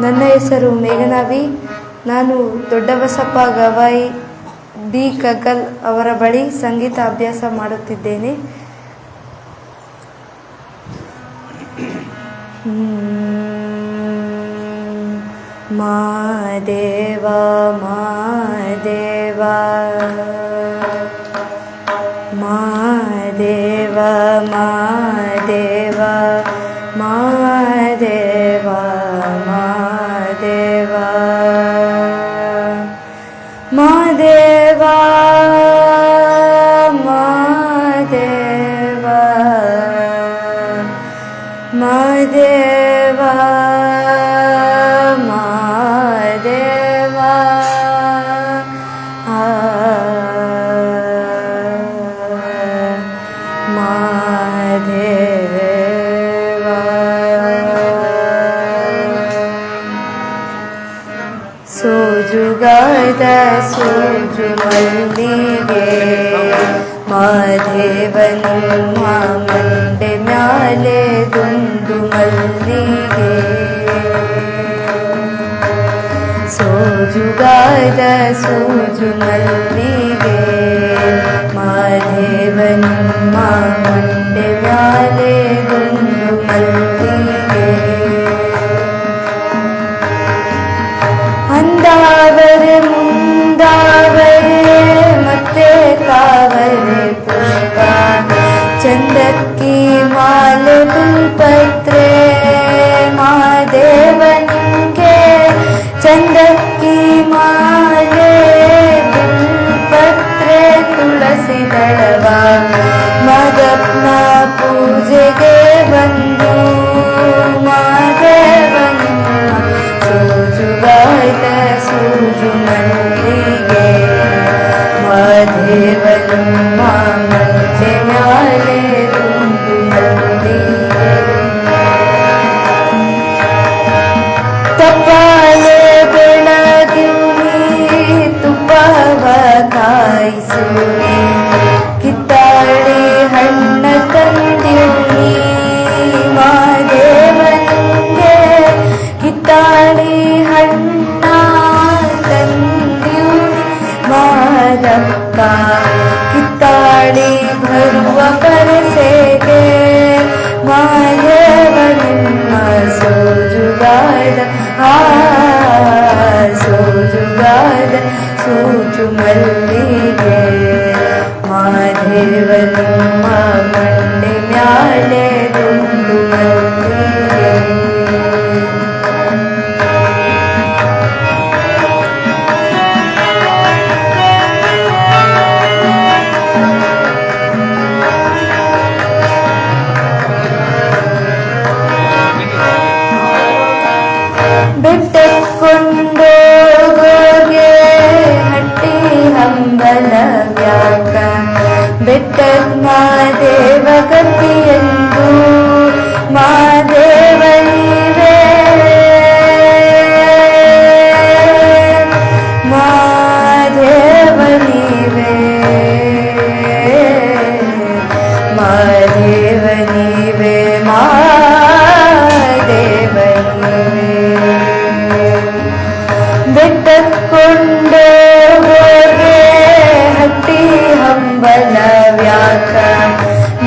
ನನ್ನ ಹೆಸರು ಮೇಘನಾವಿ. ನಾನು ದೊಡ್ಡಬಸಪ್ಪ ಗವಾಯಿ ಡಿ ಕಗ್ಗಲ್ ಅವರ ಬಳಿ ಸಂಗೀತ ಅಭ್ಯಾಸ ಮಾಡುತ್ತಿದ್ದೇನೆ. ಮಾದೇವ ಮಾದೇವ ಮಾದೇವ ಮಾದೇವ ಮಾದೇವ ಮಾದೇವ ಮಾದೇವ ಮಾದೇವ ಮಾದೇವ ಮಾದೇವ ಮಾದೇವ ಸೋಜುಗಾದ ಸೋಜು ಮಲ್ಲಿಗೆ ಮಾದೇವ ನಿಮ್ಮ ಮಂಡೆ ಮ್ಯಾಲೆ ದುಂಡು ಮಲ್ಲಿಗೆ ಸೋಜುಗಾದ ಸೋಜು ಮಲ್ಲಿಗೆ ಮಾದೇವ ನಿಮ್ಮ ಮಂಡೆ ಮ್ಯಾಲೆ ದುಂಡು ಮಲ್ಲಿಗೆ ಚಂದಕ್ಕಿ ಮಾಲೆ ಬಿಲ್ಪತ್ರೆ ಮಾದೇವ ನಿಂಗೆ ಚಂದಕ್ಕಿ ಮಾಲೆ ಬಿಲ್ಪತ್ರೆ ತುಳಸಿ ದಳವ ಮದಪ್ನ ಪೂಜೆಗೆ ಬಂದು ಮಾದೇವ ನಿಮ್ಮ ಸೋಜುಗಾಯ್ದ ಸೂಜು ಮಲ್ಲಿಗೆ ಮಾದೇವ ನಿಮ್ಮ ಮಂಚೆ ಮ್ಯಾಲೆ ದುಂಡು ಮಲ್ಲಿಗೆ ತಪ್ಪಾಲೆ ಬೆಳಗಿವ್ನಿ ತುಪ್ಪವ ಕಾಯಿಸುನಿ ಕಿತ್ತಾಳಿ ಹಣ್ಣ ತಂದಿವ್ನಿ ಮಾದೇವ ನಿಂಗೆ ಕಿತ್ತಾಳಿ ಹಣ್ಣ ತಂದಿವ್ನಿ ಮಾದಪ್ಪ ಕಿತ್ತಾಳಿ ಬರುವ ಪರಸೆಗೆ ಮಾದೇವ ನಿಮ್ಮ ಸೋಜುಗಾದ ಸೋಜುಗಾದ ಸೂಜು ಮಲ್ಲಿಗೆ ಮಾದೇವ ನಿಮ್ಮ ಮಂಡೆ ಮ್ಯಾಲೆ ದುಂಡು ಮಲ್ಲಿಗೆ ಬೆಟ್ಟಕ್ಕೊಂಡೋಗೋಗೆ ಹಟ್ಟಿ ಹಂಬಲ ವ್ಯಾಕ ಬೆಟ್ಟದ ಮಾದೇವ ಗತಿಯೆಂದು ಮಾದೇವ ನೀವೇ ಮಾದೇವ ನೀವೇ ಮಾದೇವ ನೀವೇ ಮಾದೇವ ನೀವೇ ಬೆಟ್ಟಕ್ಕೊಂಡೋಗೋಗೆ ಹಟ್ಟಿ ಹಂಬಲ ವ್ಯಾಕ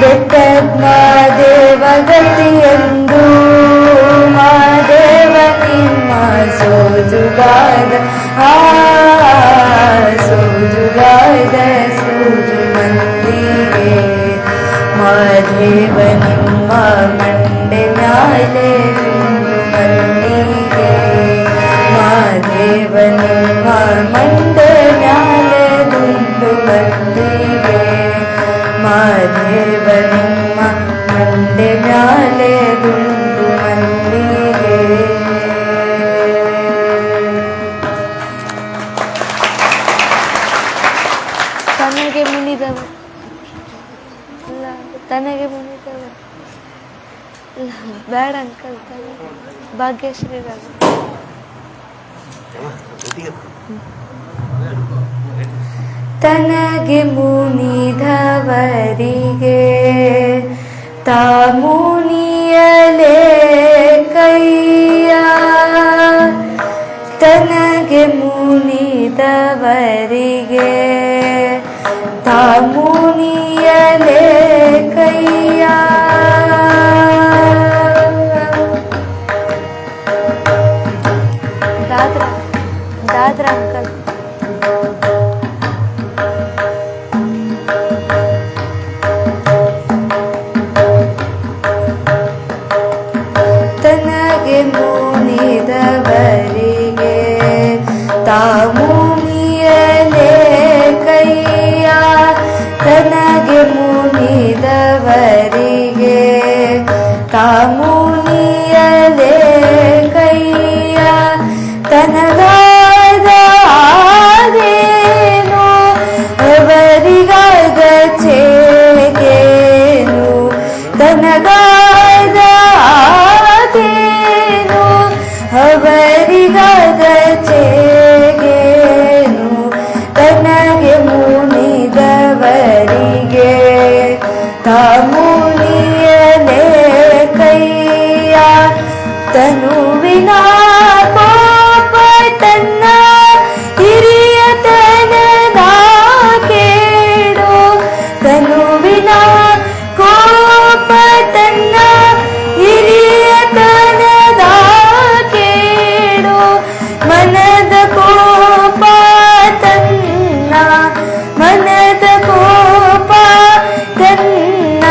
ಬೆಟ್ಟದ ಮಾದೇವ ಗತಿಯೆಂದು ಮಾದೇವ ನಿಮ್ಮ ಸೋಜುಗಾದ ಸೋಜುಗಾದ ಸೂಜು ಮಂದಿಗೆ ಮಾದೇವ ನಿಮ್ಮ ಮಂಡೆ ಮ್ಯಾಲೆ ದುಂಡು ಮಲ್ಲಿಗೆ ಮಾದೇವ ನಿಮ್ಮ ಮಂಡೆ ಮ್ಯಾಲೆ ದುಂಡು ಮಲ್ಲಿಗೆ ಮಾದೇವ ನಿಮ್ಮ ಮಂಡೆ ಮ್ಯಾಲೆ ದುಂಡು ಮಲ್ಲಿಗೆ ತನಗೆ ಮುನಿದವ ಇಲ್ಲ ತನಗೆ ಮುನಿದವ ಇಲ್ಲ ಬೇಡ ಅಂಕಲ್ ಭಾಗ್ಯಶ್ರೀ ರಾಗ ತನಗೆ ಮುನಿದವರಿಗೆ ತಾ ಮುನಿಯಲೇ ಕೈಯ ತನಗೆ ಮುನಿದವರಿಗೆ ತಾ ಮುನಿಯಲೇ ಕೈಯ ದಾದ್ರಾ ದಾದ್ರಾ ಅಂಕಲ್ ತನಗೆ ಮುನಿದವರಿಗೆ ತಾ ಮುನಿಯಲೇ ಕೈಯ ತನಗೆ ಮುನಿದವರಿಗೆ ತಾ ಮುನಿಯಲೇ ಕೈಯ ತನಗಾದ ಆದೇನು ಅವರಿಗಾದ ಚೇಗೇನು ತನಗಾದ ಆದೇನು ಅವರಿಗಾದ ಚೇಗೇನು ತನಗೆ ಮುನಿದವರಿಗೆ ತಾ ಮುನಿಯಲೇ ಕೈಯ ತನುವಿನ ಪಾಪ ತನ್ನ ಹಿರಿಯತನದ ಕೇಳೋ ತನುವಿನ ಕೋಪ ತನ್ನ ಹಿರಿಯತನದ ಕೇಳೋ ಮನದ ಕೋಪ ತನ್ನ ಮನದ ಕೋಪ ತನ್ನ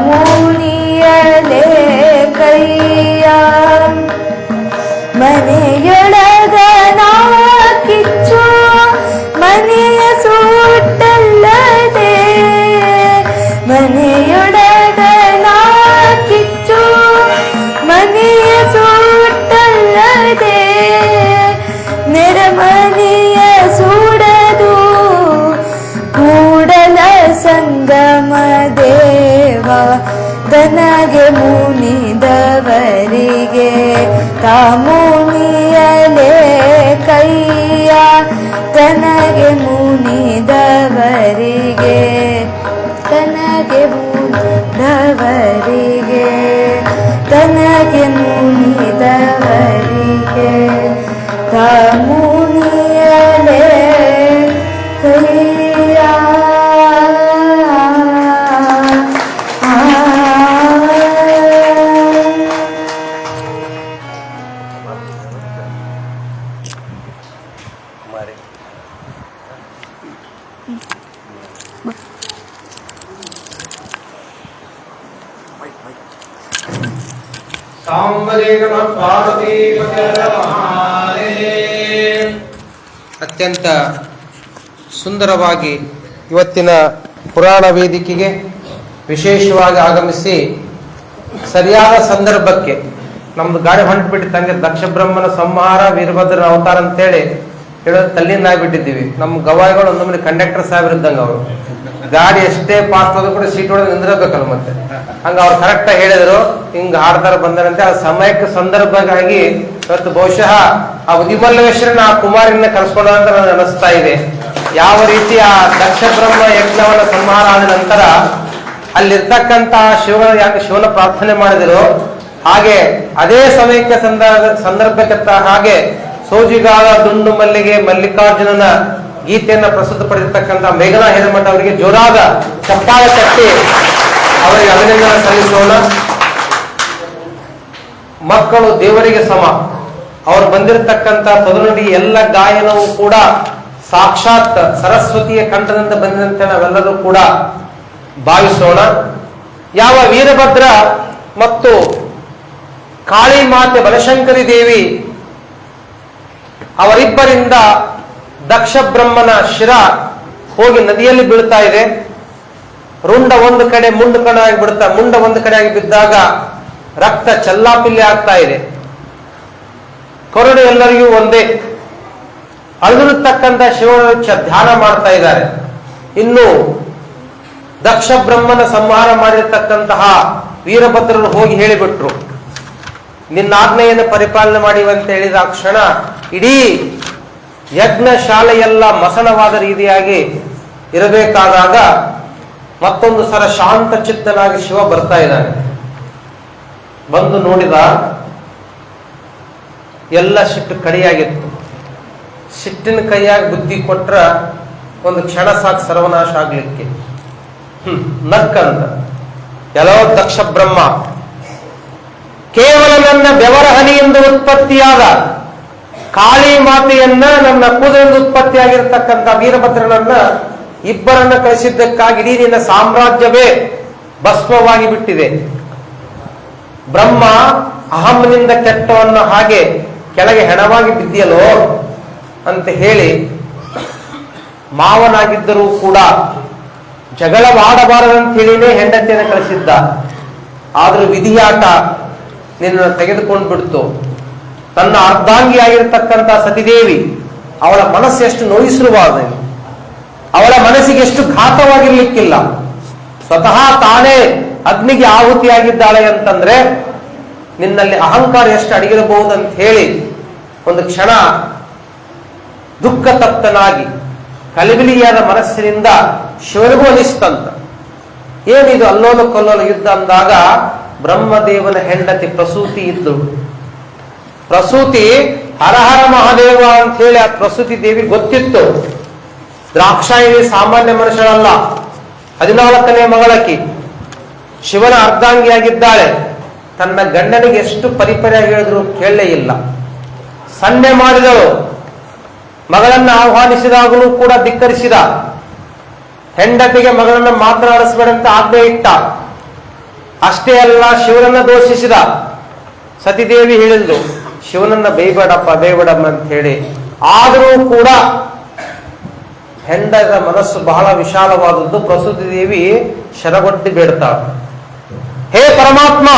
ಮುನಿಯಲೇ ಕೈಯ ಮನೆಯೊಳಗನ ಕಿಚ್ಚು ಮನೆಯ ಸೂಟಲ್ಲದೆ ಮನೆಯೊಳಗನ ಕಿಚ್ಚು ಮನೆಯ ಸೂಟಲ್ಲದೆ ನೆರಮನೆಯ ಸೂಡದು ಕೂಡಲ ಸಂಗಮ ದೇವ ತನಗೆ ಮುನಿದವರಿಗೆ ಮುನಿಯಲೇ ಕೈಯ ತನಗೆ ಮುನಿದವರಿಗೆ ತನಗೆ ಮುನಿದವರಿಗೆ ತನಗೆ ಮುನಿದವರಿಗೆ ಮುನಿಯಲೇ ಕೈಯ ಅತ್ಯಂತ ಸುಂದರವಾಗಿ ಇವತ್ತಿನ ಪುರಾಣ ವೇದಿಕೆಗೆ ವಿಶೇಷವಾಗಿ ಆಗಮಿಸಿ ಸರಿಯಾದ ಸಂದರ್ಭಕ್ಕೆ ನಮ್ದು ಗಾಡಿ ಹೊಂಟ್ಬಿಟ್ಟು ಹಂಗೆ ದಕ್ಷ ಬ್ರಹ್ಮನ ಸಂಹಾರ ವೀರಭದ್ರನ ಅವತಾರ ಅಂತೇಳಿ ಹೇಳೋದು ತಲ್ಲಿಂದ ಆಗ್ಬಿಟ್ಟಿದ್ದೀವಿ. ನಮ್ಮ ಗವಾಯಿಗಳು ಒಂದೊಮ್ಮೆ ಕಂಡಕ್ಟರ್ ಸಾಹೇಬ್ರು ಇದ್ದಂಗೆ ಅವರು ಗಾಡಿ ಎಷ್ಟೇ ಫಾಸ್ಟ್ ಹೋದ್ರು ಕೂಡ ಸೀಟ್ ಒಳಗೆ ನಿಂದಿರಬೇಕಲ್ಲ ಮತ್ತೆ ಹಂಗ ಅವ್ರು ಕರೆಕ್ಟ್ ಆಗಿ ಹೇಳಿದ್ರು ಹಿಂಗ ಹಾಡ್ತಾರ ಬಂದರಂತೆ ಆ ಸಮಯಕ್ಕೆ ಸಂದರ್ಭವಾಗಿ ಇವತ್ತು ಬಹುಶಃ ಆ ಉದಿಮಲ್ಲೇಶ್ವರನ ಆ ಕುಮಾರಿನ ಕರೆಸ್ಕೊಂಡ ಅಂತ ನನಗೆ ಅನಿಸ್ತಾ ಇದೆ. ಯಾವ ರೀತಿ ಆ ದಕ್ಷ ಬ್ರಹ್ಮ ಯಜ್ಞವನ್ನ ಸಂಹಾರ ಆದ ನಂತರ ಅಲ್ಲಿರ್ತಕ್ಕಂತ ಶಿವನ ಪ್ರಾರ್ಥನೆ ಮಾಡಿದ್ರು. ಹಾಗೆ ಅದೇ ಸಮಯಕ್ಕೆ ಸಂದರ್ಭಕ್ಕೆ ಹಾಗೆ ಸೋಜಿಗಾಲ ದುಂಡು ಮಲ್ಲಿಗೆ ಮಲ್ಲಿಕಾರ್ಜುನನ ಗೀತೆಯನ್ನ ಪ್ರಸ್ತುತಪಡಿಸಿರ್ತಕ್ಕಂಥ ಮೇಘನಾ ಹಿರೇಮಠ ಅವರಿಗೆ ಜೋರಾದ ಚಪ್ಪಾಳೆ ತಟ್ಟಿ ಅವರಿಗೆ ಅಭಿನಂದನೆ ಸಲ್ಲಿಸೋಣ. ಮಕ್ಕಳು ದೇವರಿಗೆ ಸಮ. ಅವರು ಬಂದಿರತಕ್ಕಂಥ ತೊದಲುಡಿ ಎಲ್ಲ ಗಾಯನವು ಕೂಡ ಸಾಕ್ಷಾತ್ ಸರಸ್ವತಿಯ ಕಂಠದಿಂದ ಬಂದಿದಂತೆ ನಾವೆಲ್ಲರೂ ಕೂಡ ಭಾವಿಸೋಣ. ಯಾವ ವೀರಭದ್ರ ಮತ್ತು ಕಾಳಿ ಮಾತೆ ಬನಶಂಕರಿ ದೇವಿ ಅವರಿಬ್ಬರಿಂದ ದಕ್ಷ ಬ್ರಹ್ಮನ ಶಿರ ಹೋಗಿ ನದಿಯಲ್ಲಿ ಬೀಳ್ತಾ ಇದೆ. ರುಂಡ ಒಂದು ಕಡೆ ಮುಂಡ ಒಂದು ಕಡೆ ಆಗಿ ಬಿದ್ದಾಗ ರಕ್ತ ಚಲ್ಲಾಪಿಲ್ಲಿ ಆಗ್ತಾ ಇದೆ. ಕರುಣೆ ಎಲ್ಲರಿಗೂ ಒಂದೇ. ಅಳಿದಿರತಕ್ಕಂಥ ಶಿವನ ಧ್ಯಾನ ಮಾಡ್ತಾ ಇದ್ದಾರೆ. ಇನ್ನು ದಕ್ಷ ಬ್ರಹ್ಮನ ಸಂಹಾರ ಮಾಡಿರ್ತಕ್ಕಂತಹ ವೀರಭದ್ರರು ಹೋಗಿ ಹೇಳಿಬಿಟ್ರು, ನಿನ್ನ ಆಜ್ಞೆಯನ್ನು ಪರಿಪಾಲನೆ ಮಾಡಿವಂತ ಹೇಳಿದ ಆ ಕ್ಷಣ ಇಡೀ ಯಜ್ಞ ಶಾಲೆಯೆಲ್ಲ ಮಸಣವಾದ ರೀತಿಯಾಗಿ ಇರಬೇಕಾದಾಗ ಮತ್ತೊಂದು ಸಲ ಶಾಂತ ಚಿತ್ತನಾಗಿ ಶಿವ ಬರ್ತಾ ಇದ್ದಾನೆ. ಬಂದು ನೋಡಿದ ಎಲ್ಲ ಸಿಟ್ಟು ಕಡಿಯಾಗಿತ್ತು. ಸಿಟ್ಟಿನ ಕೈಯಾಗಿ ಬುದ್ಧಿ ಕೊಟ್ರ ಒಂದು ಕ್ಷಣ ಸಾಕು ಸರ್ವನಾಶ ಆಗ್ಲಿಕ್ಕೆ. ನಕ್ಕಂತ ಎಲ್ಲೋ ದಕ್ಷ ಬ್ರಹ್ಮ ಕೇವಲ ನನ್ನ ಬೆವರ ಹನಿಯಿಂದ ಉತ್ಪತ್ತಿಯಾದ ಕಾಳಿ ಮಾತೆಯನ್ನ ನನ್ನ ಕೂದಲಿಂದ ಉತ್ಪತ್ತಿಯಾಗಿರ್ತಕ್ಕಂಥ ವೀರಭದ್ರನನ್ನ ಇಬ್ಬರನ್ನ ಕಳಿಸಿದ್ದಕ್ಕಾಗಿ ಇಡೀ ನಿನ್ನ ಸಾಮ್ರಾಜ್ಯವೇ ಭಸ್ಮವಾಗಿ ಬಿಟ್ಟಿದೆ. ಬ್ರಹ್ಮ ಅಹಂನಿಂದ ಕೆಟ್ಟವನ್ನ ಹಾಗೆ ಕೆಳಗೆ ಹೆಣವಾಗಿ ಬಿದ್ದಿಯಲೋ ಅಂತ ಹೇಳಿ ಮಾವನಾಗಿದ್ದರೂ ಕೂಡ ಜಗಳವಾಡಬಾರದಂತ ಹೇಳಿನೇ ಹೆಂಡತಿಯನ್ನು ಕಳಿಸಿದ್ದ. ಆದ್ರೂ ವಿಧಿಯಾಟ ನಿನ್ನ ತೆಗೆದುಕೊಂಡು ಬಿಡ್ತು. ತನ್ನ ಅರ್ಧಾಂಗಿಯಾಗಿರ್ತಕ್ಕಂಥ ಸತಿದೇವಿ ಅವಳ ಮನಸ್ಸು ಎಷ್ಟು ನೋಯಿಸಿರಬಾರದು, ಅವಳ ಮನಸ್ಸಿಗೆ ಎಷ್ಟು ಘಾತವಾಗಿರ್ಲಿಕ್ಕಿಲ್ಲ. ಸ್ವತಃ ತಾನೇ ಅಗ್ನಿಗೆ ಆಹುತಿಯಾಗಿದ್ದಾಳೆ ಅಂತಂದ್ರೆ ನಿನ್ನಲ್ಲಿ ಅಹಂಕಾರ ಎಷ್ಟು ಅಡಗಿರಬಹುದು ಅಂತ ಹೇಳಿ ಒಂದು ಕ್ಷಣ ದುಃಖ ತಪ್ತನಾಗಿ ಕಲಿಬಿಲಿಯಾದ ಮನಸ್ಸಿನಿಂದ ಶಿವನಿಗೂ ಅನಿಸ್ತಂತ. ಏನಿದು ಅಲ್ಲೋಲ ಕೊಲ್ಲೋಲ ಯುದ್ಧ ಅಂದಾಗ ಬ್ರಹ್ಮದೇವನ ಹೆಂಡತಿ ಪ್ರಸೂತಿ ಇದ್ದಳು. ಪ್ರಸೂತಿ ಹರಹರ ಮಹಾದೇವ ಅಂತ ಹೇಳಿ ಆ ಪ್ರಸೂತಿ ದೇವಿ ಗೊತ್ತಿತ್ತು. ದ್ರಾಕ್ಷಾಯಿಣಿ ಸಾಮಾನ್ಯ ಮನುಷ್ಯಳಲ್ಲ, 14ನೇ ಮಗಳಕಿ, ಶಿವನ ಅರ್ಧಾಂಗಿಯಾಗಿದ್ದಾಳೆ. ತನ್ನ ಗಂಡನಿಗೆ ಎಷ್ಟು ಪರಿಪರ ಹೇಳಿದ್ರು ಕೇಳಲೇ ಇಲ್ಲ. ಸನ್ನೆ ಮಾಡಿದಳು. ಮಗಳನ್ನ ಆಹ್ವಾನಿಸಿದಾಗಲೂ ಕೂಡ ಧಿಕ್ಕರಿಸಿದ. ಹೆಂಡತಿಗೆ ಮಗಳನ್ನ ಮಾತನಾಡಿಸಬೇಡಂತ ಆಜ್ಞೆ ಇಟ್ಟ. ಅಷ್ಟೇ ಅಲ್ಲ, ಶಿವನನ್ನ ದೋಷಿಸಿದ. ಸತಿದೇವಿ ಹೇಳಿದ್ಲು, ಶಿವನನ್ನ ಬೇಯ್ಬೇಡಪ್ಪ ಬೇಯ್ಬೇಡಮ್ಮ ಅಂತ ಹೇಳಿ. ಆದರೂ ಕೂಡ ಹೆಂಡದ ಮನಸ್ಸು ಬಹಳ ವಿಶಾಲವಾದದ್ದು. ಪ್ರಸೂತಿ ದೇವಿ ಶರಗೊಟ್ಟಿ ಬೇಡ್ತಾಳ, ಹೇ ಪರಮಾತ್ಮ,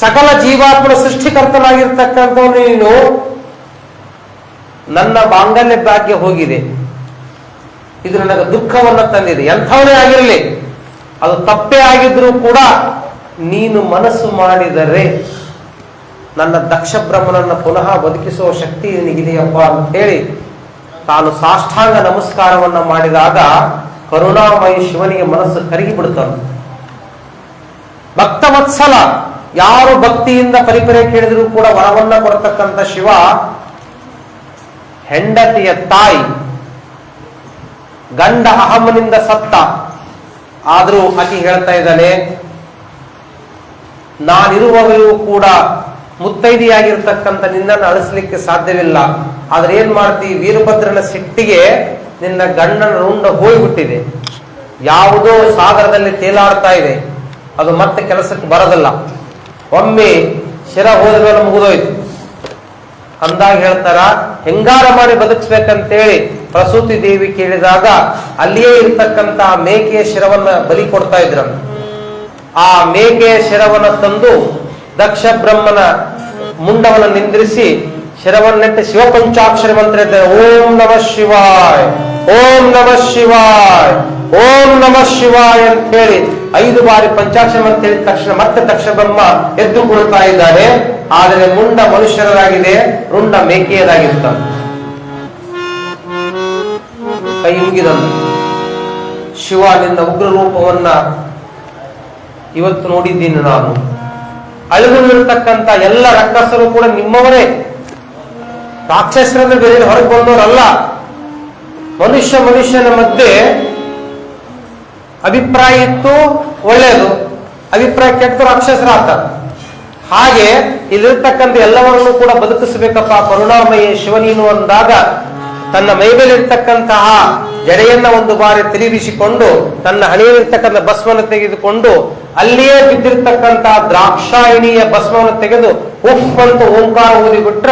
ಸಕಲ ಜೀವಾತ್ಮನ ಸೃಷ್ಟಿಕರ್ತನಾಗಿರ್ತಕ್ಕಂಥವನು ನೀನು. ನನ್ನ ಮಾಂಗಲ್ಯ ಭಾಗ್ಯ ಹೋಗಿದೆ, ಇದು ನನಗೆ ದುಃಖವನ್ನ ತಂದಿದೆ. ಎಂಥವನೇ ಆಗಿರಲಿ, ಅದು ತಪ್ಪೇ ಆಗಿದ್ರೂ ಕೂಡ ನೀನು ಮನಸ್ಸು ಮಾಡಿದರೆ ನನ್ನ ದಕ್ಷ ಬ್ರಹ್ಮನನ್ನ ಪುನಃ ಬದುಕಿಸುವ ಶಕ್ತಿ ನಿನಗಿದೆಯಪ್ಪ ಅಂತ ಹೇಳಿ ತಾನು ಸಾಷ್ಟಾಂಗ ನಮಸ್ಕಾರವನ್ನ ಮಾಡಿದಾಗ ಕರುಣಾಮಯಿ ಶಿವನಿಗೆ ಮನಸ್ಸು ಕರಗಿ ಬಿಡುತ್ತಾನೆ. ಭಕ್ತವತ್ಸಲ, ಯಾರು ಭಕ್ತಿಯಿಂದ ಪರಿಪರಿ ಕೇಳಿದರೂ ಕೂಡ ವರವನ್ನ ಕೊಡತಕ್ಕಂಥ ಶಿವ, ಹೆಂಡತಿಯ ತಾಯಿ, ಗಂಡ ಅಹಮ್ಮನಿಂದ ಸತ್ತ. ಆದರೂ ಆಕೆ ಹೇಳ್ತಾ ಇದ್ದಾನೆ, ನಾನಿರುವಾಗಲೂ ಕೂಡ ಮುತ್ತೈದೆಯಾಗಿರ್ತಕ್ಕಂಥ ನಿನ್ನನ್ನು ಅಳಿಸ್ಲಿಕ್ಕೆ ಸಾಧ್ಯವಿಲ್ಲ. ಆದ್ರೆ ಏನ್ ಮಾಡ್ತಿ, ವೀರಭದ್ರನ ಸಿಟ್ಟಿಗೆ ನಿನ್ನ ಗಂಡನ ರುಂಡ ಹೋಗ್ಬಿಟ್ಟಿದೆ. ಯಾವುದೋ ಸಾಗರದಲ್ಲಿ ತೇಲಾಡ್ತಾ ಇದೆ, ಅದು ಮತ್ತೆ ಕೆಲಸಕ್ಕೆ ಬರೋದಲ್ಲ. ಒಮ್ಮೆ ಶಿರ ಹೋದ ಮೇಲೆ ಮುಗಿದೋಯ್ತು ಅಂದಾಗ ಹೇಳ್ತಾರ, ಹೆಂಗಾರ ಮಾಡಿ ಬದುಕಿಸ್ಬೇಕಂತೇಳಿ ಪ್ರಸೂತಿ ದೇವಿ ಕೇಳಿದಾಗ ಅಲ್ಲಿಯೇ ಇರ್ತಕ್ಕಂಥ ಮೇಕೆಯ ಶಿರವನ್ನ ಬಲಿ ಕೊಡ್ತಾ ಇದ್ರಂತ. ಆ ಮೇಕೆಯ ಶಿರವನ್ನ ತಂದು ದಕ್ಷ ಬ್ರಹ್ಮನ ಮುಂಡವನ್ನು ನಿಂದ್ರಿಸಿ ಶಿರವನ್ನೆಟ್ಟು ಶಿವಪಂಚಾಕ್ಷರಿ ಮಂತ್ರ ಇದ್ದಾರೆ. ಓಂ ನಮಃ ಶಿವಾಯ್, ಓಂ ನಮಃ ಶಿವಾಯ್, ಓಂ ನಮಃ ಶಿವಾಯ್ ಅಂತ ಹೇಳಿ 5 ಬಾರಿ ಪಂಚಾಕ್ಷರಿ ಮಂತ್ರ ಹೇಳಿದ ತಕ್ಷಣ ಮತ್ತೆ ದಕ್ಷ ಬ್ರಹ್ಮ ಎದ್ದು ಕೊಡ್ತಾ ಇದ್ದಾರೆ. ಆದರೆ ಮುಂಡ ಮನುಷ್ಯರಾಗಿದೆ, ರುಂಡ ಮೇಕೆಯದಾಗಿರ್ತ. ಕೈ ಮುಗಿದಂತ ಶಿವ, ನಿನ್ನ ಉಗ್ರ ರೂಪವನ್ನ ಇವತ್ತು ನೋಡಿದ್ದೀನಿ ನಾನು. ಅಳಿದುಳಿರ್ತಕ್ಕಂಥ ಎಲ್ಲ ರಕ್ಕಸರು ಕೂಡ ನಿಮ್ಮವರೇ, ರಾಕ್ಷಸರನ್ನು ಬೇರೆ ಹೊರಗೆ ಬಂದವರಲ್ಲ. ಮನುಷ್ಯನ ಮಧ್ಯೆ ಅಭಿಪ್ರಾಯ ಇತ್ತು ಒಳ್ಳೆಯದು, ಅಭಿಪ್ರಾಯ ಕೆಟ್ಟು ರಾಕ್ಷಸರಾತ. ಹಾಗೆ ಇಲ್ಲಿರ್ತಕ್ಕಂಥ ಎಲ್ಲವನ್ನೂ ಕೂಡ ಬದುಕಿಸಬೇಕಪ್ಪ ಕರುಣಾಮಯಿ ಶಿವನೀನು ಅಂದಾಗ ತನ್ನ ಮೈಮೇಲಿರ್ತಕ್ಕಂತಹ ಜಡೆಯನ್ನ ಒಂದು ಬಾರಿ ತಿರುಗಿಸಿಕೊಂಡು ತನ್ನ ಹಣೆಯಲ್ಲಿರ್ತಕ್ಕಂಥ ಭಸ್ಮವನ್ನು ತೆಗೆದುಕೊಂಡು ಅಲ್ಲಿಯೇ ಬಿದ್ದಿರ್ತಕ್ಕಂತಹ ದ್ರಾಕ್ಷಾಯಣಿಯ ಭಸ್ಮವನ್ನು ತೆಗೆದು ಉಫ್ ಅಂತ ಓಂಕಾರ ಓದಿ ಬಿಟ್ರ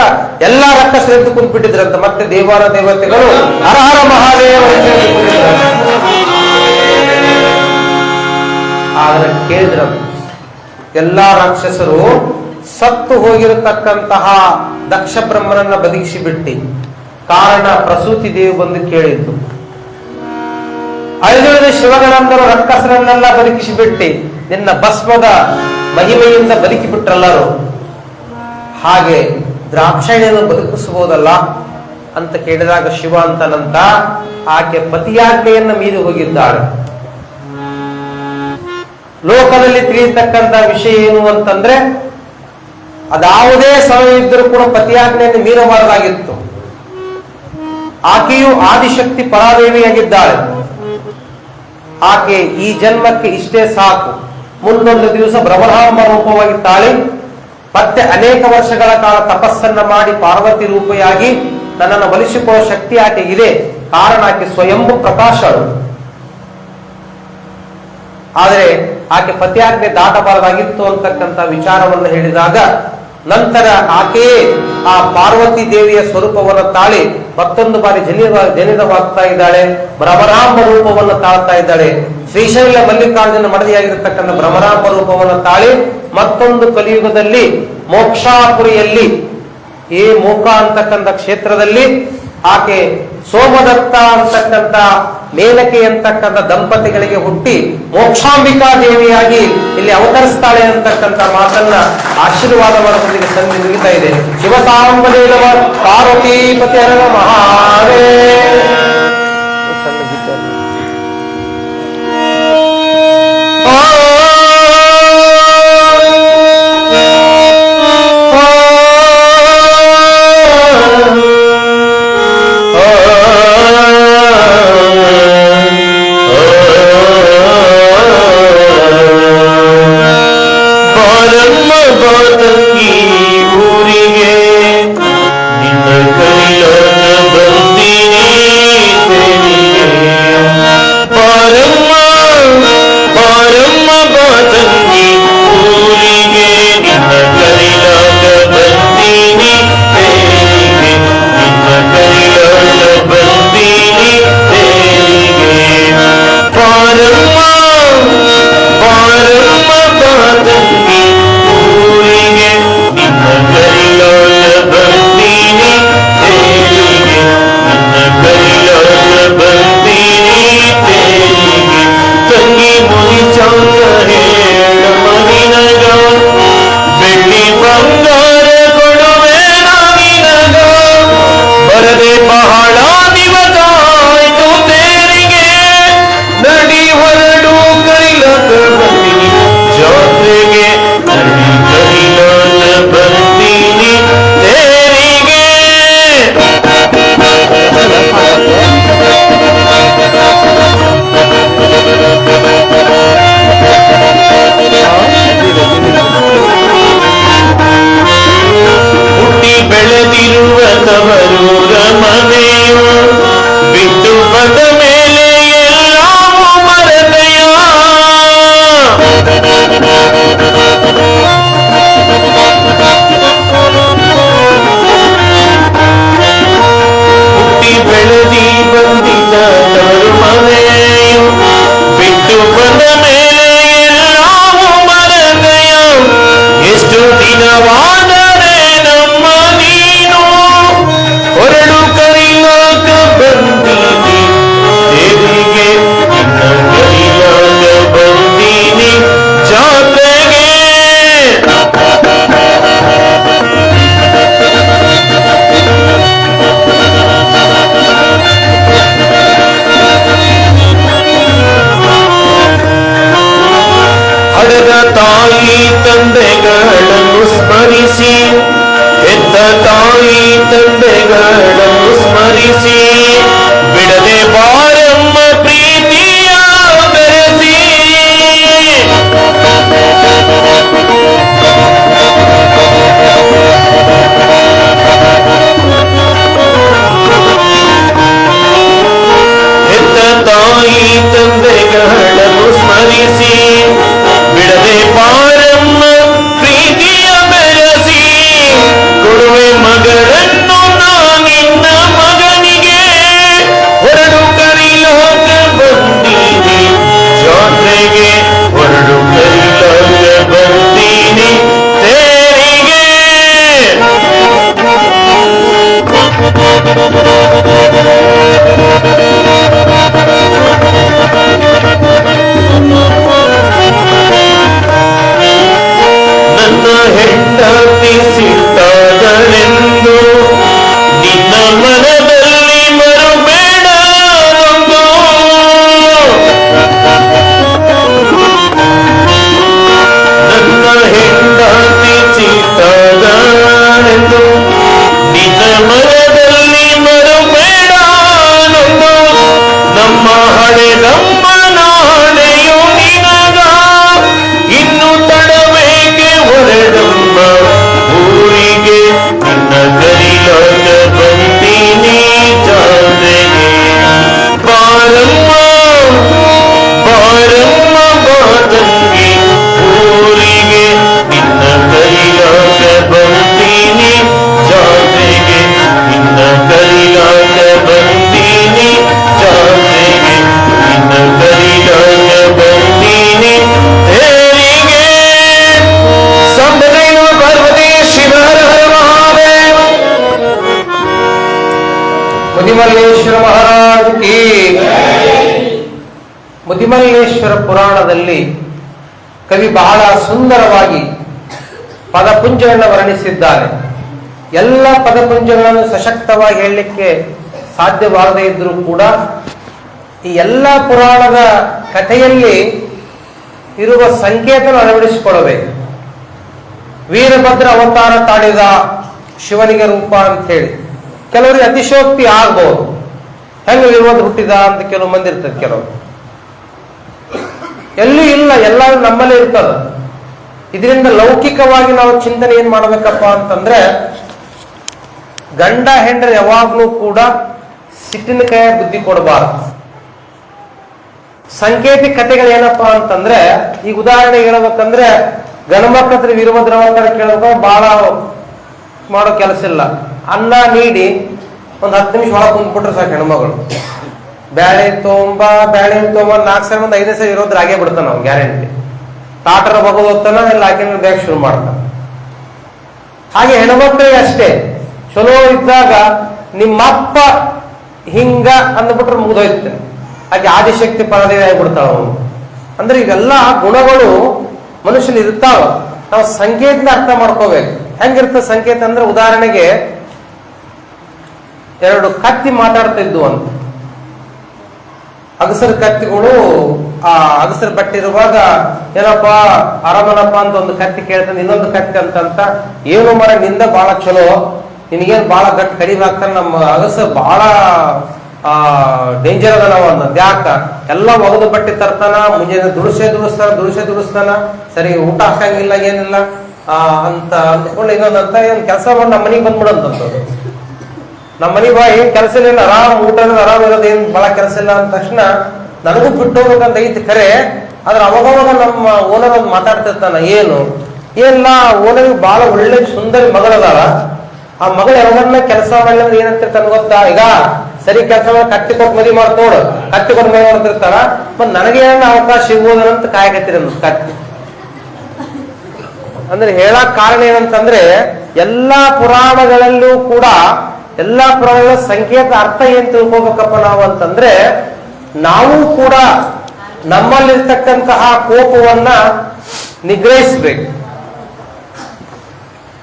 ಎಲ್ಲಾ ರಕ್ಕಸರು ಎದ್ದು ಕುಂತ್ಬಿಟ್ಟಿದ್ರಂತ. ಮತ್ತೆ ದೇವಾರ ದೇವತೆಗಳು ಹರ ಹರ ಮಹಾದೇವ. ಆದ್ರೆ ಕೇಳಿದ್ರ ಎಲ್ಲಾ ರಾಕ್ಷಸರು ಸತ್ತು ಹೋಗಿರತಕ್ಕಂತಹ ದಕ್ಷ ಬ್ರಹ್ಮನನ್ನ ಬದುಕಿಸಿ ಬಿಟ್ಟಿ. ಕಾರಣ ಪ್ರಸೂತಿ ದೇವಿ ಬಂದು ಕೇಳಿದ್ದು, ಅಳಿದುಳಿದ ಶಿವಗಣಂದರು ರಕ್ಕಸರನ್ನೆಲ್ಲ ಬದುಕಿಸಿ ಬಿಟ್ಟಿ, ನಿನ್ನ ಭಸ್ಮದ ಮಹಿಮೆಯಿಂದ ಬದುಕಿ ಬಿಟ್ರಲ್ಲರು, ಹಾಗೆ ದ್ರಾಕ್ಷಾಯಣಿಯನ್ನು ಬದುಕಿಸಬಹುದಲ್ಲ ಅಂತ ಕೇಳಿದಾಗ ಶಿವ ಅಂತನಂತ ಆಕೆ ಪತಿಯಾಜ್ಞೆಯನ್ನ ಮೀರಿ ಹೋಗಿದ್ದಾಳೆ. ಲೋಕದಲ್ಲಿ ತಿಳಿಯತಕ್ಕಂತ ವಿಷಯ ಏನು ಅಂತಂದ್ರೆ, ಅದಾವುದೇ ಸಮಯ ಇದ್ದರೂ ಕೂಡ ಪತಿಯಾಜ್ಞೆಯನ್ನು ಮೀರಬಾರದಾಗಿತ್ತು. ಆಕೆಯು ಆದಿಶಕ್ತಿ ಪರಾದೇವಿಯಾಗಿದ್ದಾಳೆ. ಆಕೆ ಈ ಜನ್ಮಕ್ಕೆ ಇಷ್ಟೇ ಸಾಕು, ಮುಂದೊಂದು ದಿವಸ ಬ್ರಹ್ಮರಾಂಬ ರೂಪವಾಗಿ ತಾಳಿ ಮತ್ತೆ ಅನೇಕ ವರ್ಷಗಳ ಕಾಲ ತಪಸ್ಸನ್ನ ಮಾಡಿ ಪಾರ್ವತಿ ರೂಪಿಯಾಗಿ ನನ್ನನ್ನು ಒಲಿಸಿಕೊಳ್ಳುವ ಶಕ್ತಿ ಆಕೆಗಿದೆ. ಕಾರಣ ಆಕೆ ಸ್ವಯಂಭು ಪ್ರಕಾಶಳು. ಆದರೆ ಆಕೆ ಪತಿಯಾಜ್ಞೆ ದಾಟಬಾರದಾಗಿತ್ತು ಅಂತಕ್ಕಂಥ ವಿಚಾರವನ್ನು ಹೇಳಿದಾಗ ನಂತರ ಆಕೆಯೇ ಆ ಪಾರ್ವತಿ ದೇವಿಯ ಸ್ವರೂಪವನ್ನು ತಾಳಿ ಮತ್ತೊಂದು ಬಾರಿ ಜನಿತವಾಗ್ತಾ ಇದ್ದಾಳೆ. ಭ್ರಮರಾಂಬ ರೂಪವನ್ನು ತಾಳ್ತಾ ಇದ್ದಾಳೆ. ಶ್ರೀಶೈಲ ಮಲ್ಲಿಕಾರ್ಜುನ ಮಡದಿಯಾಗಿರ್ತಕ್ಕಂಥ ಭ್ರಮರಾಂಬ ರೂಪವನ್ನು ತಾಳಿ ಮತ್ತೊಂದು ಕಲಿಯುಗದಲ್ಲಿ ಮೋಕ್ಷಾಪುರಿಯಲ್ಲಿ ಈ ಮೋಕ ಅಂತಕ್ಕಂಥ ಕ್ಷೇತ್ರದಲ್ಲಿ ಆಕೆ ಸೋಮದತ್ತ ಅಂತಕ್ಕಂಥ ಮೇನಕೆ ಅಂತಕ್ಕಂಥ ದಂಪತಿಗಳಿಗೆ ಹುಟ್ಟಿ ಮೋಕ್ಷಾಂಬಿಕಾ ದೇವಿಯಾಗಿ ಇಲ್ಲಿ ಅವತರಿಸ್ತಾಳೆ ಅಂತಕ್ಕಂಥ ಮಾತನ್ನ ಆಶೀರ್ವಾದ ಮಾಡೋದಕ್ಕೆ ಸಂಧಿ ಮುಗಿತಾ ಇದೆ. ಶಿವಸಾಂಬದೇವ ಪಾರ್ವತೀಪತಿ ಹರ ಮಹಾದೇವ. ಊರಿಗೆ ನಿನ್ನ ಕೈಲಾದ ಬಂದಿನಿ ಮುದಿಮಲ್ಲೇಶ್ವರ ಮಹಾರಾಜ್ ಕಿ. ಮುದಿಮಲ್ಲೇಶ್ವರ ಪುರಾಣದಲ್ಲಿ ಕವಿ ಬಹಳ ಸುಂದರವಾಗಿ ಪದಪುಂಜಗಳನ್ನು ವರ್ಣಿಸಿದ್ದಾರೆ. ಎಲ್ಲ ಪದಪುಂಜಗಳನ್ನು ಸಶಕ್ತವಾಗಿ ಹೇಳಲಿಕ್ಕೆ ಸಾಧ್ಯವಾಗದೇ ಇದ್ರೂ ಕೂಡ ಈ ಎಲ್ಲ ಪುರಾಣದ ಕಥೆಯಲ್ಲಿ ಇರುವ ಸಂಕೇತನ ಅಳವಡಿಸಿಕೊಳ್ಳಬೇಕು. ವೀರಭದ್ರ ಅವತಾರ ತಾಳಿದ ಶಿವನಿಗೆ ರೂಪ ಅಂತ ಹೇಳಿ ಕೆಲವರಿಗೆ ಅತಿಶಯೋಕ್ತಿ ಆಗ್ಬಹುದು. ಹೆಂಗೆ ವೀರಭದ್ರ ಹುಟ್ಟಿದ ಅಂತ ಕೆಲವು ಮಂದಿ ಇರ್ತದೆ, ಕೆಲವರು ಎಲ್ಲೂ ಇಲ್ಲ, ಎಲ್ಲ ನಮ್ಮಲ್ಲೇ ಇರ್ತದ. ಇದರಿಂದ ಲೌಕಿಕವಾಗಿ ನಾವು ಚಿಂತನೆ ಏನ್ ಮಾಡ್ಬೇಕಪ್ಪ ಅಂತಂದ್ರೆ, ಗಂಡ ಹೆಂಡ್ರ ಯಾವಾಗ್ಲೂ ಕೂಡ ಸಿಟ್ಟಿನ ಕೈ ಬುದ್ಧಿ ಕೊಡಬಾರದು. ಸಂಕೇತಿಕ ಕಥೆಗಳು ಏನಪ್ಪಾ ಅಂತಂದ್ರೆ, ಈಗ ಉದಾಹರಣೆ ಹೇಳ್ಬೇಕಂದ್ರೆ ಗಣಮಕ್ಳ ಹತ್ರ ವೀರಭದ್ರ ಅವತಾರ ಕೇಳಬೇಕು, ಬಹಳ ಮಾಡೋ ಕೆಲಸ ಇಲ್ಲ. ಅನ್ನ ನೀಡಿ ಒಂದು 10 ನಿಮಿಷ ಒಳಗೆ ಕುಂದ್ಬಿಟ್ರೆ ಸಾಕು ಹೆಣ್ಮಗಳು. ಬ್ಯಾಳೆ ತೊಂಬ 4 ಸಾವಿರ ಒಂದು 5 ಸಾವಿರ ಇರೋದ್ರ ಆಗೇ ಬಿಡ್ತಾನ ನಾವು ಗ್ಯಾರಂಟಿ. ತಾಟರ ಬಗೋದು ಹೋಗ್ತಾನ, ಇಲ್ಲ ಹಾಕಿನ ಬ್ಯಾಗ್ ಶುರು ಮಾಡ್ತಾನ. ಹಾಗೆ ಹೆಣ್ಮಕ್ಳಿಗೆ ಅಷ್ಟೇ, ಚಲೋ ಇದ್ದಾಗ ನಿಮ್ಮಪ್ಪ ಹಿಂಗ ಅಂದ್ಬಿಟ್ರೆ ಮುಗಿದೋಯ್ತೆ, ಹಾಗೆ ಆದಿಶಕ್ತಿ ಪರದೇವಿ ಆಗಿಬಿಡ್ತಾವ ಅವನು. ಅಂದ್ರೆ ಇವೆಲ್ಲ ಗುಣಗಳು ಮನುಷ್ಯನ ಇರ್ತಾವ. ನಾವು ಸಂಕೇತನ ಅರ್ಥ ಮಾಡ್ಕೋಬೇಕು. ಹೆಂಗಿರ್ತದೆ ಸಂಕೇತ ಅಂದ್ರೆ, ಉದಾಹರಣೆಗೆ 2 ಕತ್ತಿ ಮಾತಾಡ್ತಾ ಇದ್ವು ಅಂತ. ಅಗಸರ ಕತ್ತಿಗಳು ಆ ಅಗಸರ ಬಟ್ಟಿರುವಾಗ ಏನಪ್ಪಾ ಆರಾಮನಪ್ಪ ಅಂತ ಒಂದು ಕತ್ತಿ ಕೇಳ್ತಾನೆ, ಇನ್ನೊಂದು ಕತ್ತಿ ಅಂತ ಏನು ಮರ ನಿಂದ ಬಹಳ ಚಲೋ, ನಿನಗೇನು ಬಹಳ ಗಟ್ಟಿ ಕಡಿವಾಗ್ತಾನೆ, ನಮ್ಮ ಅಗಸರ್ ಬಹಳ ಡೇಂಜರ್ ಅದ ನಾವು ಅನ್ನೋದು. ಯಾಕ ಎಲ್ಲ ಒಗದು ಬಟ್ಟೆ ತರ್ತಾನ, ಮುಂಜಾನೆ ದುಡಿಸ್ತಾನ, ಸರಿ ಊಟ ಹಾಕಂಗಿಲ್ಲ ಏನಿಲ್ಲ ಅಂತ ಅಂದ್ಕೊಂಡು ಇನ್ನೊಂದಂತ ಏನ್ ಕೆಲಸ ಮಾಡಿ ನಮ್ಮ ಮನೆಗೆ ಬಂದ್ಬಿಡಂತದ್ದು. ನಮ್ಮ ಮನೆ ಬಾ, ಏನ್ ಕೆಲಸ ಇಲ್ಲ, ಆರಾಮ್ ಊಟ ಆರಾಮ್ ಇರೋದು, ಏನ್ ಬಹಳ ಕೆಲಸ ಇಲ್ಲ ಅಂದ ತಕ್ಷಣ ನನಗೂ ಬಿಟ್ಟು ಹೋಗ್ಬೇಕಂತ ಐತಿ ಖರೆ. ಆದ್ರೆ ಅವಾಗವಾಗ ನಮ್ಮ ಓನರ್ ಒಂದು ಮಾತಾಡ್ತಿರ್ತಾನ, ಏನಿಲ್ಲ ಓನರ್ಗೆ ಬಹಳ ಒಳ್ಳೆ ಸುಂದರಿ ಮಗಳದಾಳ, ಆ ಮಗಳು ಯಾವಾಗನ್ನ ಕೆಲಸ ಮಾಡಿದ್ರೆ ಏನಂತಿರ್ತಾನೆ ಗೊತ್ತಾ, ಈಗ ಸರಿ ಕೆಲಸ ಮಾಡಿ ಕತ್ತಿ ಕೊಟ್ಟು ಮದುವೆ ಮಾಡ್ತೋಡು, ಕತ್ತಿ ಕೊಟ್ಟು ಮದುವೆ ಮಾಡ್ತಿರ್ತಾರ, ಮತ್ ನನಗೆ ಅವಕಾಶ ಸಿಗ್ಬೋದಂತ ಕಾಯಕತ್ತೀರ ಕತ್ತಿ. ಅಂದ್ರೆ ಹೇಳಕ್ ಕಾರಣ ಏನಂತಂದ್ರೆ, ಎಲ್ಲಾ ಪುರಾಣಗಳಲ್ಲೂ ಕೂಡ ಎಲ್ಲಾ ಪುರಾಣಗಳ ಸಂಕೇತ ಅರ್ಥ ಏನ್ ತಿಳ್ಕೋಬೇಕಪ್ಪ ನಾವು ಅಂತಂದ್ರೆ, ನಾವು ಕೂಡ ನಮ್ಮಲ್ಲಿರ್ತಕ್ಕಂತಹ ಕೋಪವನ್ನ ನಿಗ್ರಹಿಸ್ಬೇಕು.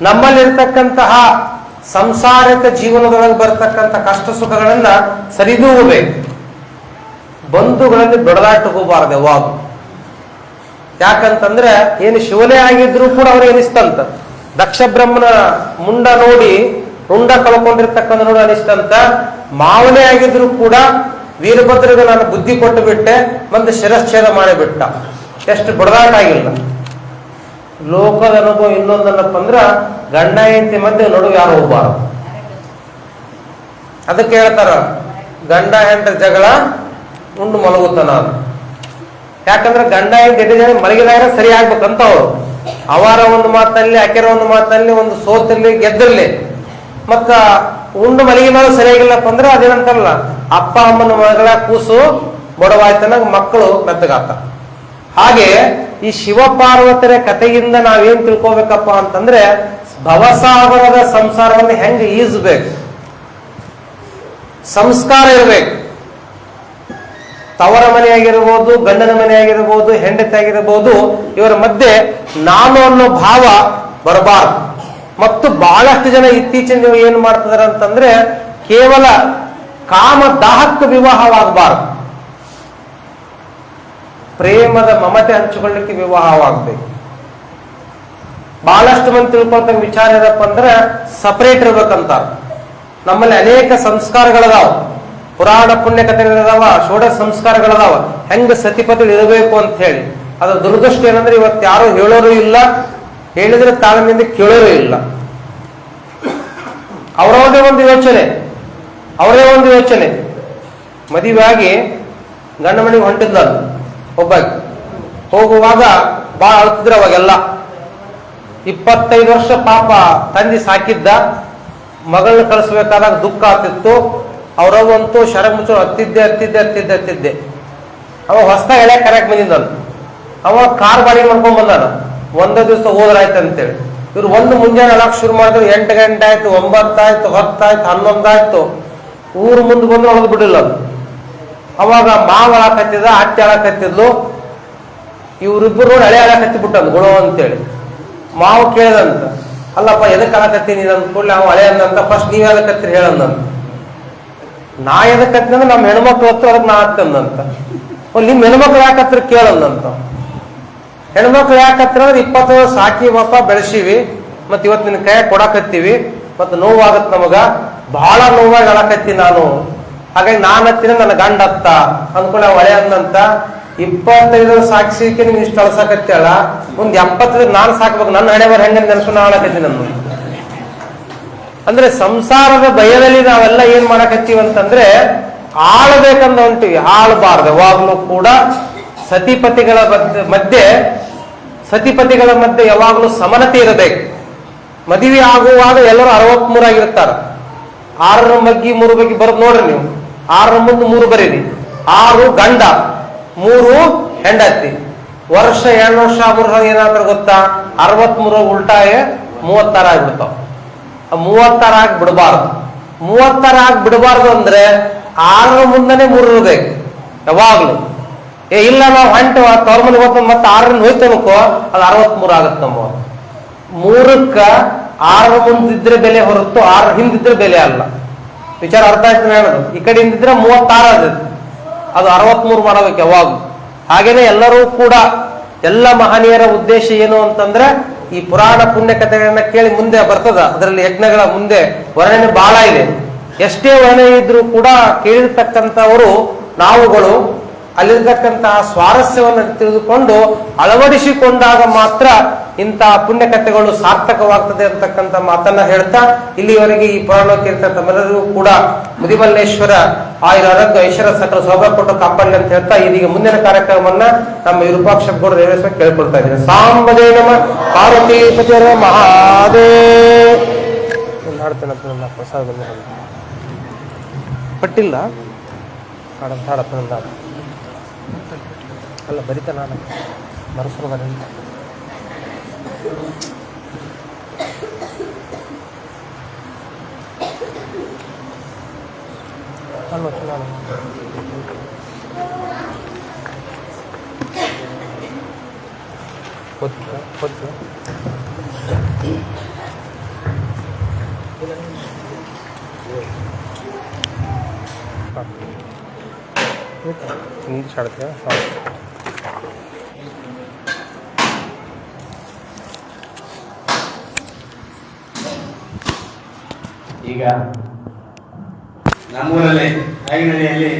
ನಮ್ಮಲ್ಲಿರ್ತಕ್ಕಂತಹ ಸಂಸಾರಿಕ ಜೀವನದೊಳಗೆ ಬರ್ತಕ್ಕಂಥ ಕಷ್ಟ ಸುಖಗಳನ್ನ ಸರಿದೂಗಬೇಕು. ಬಂಧುಗಳಲ್ಲಿ ಬಡದಾಟಕೋಬಾರದು ಯಾವಾಗ. ಯಾಕಂತಂದ್ರೆ ಏನು ಶಿವನೇ ಆಗಿದ್ರು ಕೂಡ ಅವ್ರು ಏನಿಸ್ತಂತ, ದಕ್ಷ ಬ್ರಹ್ಮನ ಮುಂಡ ನೋಡಿ ರುಂಡ ಕಳ್ಕೊಂಡಿರ್ತಕ್ಕಂಥ ನೋಡಿ ಅನಿಸ್ತಂತ. ಮಾವನೇ ಆಗಿದ್ರು ಕೂಡ ವೀರಭದ್ರಿಗೆ ನಾನು ಬುದ್ಧಿ ಕೊಟ್ಟು ಬಿಟ್ಟೆ, ಮತ್ತೆ ಶಿರಚ್ಛೇದ ಮಾಡಿಬಿಟ್ಟ. ಎಷ್ಟು ಬಡದಾಟ ಆಗಿಲ್ಲ. ಲೋಕದ ಅನುಭವ ಇನ್ನೊಂದನ್ನಪ್ಪ ಅಂದ್ರ, ಗಂಡ ಹೆಂಡತಿ ಮಧ್ಯೆ ನಡುವೆ ಯಾರು ಹೋಗ್ಬಾರದು. ಅದಕ್ಕೆ ಹೇಳ್ತಾರ, ಗಂಡ ಹೆಂಡತಿ ಜಗಳ ಉಂಡು ಮಲಗುತ್ತಾನ. ಯಾಕಂದ್ರೆ ಗಂಡ ಹೆಂಡತಿ ಮಲಗಿದಾಗ ಸರಿ ಆಗ್ಬೇಕಂತ ಅವ್ರು. ಅವರ ಒಂದು ಮಾತಲ್ಲಿ ಆಕೆರ ಒಂದು ಮಾತಲ್ಲಿ ಒಂದು ಸೋತಿರ್ಲಿ ಗೆದ್ದಿರ್ಲಿ, ಮತ್ತ ಉಂಡು ಮಲಗಿನಾಗ ಸರಿಯಾಗಿಲ್ಲಪ್ಪ ಅಂದ್ರೆ ಅದೇನಂತಾರಲ್ಲ, ಅಪ್ಪ ಅಮ್ಮನ ಮಗಳ ಕೂಸು ಬಡವಾಯ್ತನ ಮಕ್ಕಳು ಮೆತ್ತಗಾತ. ಹಾಗೆ ಈ ಶಿವಪಾರ್ವತರ ಕಥೆಯಿಂದ ನಾವೇನ್ ತಿಳ್ಕೊಬೇಕಪ್ಪ ಅಂತಂದ್ರೆ, ಭವಸಾಗರದ ಸಂಸಾರವನ್ನು ಹೆಂಗೆ ಈಸ್ಬೇಕು, ಸಂಸ್ಕಾರ ಇರ್ಬೇಕು. ತವರ ಮನೆಯಾಗಿರ್ಬೋದು, ಗಂಡನ ಮನೆಯಾಗಿರ್ಬೋದು, ಹೆಂಡತಿ ಆಗಿರ್ಬೋದು, ಇವರ ಮಧ್ಯೆ ನಾನು ಅನ್ನೋ ಭಾವ ಬರಬಾರ್ದು. ಮತ್ತು ಬಹಳಷ್ಟು ಜನ ಇತ್ತೀಚಿನ ನೀವು ಏನ್ ಮಾಡ್ತಿದಾರೆ ಅಂತಂದ್ರೆ, ಕೇವಲ ಕಾಮ ದಾಹಕ್ಕೆ ವಿವಾಹವಾಗಬಾರ್ದು, ಪ್ರೇಮದ ಮಮತೆ ಹಂಚಿಕೊಳ್ಳಿಕ್ಕೆ ವಿವಾಹವಾಗಬೇಕು. ಬಹಳಷ್ಟು ಮಂದಿ ತಿಳ್ಕೊಳ್ತಕ್ಕ ವಿಚಾರ ಏನಪ್ಪ ಅಂದ್ರೆ, ಸಪರೇಟ್ ಇರ್ಬೇಕಂತಾರ. ನಮ್ಮಲ್ಲಿ ಅನೇಕ ಸಂಸ್ಕಾರಗಳದಾವ, ಪುರಾಣ ಪುಣ್ಯ ಕಥೆಗಳಿದಾವ, ಷೋಡ ಸಂಸ್ಕಾರಗಳದಾವ, ಹೆಂಗ ಸತಿಪತಿ ಇರಬೇಕು ಅಂತ ಹೇಳಿ. ಅದ್ರ ದುರ್ದೃಷ್ಟ ಏನಂದ್ರೆ, ಇವತ್ತು ಯಾರು ಹೇಳೋರು ಇಲ್ಲ, ಹೇಳಿದ್ರೆ ತಾಳ್ಮೆಯಿಂದ ಕೇಳೋರು ಇಲ್ಲ. ಅವರದೇ ಒಂದು ಯೋಚನೆ. ಮದುವೆಯಾಗಿ ಗಂಡ ಮನೆಗೆ ಹೊಂಟಿದ್ದ ಒಬ್ಬಾಗಿ ಹೋಗುವಾಗ ಬಹಳ ಅಳ್ತಿದ್ರು. ಅವಾಗೆಲ್ಲ 25 ವರ್ಷ ಪಾಪ ತಂದೆ ಸಾಕಿದ್ದ, ಮಗಳನ್ನ ಕಳಿಸ್ಬೇಕಾದಾಗ ದುಃಖ ಆಗ್ತಿತ್ತು. ಅವ್ರವಂತೂ ಶರ ಮುಚ್ಚು ಹತ್ತಿದ್ದೆ. ಅವ ಹೊಸ್ತಾಗ ಎಳೆ ಕರೆಕ್ಟ್ ಬಂದಿದ್ದಾನ. ಅವ ಕಾರ್ ಬಾಡಿಗೆ ಮಾಡ್ಕೊಂಡ್ ಬಂದಾನ, ಒಂದೇ ದಿವಸ ಹೋದ್ರಾಯ್ತು ಅಂತೇಳಿ. ಇವ್ರು ಮುಂಜಾನೆ ಅಳಕ್ ಶುರು ಮಾಡಿದ್ರು. 8 ಗಂಟೆ ಆಯ್ತು, 9 ಆಯ್ತು, 10 ಆಯ್ತು, 11 ಆಯ್ತು. ಊರು ಮುಂದೆ ಬಂದು ಹೊಡೆದು ಬಿಡಿಲ್ಲ ಅದು. ಅವಾಗ ಮಾವ ಅಳಕತ್ತಿದ, ಅತ್ತೆ ಅಳಕತ್ತಿದ್ಲು. ಇವ್ರಿಬ್ರು ನೋಡಿ ಹಳೆ ಅಳಕತ್ತಿ ಬಿಟ್ಟಂದು ಗುಳು ಅಂತೇಳಿ. ಮಾವು ಕೇಳಿದಂತ, ಅಲ್ಲಪ್ಪ ಎದಕ್ಕೆ ಅಳಕತ್ತೀನಿ ಅಂದ ಕೂಡಲೇ ಅವ ಹಳೆ ಅಂದಂತ, ಫಸ್ಟ್ ನೀವ್ ಎದಕ್ಕತ್ತೀರಿ ಹೇಳಂದಂತ. ನಾ ಎದಕ್ಕತ್ತೀನಿ ಅಂದ್ರೆ ನಮ್ಮ ಹೆಣ್ಮಕ್ಳು ಹತ್ರ ಅದಕ್ಕೆ ನಾ ಹತ್ತಂದಂತ. ನಿಮ್ ಹೆಣ್ಮಕ್ಳು ಯಾಕತ್ರ ಕೇಳಂದಂತ. ಹೆಣ್ಮಕ್ಳು ಯಾಕತ್ರ ಅಂದ್ರೆ 20 ವರ್ಷ ಸಾಕಿವಪ್ಪ, ಬೆಳೆಸಿವಿ, ಮತ್ ಇವತ್ತು ನಿನ್ ಕೈ ಕೊಡಕತ್ತೀವಿ, ಮತ್ ನೋವಾಗತ್ ನಮಗ, ಬಹಳ ನೋವಾಗಿ ಅಳಕತ್ತಿ ನಾನು, ಹಾಗಾಗಿ ನಾನ್ ಹತ್ತಿನ ನನ್ನ ಗಂಡ ಹತ್ತ ಅಂದ್ಕೊಳ್ಳಿ ಅವ್ ಹಳೆ ಅಂದಂತ. 25 ಸಾಕ್ಷಿಕೆ ನಿಮ್ಗೆ ಇಷ್ಟು ಅಳಸಾಕತ್ತಾಳ, ಮುಂದ್ 70 ನಾನು ಸಾಕ್ಬೇಕು, ನನ್ನ ಹಣೆ ಬರ ಹೆಂಗ ನೆನಸು ನಾ ಅಳಕತ್ತಿ ನನ್ನ. ಅಂದ್ರೆ ಸಂಸಾರದ ಭಯದಲ್ಲಿ ನಾವೆಲ್ಲ ಏನ್ ಮಾಡಕತ್ತೀವಿ ಅಂತಂದ್ರೆ ಆಳ್ಬೇಕಂದ ಹೊಂಟಿವಿ, ಆಳ್ಬಾರ್ದು. ಯಾವಾಗ್ಲೂ ಕೂಡ ಸತಿಪತಿಗಳ ಮಧ್ಯೆ ಯಾವಾಗ್ಲೂ ಸಮಾನತೆ ಇರಬೇಕು. ಮದುವೆ ಆಗುವಾಗ ಎಲ್ಲರೂ 63 ಆಗಿರ್ತಾರ. 6 ಮಗ್ಗಿ 3 ಬಗ್ಗೆ ಬರೋದು ನೋಡ್ರಿ ನೀವು. 6 ಮುಂದೆ 3 ಬರೀರಿ. 6 ಗಂಡ, 3 ಹೆಂಡತಿ. ವರ್ಷ 2 ವರ್ಷ 3 ಏನಾದ್ರು ಗೊತ್ತಾ, 63 ಉಲ್ಟಾಯೇ 36 ಆಗ್ಬಿಡ್ತಾವ. 36 ಆಗಿ ಬಿಡಬಾರ್ದು. 36 ಆಗಿ ಬಿಡಬಾರ್ದು ಅಂದ್ರೆ 6 ಮುಂದನೆ 3 ಇರ್ಬೇಕು ಯಾವಾಗ್ಲು. ಇಲ್ಲ ನಾವು ಹೊಂಟವ ತವ್ರ ಮನೆ ಹೋಗ್ತ ಮತ್ತೆ 6 ಹೋಯ್ತನಕೋ ಅದು 63 ಆಗತ್ತೆ. ನಮ್ಮ 3ಕ್ಕ 6 ಮುಂದಿದ್ರೆ ಬೆಲೆ ಹೊರತು 6 ಹಿಂದಿದ್ರೆ ಬೆಲೆ ಅಲ್ಲ. ವಿಚಾರ ಅರ್ಥ ಆಯ್ತು ಹೇಳೋದು. ಈ ಕಡೆ ಹಿಂದಿದ್ರೆ 36 ಆಗುತ್ತೆ, ಅದು 63 ಮಾಡಬೇಕು ಯಾವಾಗ. ಹಾಗೇನೆ ಎಲ್ಲರೂ ಕೂಡ ಎಲ್ಲ ಮಹನೀಯರ ಉದ್ದೇಶ ಏನು ಅಂತಂದ್ರೆ ಈ ಪುರಾಣ ಪುಣ್ಯ ಕಥೆಗಳನ್ನ ಕೇಳಿ ಮುಂದೆ ಬರ್ತದ. ಅದರಲ್ಲಿ ಯಜ್ಞಗಳ ಮುಂದೆ ವರ್ಣನೆ ಬಹಳ ಇದೆ. ಎಷ್ಟೇ ವರ್ಣನೆ ಇದ್ರೂ ಕೂಡ ಕೇಳಿರ್ತಕ್ಕಂಥವರು ನಾವುಗಳು ಅಲ್ಲಿರ್ತಕ್ಕಂತಹ ಸ್ವಾರಸ್ಯವನ್ನು ತಿಳಿದುಕೊಂಡು ಅಳವಡಿಸಿಕೊಂಡಾಗ ಮಾತ್ರ ಇಂತಹ ಪುಣ್ಯಕಥೆಗಳು ಸಾರ್ಥಕವಾಗ್ತದೆ ಅಂತಕ್ಕಂಥ ಮಾತನ್ನ ಹೇಳ್ತಾ ಇಲ್ಲಿವರೆಗೆ ಈ ಪುರಾಣಕ್ಕೆ ತಮ್ಮೆಲ್ಲರಿಗೂ ಕೂಡ ಮುದಿಮಲ್ಲೇಶ್ವರ ಆಯುರ ಆರೋಗ್ಯ ಐಶ್ವರ್ಯ ಸಕಲ ಸೌಭಾಗ್ಯ ಕೊಟ್ಟು ಕಾಪಾಡಲಿ ಅಂತ ಹೇಳ್ತಾ ಇದೀಗ ಮುಂದಿನ ಕಾರ್ಯಕ್ರಮವನ್ನ ನಮ್ಮ ವಿರೂಪಾಕ್ಷ ಗೌಡ ನೆರವೇರಿಸಕ್ಕೆ ಕೇಳ್ಕೊಳ್ತಾ ಇದ್ದೀನಿ. ಸಾಂಬದೇ ನಮ ಪಾರ್ವತಿ ಪತಿಯರ ಮಹಾದೇವ್. ಹಾಡ್ತೇನೆ ಪ್ರಸಾದ ಪಟ್ಟಿಲ್ಲ ಹಾಡತ್ತ ಅಲ್ಲ ಬರಿತ ನಾನು ಮರಸರು ಬರ ನಾನು ನೀರು ಚಾಡ್ತೀಯ. ಈಗ ನಮ್ಮೂರಲ್ಲಿ ಐನಳ್ಳಿಯಲ್ಲಿ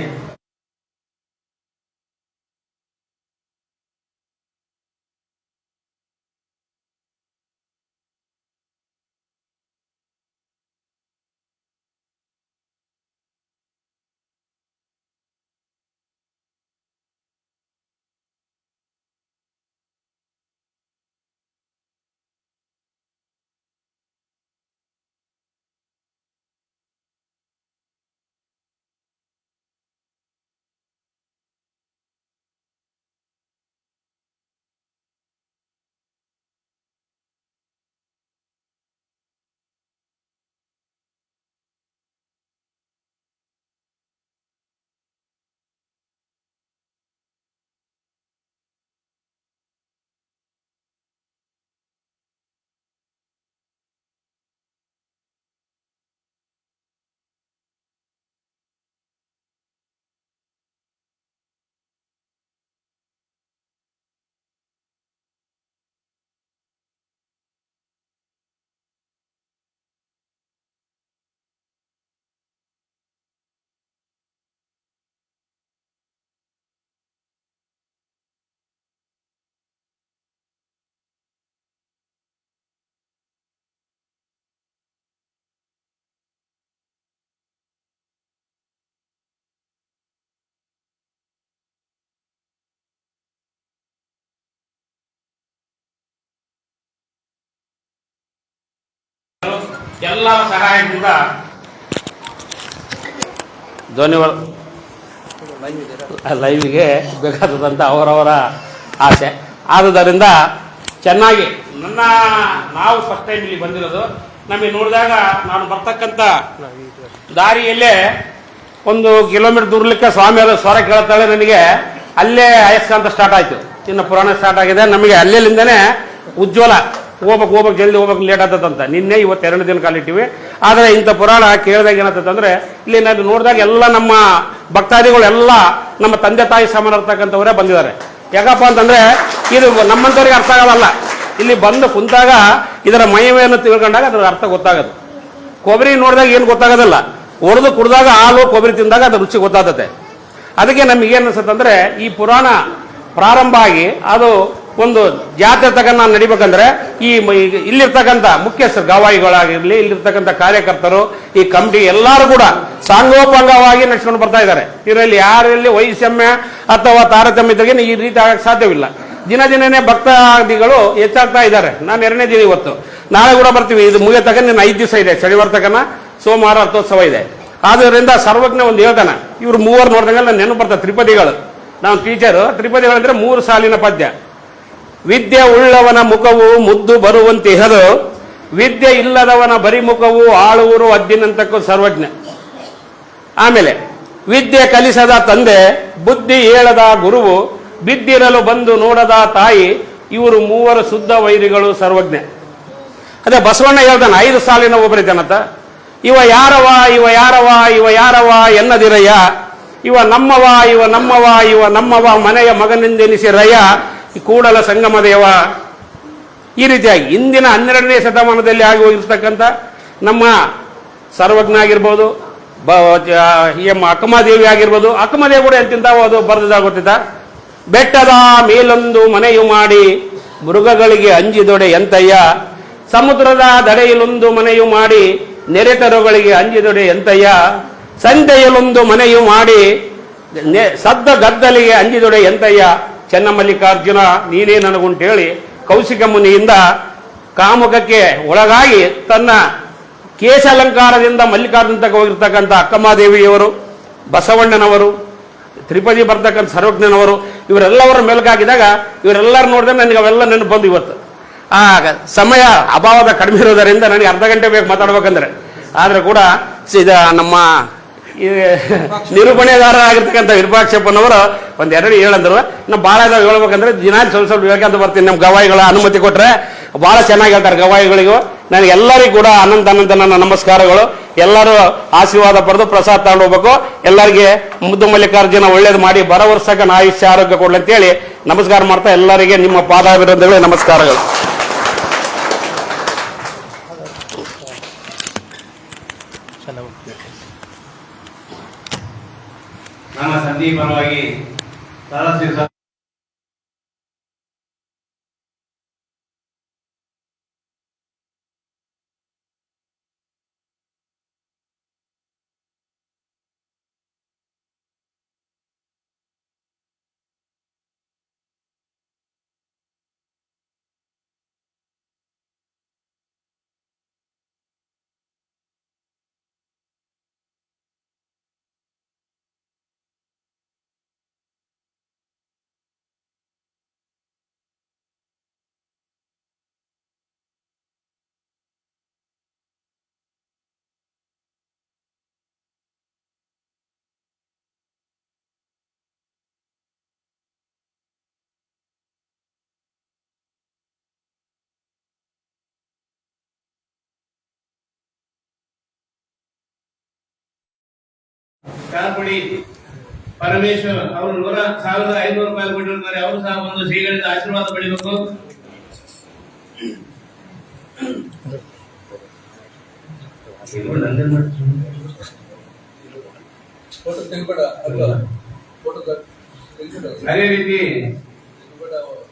ಎಲ್ಲರ ಸಹಾಯದಿಂದ ಲೈವ್ಗೆ ಬೇಕಾದಂಥ ಅವರವರ ಆಸೆ ಆದುದರಿಂದ ಚೆನ್ನಾಗಿ ನಾವು ಫಸ್ಟ್ ಟೈಮ್ ಇಲ್ಲಿ ಬಂದಿರೋದು. ನಮಗೆ ನೋಡಿದಾಗ ನಾನು ಬರ್ತಕ್ಕಂಥ ದಾರಿಯಲ್ಲೇ 1 ಕಿಲೋಮೀಟರ್ ದೂರಲಿಕ್ಕೆ ಸ್ವಾಮಿಯವರು ಸ್ವರ ಕೇಳ್ತಾಳೆ. ನನಗೆ ಅಲ್ಲೇ ಅಯಸ್ಕಾಂತ ಸ್ಟಾರ್ಟ್ ಆಯ್ತು, ಇನ್ನು ಪುರಾಣ ಸ್ಟಾರ್ಟ್ ಆಗಿದೆ. ನಮಗೆ ಅಲ್ಲಿಂದನೇ ಉಜ್ವಲ ಹೋಗ್ಬೇಕು ಜಲ್ದಿ ಹೋಗ್ಬೇಕು, ಲೇಟ್ ಆಗ್ತದಂತ. ನಿನ್ನೆ ಇವತ್ತು 2 ದಿನ ಕಾಲಿಟ್ಟಿವಿ. ಆದರೆ ಇಂಥ ಪುರಾಣ ಕೇಳಿದಾಗ ಏನಾಗ್ತದಂದ್ರೆ ಇಲ್ಲಿ ನಾನು ನೋಡಿದಾಗ ಎಲ್ಲ ನಮ್ಮ ಭಕ್ತಾದಿಗಳೆಲ್ಲ ನಮ್ಮ ತಂದೆ ತಾಯಿ ಸಮಾನ ಇರ್ತಕ್ಕಂಥವರೇ ಬಂದಿದ್ದಾರೆ. ಯಾಕಪ್ಪ ಅಂತಂದ್ರೆ ಇದು ನಮ್ಮಂಥವ್ರಿಗೆ ಅರ್ಥ ಆಗೋದಲ್ಲ. ಇಲ್ಲಿ ಬಂದು ಕುಂತಾಗ ಇದರ ಮಹಿಮೆಯನ್ನು ತಿಳ್ಕೊಂಡಾಗ ಅದರ ಅರ್ಥ ಗೊತ್ತಾಗೋದು. ಕೊಬ್ಬರಿ ನೋಡಿದಾಗ ಏನು ಗೊತ್ತಾಗೋದಿಲ್ಲ, ಒಡೆದು ಕುಡಿದಾಗ ಹಾಲು ಕೊಬ್ಬರಿ ತಿಂದಾಗ ಅದು ರುಚಿ ಗೊತ್ತಾಗುತ್ತೆ. ಅದಕ್ಕೆ ನಮಗೇನು ಅನ್ಸುತ್ತಂದ್ರೆ ಈ ಪುರಾಣ ಪ್ರಾರಂಭ ಆಗಿ ಅದು ಒಂದು ಜಾತ್ರೆ ತಗೊಂಡು ನಾನು ನಡಿಬೇಕಂದ್ರೆ ಇಲ್ಲಿರ್ತಕ್ಕಂಥ ಮುಖ್ಯಸ್ಥರು ಗವಾಯಿಗಳಾಗಿರ್ಲಿ, ಇಲ್ಲಿರ್ತಕ್ಕಂಥ ಕಾರ್ಯಕರ್ತರು, ಈ ಕಮಿಟಿ ಎಲ್ಲರೂ ಕೂಡ ಸಾಂಗೋಪಾಂಗವಾಗಿ ನಡೆಸ್ಕೊಂಡು ಬರ್ತಾ ಇದ್ದಾರೆ. ಇದರಲ್ಲಿ ಯಾರಲ್ಲಿ ವೈಷಮ್ಯ ಅಥವಾ ತಾರತಮ್ಯತೆಗೆ ಈ ರೀತಿ ಆಗಕ್ಕೆ ಸಾಧ್ಯವಿಲ್ಲ. ದಿನನೇ ಭಕ್ತಾದಿಗಳು ಹೆಚ್ಚಾಗ್ತಾ ಇದ್ದಾರೆ. ನಾನು 2ನೇ ದಿನ ಇವತ್ತು, ನಾಳೆ ಕೂಡ ಬರ್ತೀವಿ. ಇದು ಮುಗಿಯ ತಗೊಂಡು ಇನ್ನು 5 ದಿವಸ ಇದೆ. ಶನಿವಾರ ತಗನ ಸೋಮವಾರ ರಥೋತ್ಸವ ಇದೆ. ಆದ್ದರಿಂದ ಸರ್ವಜ್ಞ ಒಂದು ಹೇಳ್ತಾನೆ, ಇವ್ರು 3 ನೋಡಿದಾಗ ನಾನು ನೆನಪು ಬರ್ತದೆ ತ್ರಿಪದಿಗಳು. ನಾವು ಟೀಚರು, ತ್ರಿಪದಿಗಳಂದ್ರೆ 3 ಸಾಲಿನ ಪದ್ಯ. ವಿದ್ಯೆ ಉಳ್ಳವನ ಮುಖವು ಮುದ್ದು ಬರುವಂತಿಹದು, ವಿದ್ಯೆ ಇಲ್ಲದವನ ಬರಿ ಮುಖವು ಆಳುವರು ಅದ್ದಿನಂತಕ್ಕೂ ಸರ್ವಜ್ಞ. ಆಮೇಲೆ ವಿದ್ಯೆ ಕಲಿಸದ ತಂದೆ, ಬುದ್ಧಿ ಹೇಳದ ಗುರುವು, ಬಿದ್ದಿರಲು ಬಂದು ನೋಡದ ತಾಯಿ, ಇವರು 3 ಶುದ್ಧ ವೈರಿಗಳು ಸರ್ವಜ್ಞ. ಅದೇ ಬಸವಣ್ಣ ಹೇಳ್ತಾನೆ 5 ಸಾಲಿನ ಒಬ್ಬರಿದ್ದಾನಂತ. ಇವ ಯಾರವ ಇವ ಯಾರವ ಇವ ಯಾರವ ಎನ್ನದಿರಯ್ಯ, ಇವ ನಮ್ಮವ ಇವ ನಮ್ಮವ ಇವ ನಮ್ಮವ ಮನೆಯ ಮಗನೆಂದೆನಿಸಿರಯ್ಯ, ಈ ಕೂಡಲ ಸಂಗಮ ದೇವ. ಈ ರೀತಿಯಾಗಿ ಇಂದಿನ 12ನೇ ಶತಮಾನದಲ್ಲಿ ಆಗಿ ಹೋಗಿರ್ತಕ್ಕಂಥ ನಮ್ಮ ಸರ್ವಜ್ಞ ಆಗಿರ್ಬೋದು, ಅಕ್ಕಮಹಾದೇವಿ ಆಗಿರ್ಬೋದು. ಅಕ್ಕಮಹಾದೇವಿ ಕೂಡ ಎಂತಿಂತ ಅದು ಬರೆದಾಗುತ್ತಿದ್ದ. ಬೆಟ್ಟದ ಮೇಲೊಂದು ಮನೆಯು ಮಾಡಿ ಮೃಗಗಳಿಗೆ ಅಂಜಿದೊಡೆ ಎಂತಯ್ಯ, ಸಮುದ್ರದ ದಡೆಯಲ್ಲೊಂದು ಮನೆಯು ಮಾಡಿ ನೆರೆತರುಗಳಿಗೆ ಅಂಜಿದೊಡೆ ಎಂತಯ್ಯ, ಸಂತೆಯಲ್ಲೊಂದು ಮನೆಯು ಮಾಡಿ ಸದ್ದ ಗದ್ದಲಿಗೆ ಅಂಜಿದೊಡೆ ಎಂತಯ್ಯ, ಚೆನ್ನಮಲ್ಲಿಕಾರ್ಜುನ ನೀನೇ ನನಗುಂಟೇಳಿ ಕೌಶಿಕ ಮುನಿಯಿಂದ ಕಾಮುಕಕ್ಕೆ ಒಳಗಾಗಿ ತನ್ನ ಕೇಶಾಲಂಕಾರದಿಂದ ಮಲ್ಲಿಕಾರ್ಜುನ ತಗ ಹೋಗಿರ್ತಕ್ಕಂಥ ಅಕ್ಕಮಹಾದೇವಿಯವರು, ಬಸವಣ್ಣನವರು, ತ್ರಿಪದಿ ಬರ್ತಕ್ಕಂಥ ಸರ್ವಜ್ಞನವರು, ಇವರೆಲ್ಲವರ ಮೇಲ್ಗಾಗಿದಾಗ ಇವರೆಲ್ಲರೂ ನೋಡಿದ್ರೆ ನನಗೆ ಅವೆಲ್ಲ ನೆನಪು ಬಂದು ಇವತ್ತು. ಆಗ ಸಮಯ ಅಭಾವದ ಕಡಿಮೆ ಇರೋದರಿಂದ ನನಗೆ ಅರ್ಧ ಗಂಟೆ ಬೇಕು ಮಾತಾಡ್ಬೇಕಂದ್ರೆ. ಆದ್ರೆ ಕೂಡ ನಮ್ಮ ನಿರೂಪಣೆಗಾರರಾಗಿರ್ತಕ್ಕಂಥ ವಿರೂಪಾಕ್ಷಪ್ಪನವರು 1-2 ಹೇಳಂದ್ರು. ನಾವು ಭಾಳ ಇದಾವೆ ಹೇಳ್ಬೇಕಂದ್ರೆ ದಿನ ಸ್ವಲ್ಪ ಹೇಳ್ಕೊಂತ ಬರ್ತೀನಿ. ನಮ್ಮ ಗವಾಯಿಗಳ ಅನುಮತಿ ಕೊಟ್ಟರೆ ಭಾಳ ಚೆನ್ನಾಗಿ ಹೇಳ್ತಾರೆ ಗವಾಯಿಗಳಿಗೂ. ನನಗೆ ಎಲ್ಲರಿಗೂ ಕೂಡ ಅನಂತ ನನ್ನ ನಮಸ್ಕಾರಗಳು. ಎಲ್ಲರೂ ಆಶೀರ್ವಾದ ಪಡೆದು ಪ್ರಸಾದ ತಗೊಂಡು ಹೋಗ್ಬೇಕು. ಎಲ್ಲರಿಗೆ ಮುದ್ದು ಮಲ್ಲಿಕಾರ್ಜುನ ಒಳ್ಳೇದು ಮಾಡಿ ಬರೋ ವರ್ಷಕ್ಕೆ ಆಯುಷ್ಯ ಆರೋಗ್ಯ ಕೊಡ್ಲಿ ಅಂತೇಳಿ ನಮಸ್ಕಾರ ಮಾಡ್ತಾ ಎಲ್ಲರಿಗೆ ನಿಮ್ಮ ಪಾದಾಭಿವಂದನೆಗಳು, ನಮಸ್ಕಾರಗಳು. ನಮ್ಮ ಸಂದೀಪರವಾಗಿ ಚಾರ್ಪುಡಿ ಪರಮೇಶ್ವರ್ ಅವರು 1,500 ರೂಪಾಯಿ ಕೊಟ್ಟಿರ್ತಾರೆ. ಅವರು ಸಹ ಒಂದು ಶ್ರೀಗಳಿಂದ ಆಶೀರ್ವಾದ ಪಡಿಬೇಕು. ಅದೇ ರೀತಿ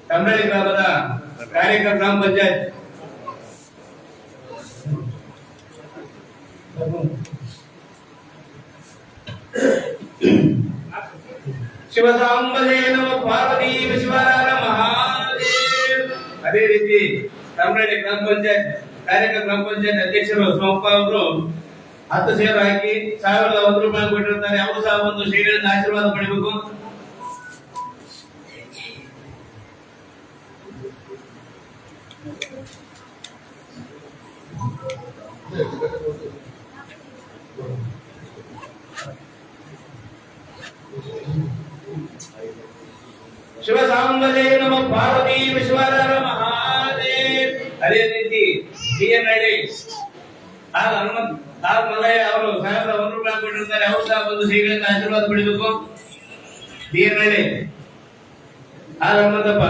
ಕಮರಳ್ಳಿ ಗ್ರಾಮದ ಕಾರ್ಯಕರ್ತ ಗ್ರಾಮ ಪಂಚಾಯತ್ ಶಿವಸಾಂಬಜಯ ನಮ ಪಾರ್ವತಿ ಶಿವರಾರ ಮಹಾದೇವ್. ಅದೇ ರೀತಿ ಕಮರಳ್ಳಿ ಗ್ರಾಮ ಪಂಚಾಯತ್ ಕಾರ್ಯಕರ್ತ ಗ್ರಾಮ ಪಂಚಾಯತ್ ಅಧ್ಯಕ್ಷರು ಸೋಮಪ್ಪ ಅವರು 10,000 ಹಾಕಿ 1,001 ರೂಪಾಯಿ ಕೊಟ್ಟಿರ್ತಾರೆ. ಅವರು ಸಹ ಒಂದು ಶ್ರೀಗಳಿಂದ ಆಶೀರ್ವಾದ ಪಡಿಬೇಕು. ಶಿವ ಸಾಂಬಜಯ ನಮ ಪಾರ್ವತಿ ವಿಶ್ವರ ಮಹಾದೇವ್. ಅದೇ ರೀತಿ ಡಿಎನ್ಹಳ್ಳಿ ಹನುಮಂತ್ ಮಲ್ಲಯ್ಯ ಅವರು 1,100 ರೂಪಾಯಿ ಕೊಟ್ಟಿರ್ತಾರೆ. ಅವರು ಸಹ ಬಂದು ಶ್ರೀಗಳಿಂದ ಆಶೀರ್ವಾದ ಪಡಿಬೇಕು. ಡಿಎನ್ಹಳ್ಳಿ ಹನುಮಂತಪ್ಪ.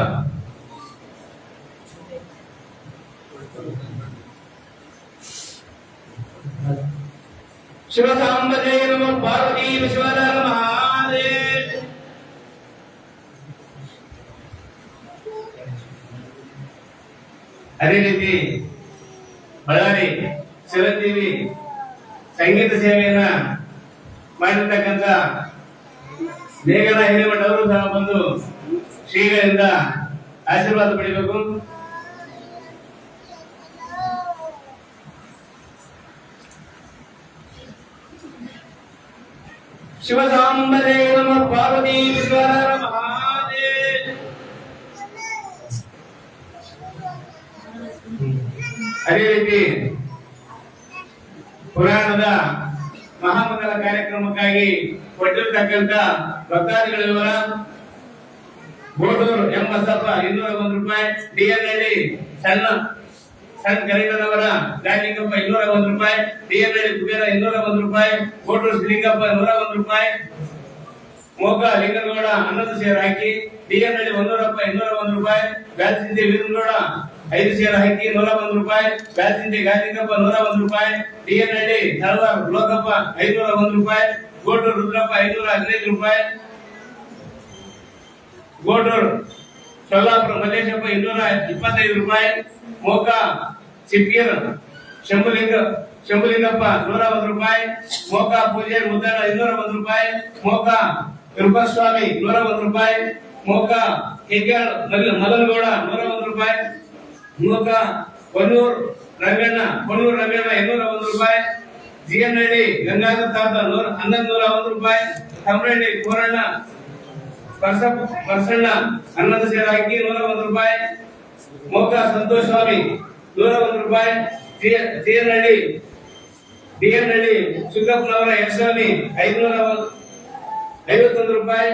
ಶಿವ ಸಾಂಬಜಯ ನಮ ಪಾರ್ವತಿ ವಿಶ್ವರ ಮಹಾದೇವ್. ಅದೇ ರೀತಿ ಬಳ್ಳಾರಿ ಚಿರಂಜೀವಿ ಸಂಗೀತ ಸೇವೆಯನ್ನ ಮಾಡಿರ್ತಕ್ಕಂಥ ಮೇಘನ ಹಿರೇಮಠ ಅವರು ಸಹ ಬಂದು ಶ್ರೀಗಳಿಂದ ಆಶೀರ್ವಾದ ಪಡಿಬೇಕು. ಶಿವ ಸಾಂಬಜಯ ನಮ ಪಾರ್ವತಿ ವಿಶ್ವರ ಮಹಾದೇವ್. ಅದೇ ರೀತಿ ಪುರಾಣದ ಮಹಾಮಂಗಲ ಕಾರ್ಯಕ್ರಮಕ್ಕಾಗಿ ಕೊಟ್ಟಿರ್ತಕ್ಕಂಥ ಭಕ್ತಾದಿಗಳ ವಿವರ: ಗೋಡೂರು ಎಂ ಬಸಪ್ಪ 201 ರೂಪಾಯಿ, ಡಿಎನ್ಹಳ್ಳಿ ಸಣ್ಣ ಕರೀಟನವರ ಗಾಲಿಂಗಪ್ಪ 201 ರೂಪಾಯಿ, ಡಿಎನ್ಹಳ್ಳಿ ಕುಬೇರ 201 ರೂಪಾಯಿ, ಗೋಡೂರು ಶ್ರೀಲಿಂಗಪ್ಪ 101 ರೂಪಾಯಿ, ಮೋಕ ಲಿಂಗನಗೌಡ 11 ಸೇರ್ ಹಾಕಿ, ಡಿಎನ್ಹಳ್ಳಿ 201 ರೂಪಾಯಿ, ಬ್ಯಾಲ್ಸಿಂದಿ ವೀರನಗೌಡ 5 ಸೇರ್ ಹಾಕಿ 101 ರೂಪಾಯಿ, ಬ್ಯಾಲ್ಸಿಂದಿ ಗಾಲಿಂಗಪ್ಪ 101 ರೂಪಾಯಿ, ಡಿಎನ್ಹಳ್ಳಿ ಹಳವಾರ್ ಲೋಕಪ್ಪ 501 ರೂಪಾಯಿ, ಗೋಡೂರು ರುದ್ರಪ್ಪ 515 ರೂಪಾಯಿ, ಗೋಡೂರು ಸೊಲ್ಲಾಪುರ ಮಲ್ಲೇಶಪ್ಪ 225 ರೂಪಾಯಿ, ಮೋಕ ಸಿಪ್ಗೀರ್ ಶಂಭುಲಿಂಗಪ್ಪ 101 ರೂಪಾಯಿ, ಮೋಕ ಪೂಜಾರಿ ಮುದ್ದಣ್ಣ 201 ರೂಪಾಯಿ, ಮೋಕ ಕೃಪಸ್ವಾಮಿ 101 ರೂಪಾಯಿ, ಮೋಕ ಹೆಗ್ಗಾಳ್ ಮಲನಗೌಡ 101 ರೂಪಾಯಿ, ಮೋಕ ಹೊನ್ನೂರು ರಂಗಣ್ಣ 201 ರೂಪಾಯಿ, ಜಿಎನ್ಹಳ್ಳಿ ಗಂಗಾಧರ ತಾತ 1101 ರೂಪಾಯಿ, ತಮ್ಮರಳ್ಳಿ ಕೋರಣ್ಣ ಪರ್ಸಣ್ಣ 11 ಸೇರ್ ಹಾಕಿ 101 ರೂಪಾಯಿ, ಮೋಕ ಸಂತೋಷ್ ಸ್ವಾಮಿ 101 ರೂಪಾಯಿ, ಡಿಎನ್ಹಳ್ಳಿ ಸುಗಪ್ಪನವರ ಯಶಸ್ವಾಮಿ 551 ರೂಪಾಯಿ,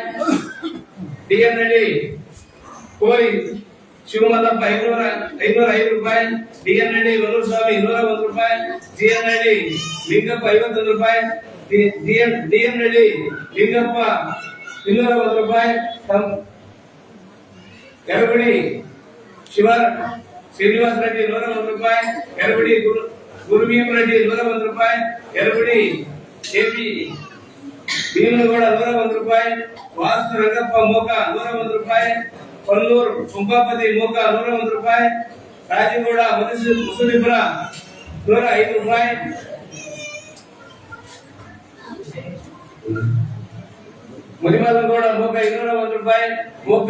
ಡಿಎನ್ಹಳ್ಳಿ ಕೋರಿ ಶಿವಮಲ್ಲಪ್ಪ 505 ರೂಪಾಯಿ, ಡಿಎನ್ಹಳ್ಳಿ ವನೂರ್ಸ್ವಾಮಿ 201 ರೂಪಾಯಿ, ಜಿಎನ್ಹಳ್ಳಿ ಲಿಂಗಪ್ಪ 51 ರೂಪಾಯಿ, ಡಿಎನ್ಹಳ್ಳಿ ಲಿಂಗಪ್ಪ 201 ರೂಪಾಯಿ, ಎರಬಡಿ ಶ್ರೀನಿವಾಸ ರೆಡ್ಡಿ 101 ರೂಪಾಯಿ, ಎರಬಡಿ ಗುರುಭೀಮ್ ರೆಡ್ಡಿ 101 ರೂಪಾಯಿ, ಎರಬಡಿ ಕೆಪಿ ಭೀಮನಗೌಡ 101 ರೂಪಾಯಿ, ವಾಸು ರಂಗಪ್ಪ ಮೋಕ 101 ರೂಪಾಯಿ, ಕೊಲ್ಲೂರು ಕುಂಭಾಪತಿ ಮೋಕ 101 ರೂಪಾಯಿ, ರಾಜಗೌಡ ಮುಸುಲಿಪುರ 105 ರೂಪಾಯಿ, ಮುನಿಮಲ್ಲಗೌಡ ಮೋಕ 201 ರೂಪಾಯಿ, ಮೋಕ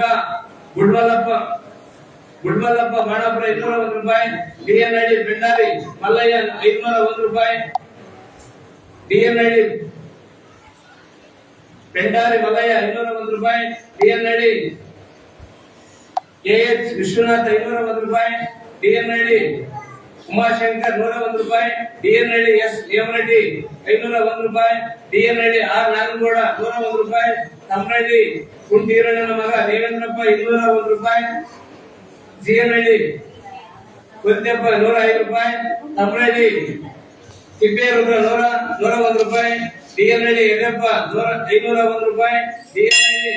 ಗುಡ್ಮಲ್ಲಪ್ಪ ಬಾಣಾಪುರ 201 ರೂಪಾಯಿ, ಡಿಎನ್ಹಳ್ಳಿ ಬೆಂಡಾರಿ ಮಲ್ಲಯ್ಯ 501 ರೂಪಾಯಿ, ಡಿಎನ್ಹಳ್ಳಿ ಬೆಂಡಾರಿ ಮಲ್ಲಯ್ಯ 501 ರೂಪಾಯಿ, ಡಿಎನ್ಹಳ್ಳಿ ಕೆಎಚ್ ವಿಶ್ವನಾಥ್ 501 ರೂಪಾಯಿ, ಡಿಎನ್ಹಳ್ಳಿ ಉಮಾಶಂಕರ್ 101 ರೂಪಾಯಿ, ಡಿಎನ್ಹಳ್ಳಿ ಎಸ್ ಹೇಮರೆಡ್ಡಿ 501 ರೂಪಾಯಿ, ಡಿಎನ್ಹಳ್ಳಿ ಆರ್ ನಾಗನಗೌಡ 101 ರೂಪಾಯಿ, ತಮ್ಮನಹಳ್ಳಿ ಕುಂಟೀರಣ್ಣನ ಮಗ ದೇವೇಂದ್ರಪ್ಪ 201 ರೂಪಾಯಿ, ಜಿಎನ್ಹಳ್ಳಿ ಕುಂತಪ್ಪ 105 ರೂಪಾಯಿ, ತಮ್ಮನಹಳ್ಳಿ ತಿಪ್ಪೇರುದ್ರ 101 ರೂಪಾಯಿ, ಡಿಎನ್ಹಳ್ಳಿ ಯಡಿಯಪ್ಪ 501 ರೂಪಾಯಿ, ಡಿಎನ್ಹಳ್ಳಿ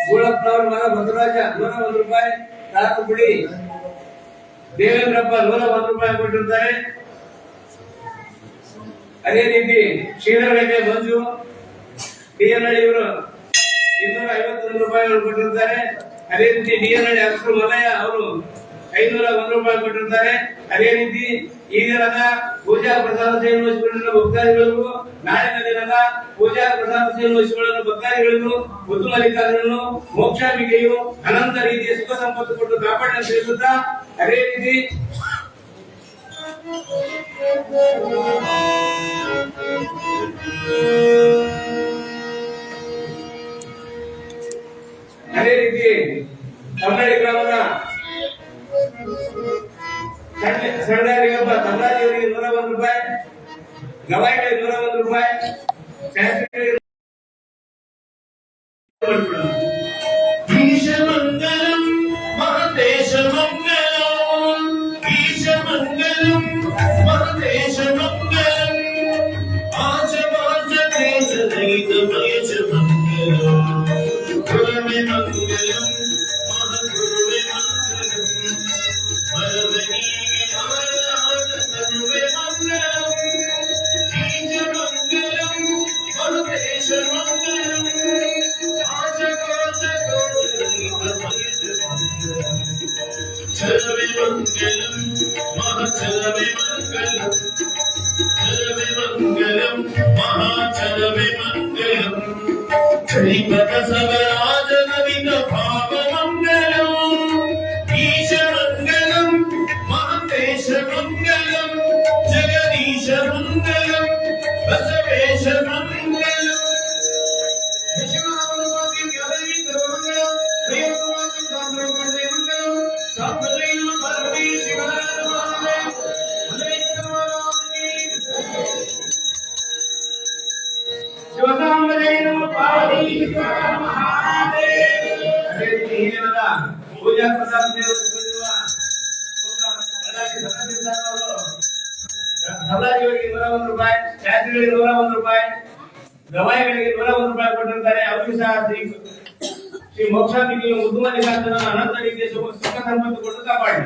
ಗೂಳಪ್ಪನವರ ಮಗ ಬಸವರಾಜ 101 ರೂಪಾಯಿ, ತಾತುಗುಡಿ ದೇವೇಂದ್ರಪ್ಪ 101 ರೂಪಾಯಿ ಕೊಟ್ಟಿರ್ತಾರೆ. ಅದೇ ರೀತಿ ಶ್ರೀಧರಗಡ್ಡೆ ಮಂಜು ಡಿಎನ್ಹಳ್ಳಿ ಇವರು 251 ರೂಪಾಯಿಗಳು ಕೊಟ್ಟಿರ್ತಾರೆ. ಅದೇ ರೀತಿ ಡಿಎನ್ಹಳ್ಳಿ ಅಕ್ಷರ ಮಲಯ ಅವರು 501 ರೂಪಾಯಿ ಕೊಟ್ಟಿರ್ತಾರೆ. ಅದೇ ರೀತಿ ಈ ದಿನದ ಪೂಜಾ ಪ್ರಸಾದ ಸೇವೆ ವಹಿಸಿಕೊಳ್ಳುವ ಭಕ್ತಾದಿಗಳಿಗೂ, ನಾಳಿನ ದಿನದ ಪೂಜಾ ಪ್ರಸಾದ ಸೇವೆ ವಹಿಸಿಕೊಳ್ಳುವ ಭಕ್ತಾದಿಗಳಿಗೂ ಮುದ್ದು ಮಲ್ಲಿಕಾರ್ಜುನನು ಮೋಕ್ಷಾಂಬಿಕೆಯು ಅನಂತ ರೀತಿಯ ಸುಖ ಸಂಪತ್ತು ಕೊಟ್ಟು ಕಾಪಾಡಲು ತಿಳಿಸುತ್ತಾ, ಅದೇ ರೀತಿ ಕನ್ನಡಿ ಗ್ರಾಮದ ಸಣ್ಣದಾರಿಗಪ್ಪ ತಂದಾಜಿಯವರಿಗೆ 101 ರೂಪಾಯಿ, ಗವಾಯಿಗಳಿಗೆ 101 ರೂಪಾಯಿ, ಶಾಸಕರಿಗೆ ಚಲವೆ ಮಂಗಲಂ ಕಲಿಪದ ಸವರಾಜ ನವಿನ ಭಾವ ಮಂಗಲಂ ಈಶ ಮಂಗಲಂ ಮಹಂತೇಶ ಮಂಗಲಂ ಜಗದೀಶ ಮಂಗಲಂ ಬಸವೇಶ ಮಂಗಲಂ ಶಿವಸಾಂಬಜಯ ನಮಃ ಪಾರ್ವತಿ ಅದೇ ರೀತಿ ಹಿರಿಯರಾದ ಪೂಜಾ ಪ್ರಸಾದ್ ದೇವರ ಸಭಾಜಿಗಳಿಗೆ 101 ರೂಪಾಯಿ, ಶಾಸ್ತ್ರಿಗಳಿಗೆ 101 ರೂಪಾಯಿ, ಗವಾಯಿಗಳಿಗೆ 101 ರೂಪಾಯಿ ಕೊಟ್ಟಿರ್ತಾರೆ. ಅವರಿಗೂ ಸಹ ಶ್ರೀ ಮೋಕ್ಷಾಂಬಿಕೆಯ ಮುದ್ದುಮನೆ ಶಾಸನ ಅನಂತ ರೀತಿಯ ಸುಖ ಸಂಪತ್ತು ಕೊಟ್ಟು ಕಾಪಾಡಿ.